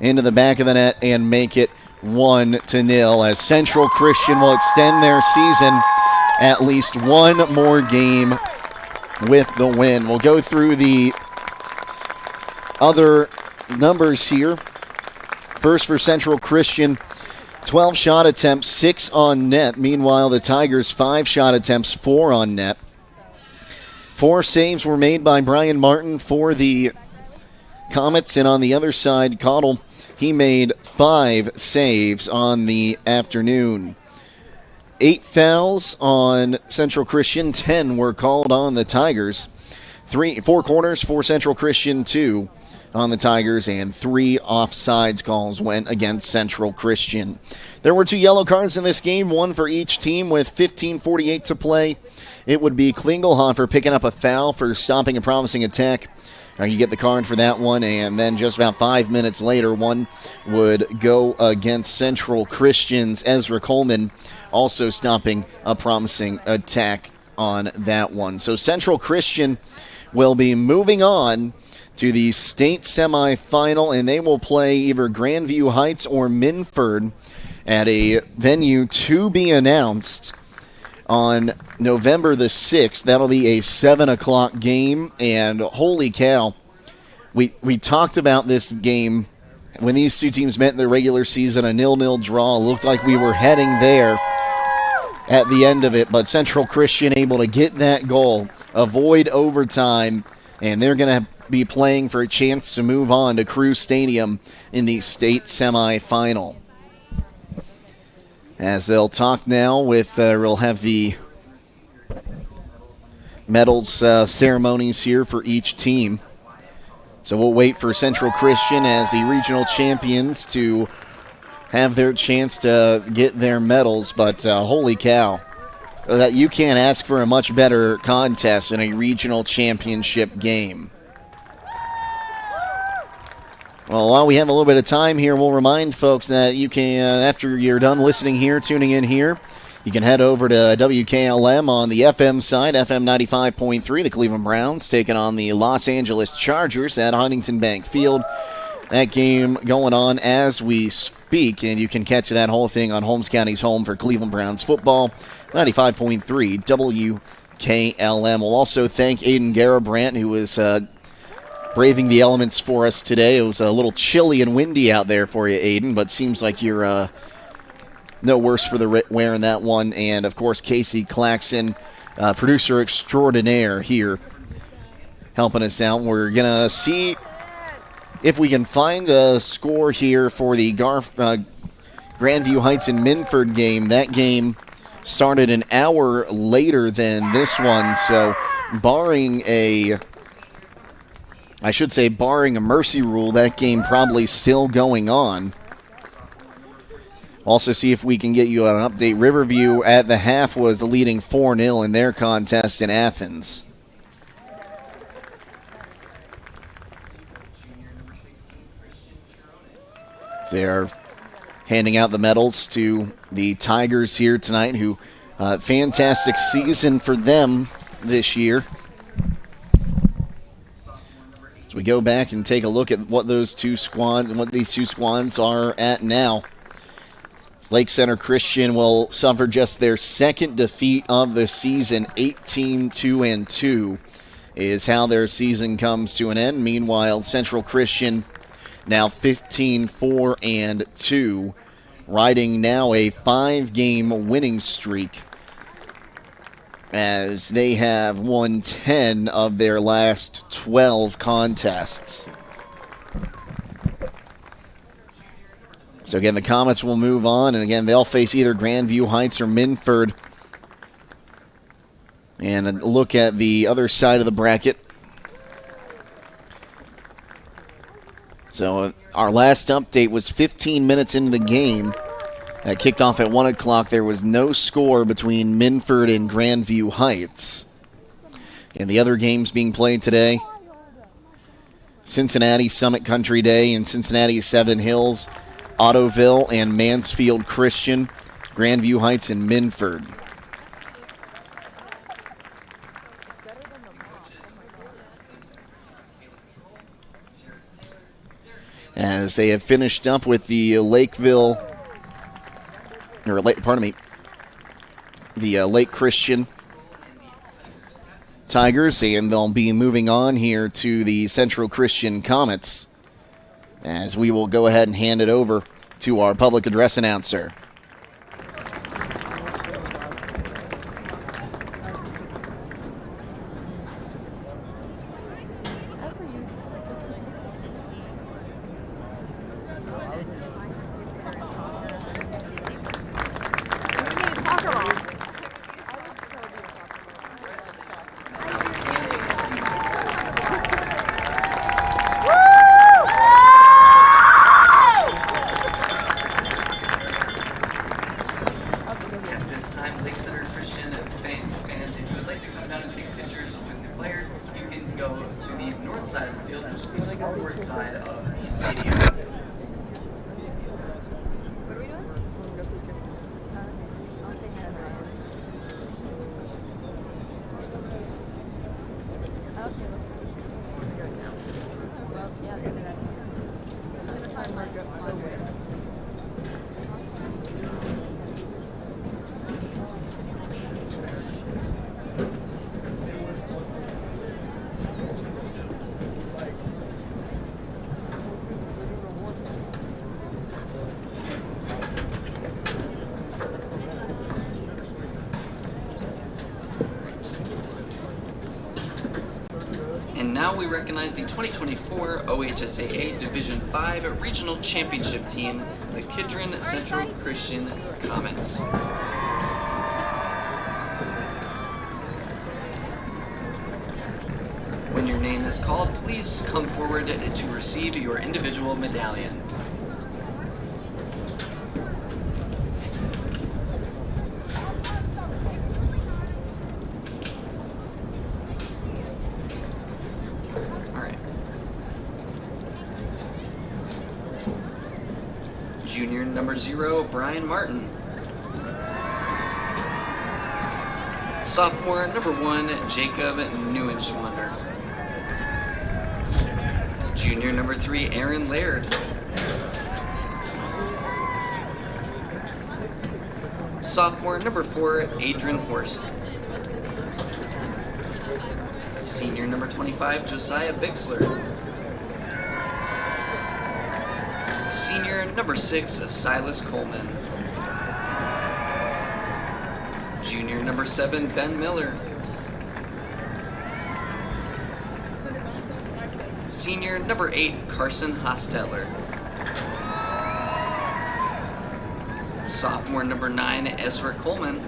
into the back of the net and make it 1-0 as Central Christian will extend their season at least one more game with the win. We'll go through the other numbers here First for Central Christian, 12 shot attempts, 6 on net. Meanwhile, the Tigers, 5 shot attempts, 4 on net. 4 saves were made by Brian Martin for the Comets, and on the other side, Caudle, he made 5 saves on the afternoon. 8 fouls on Central Christian, 10 were called on the Tigers. 4 corners for Central Christian, 2 on the Tigers, and 3 offsides calls went against Central Christian. There were 2 yellow cards in this game, 1 for each team with 15:48 to play. It would be Klingelhofer picking up a foul for stopping a promising attack. You get the card for that one, and then just about 5 minutes later, one would go against Central Christian's Ezra Coleman, also stopping a promising attack on that one. So Central Christian will be moving on to the state semifinal, and they will play either Grandview Heights or Minford at a venue to be announced on November the 6th. That'll be a 7 o'clock game, and holy cow, we talked about this game when these two teams met in the regular season, a 0-0 draw. Looked like we were heading there at the end of it, but Central Christian able to get that goal, avoid overtime, and they're going to be playing for a chance to move on to Crew Stadium in the state semifinal. As they'll talk now with, we'll have the medals ceremonies here for each team. So we'll wait for Central Christian as the regional champions to have their chance to get their medals, but holy cow, that you can't ask for a much better contest in a regional championship game. Well, while we have a little bit of time here, we'll remind folks that you can, after you're done listening here, tuning in here, you can head over to WKLM on the FM side, FM 95.3. The Cleveland Browns taking on the Los Angeles Chargers at Huntington Bank Field. That game going on as we speak, and you can catch that whole thing on Holmes County's home for Cleveland Browns football, 95.3 WKLM. We'll also thank Aidan Garabrandt, who was braving the elements for us today. It was a little chilly and windy out there for you, Aidan, but seems like you're no worse for the wear in that one. And, of course, Casey Claxon, producer extraordinaire here, helping us out. We're going to see if we can find a score here for the Grandview Heights and Minford game. That game started an hour later than this one, so barring a mercy rule, that game probably still going on. Also see if we can get you an update. Riverview at the half was leading 4-0 in their contest in Athens. They're handing out the medals to the Tigers here tonight, who fantastic season for them this year. As we go back and take a look at what these two squads are at now. Lake Center Christian will suffer just their second defeat of the season. 18-2 is how their season comes to an end. Meanwhile, Central Christian now 15-4-2, riding now a 5-game winning streak as they have won 10 of their last 12 contests. So again, the Comets will move on, and again, they'll face either Grandview Heights or Minford. And a look at the other side of the bracket. So our last update was 15 minutes into the game. That kicked off at 1 o'clock. There was no score between Minford and Grandview Heights. And the other games being played today, Cincinnati Summit Country Day and Cincinnati Seven Hills, Ottoville and Mansfield Christian, Grandview Heights and Minford. As they have finished up with the Lake Christian Tigers, and they'll be moving on here to the Central Christian Comets as we will go ahead and hand it over to our public address announcer. And now we recognize the 2024 OHSAA Division 5 Regional Championship team, the Kidron Central Christian Comets. When your name is called, please come forward to receive your individual medallion. Junior number 0, Brian Martin. Sophomore number 1, Jacob Neuenschwander. Junior number 3, Aaron Laird. Sophomore number 4, Adrian Horst. Senior number 25, Josiah Bixler. Senior number 6, Silas Coleman. Junior number 7, Ben Miller. Senior number 8, Carson Hosteller. Sophomore number 9, Ezra Coleman.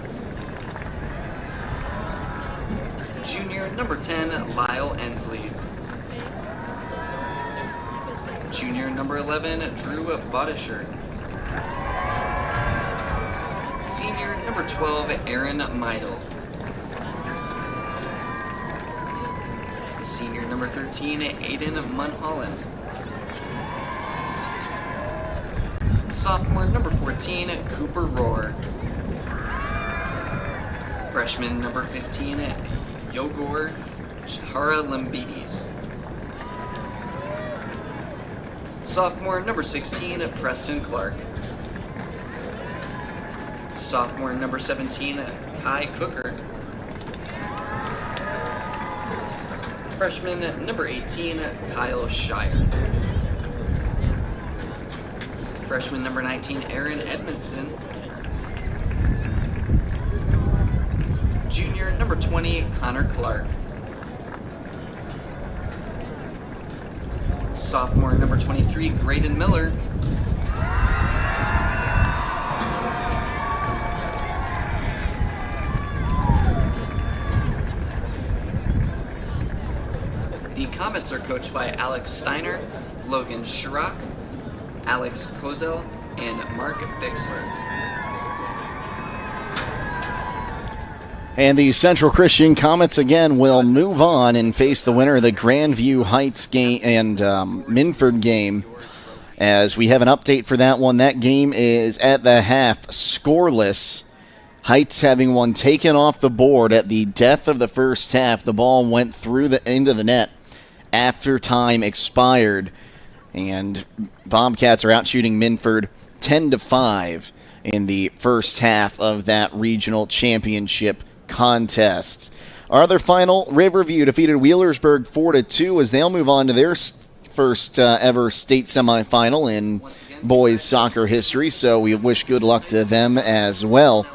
Junior number 10, Lyle Ensley. Junior number 11, Drew Bodisher. Senior number 12, Aaron Meidel. Senior number 13, Aidan Munholland. Sophomore number 14, Cooper Rohr. Freshman number 15, Yogor Chara Lambides. Sophomore number 16, Preston Clark. Sophomore number 17, Kai Cooker. Freshman number 18, Kyle Shire. Freshman number 19, Aaron Edmondson. Junior number 20, Connor Clark. Sophomore number 23, Graydon Miller. The Comets are coached by Alex Steiner, Logan Schrock, Alex Kozel, and Mark Bixler. And the Central Christian Comets again will move on and face the winner of the Grandview Heights game and Minford game. As we have an update for that one, that game is at the half scoreless. Heights having one taken off the board at the death of the first half. The ball went through into the net after time expired. And Bobcats are out shooting Minford 10-5 in the first half of that regional championship contest. Our other final, Riverview defeated Wheelersburg 4-2 as they'll move on to their first ever state semifinal in boys soccer history, so we wish good luck to them as well.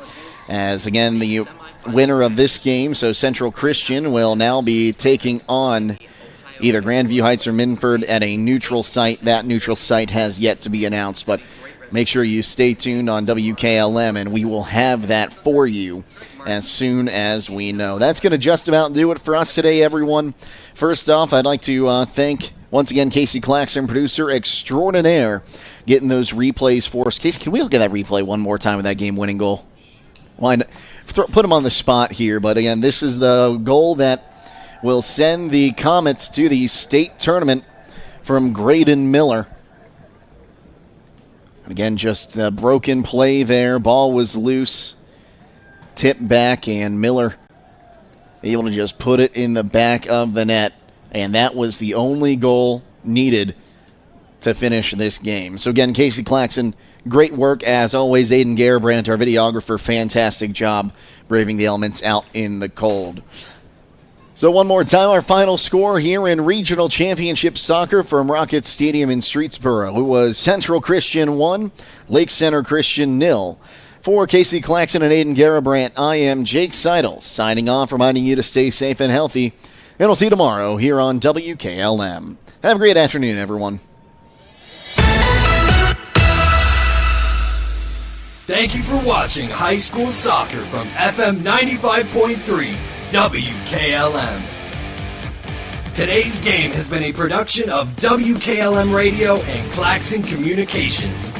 As, again, the winner of this game, so Central Christian, will now be taking on either Grandview Heights or Minford at a neutral site. That neutral site has yet to be announced, but make sure you stay tuned on WKLM, and we will have that for you as soon as we know. That's going to just about do it for us today, everyone. First off, I'd like to thank, once again, Casey Claxon, producer extraordinaire, getting those replays for us. Casey, can we look at that replay one more time of that game-winning goal? Why not? Put him on the spot here, but again, this is the goal that will send the Comets to the state tournament from Graydon Miller. Again, just a broken play there. Ball was loose, tipped back, and Miller able to just put it in the back of the net. And that was the only goal needed to finish this game. So again, Casey Claxon, great work as always. Aidan Garabrandt, our videographer, fantastic job braving the elements out in the cold. So one more time, our final score here in Regional Championship Soccer from Rocket Stadium in Streetsboro. It was Central Christian 1, Lake Center Christian 0. For Casey Claxon and Aidan Garabrandt, I am Jake Sidle, signing off, reminding you to stay safe and healthy. And we'll see you tomorrow here on WKLM. Have a great afternoon, everyone. Thank you for watching High School Soccer from FM 95.3 WKLM. Today's game has been a production of WKLM Radio and Claxon Communications.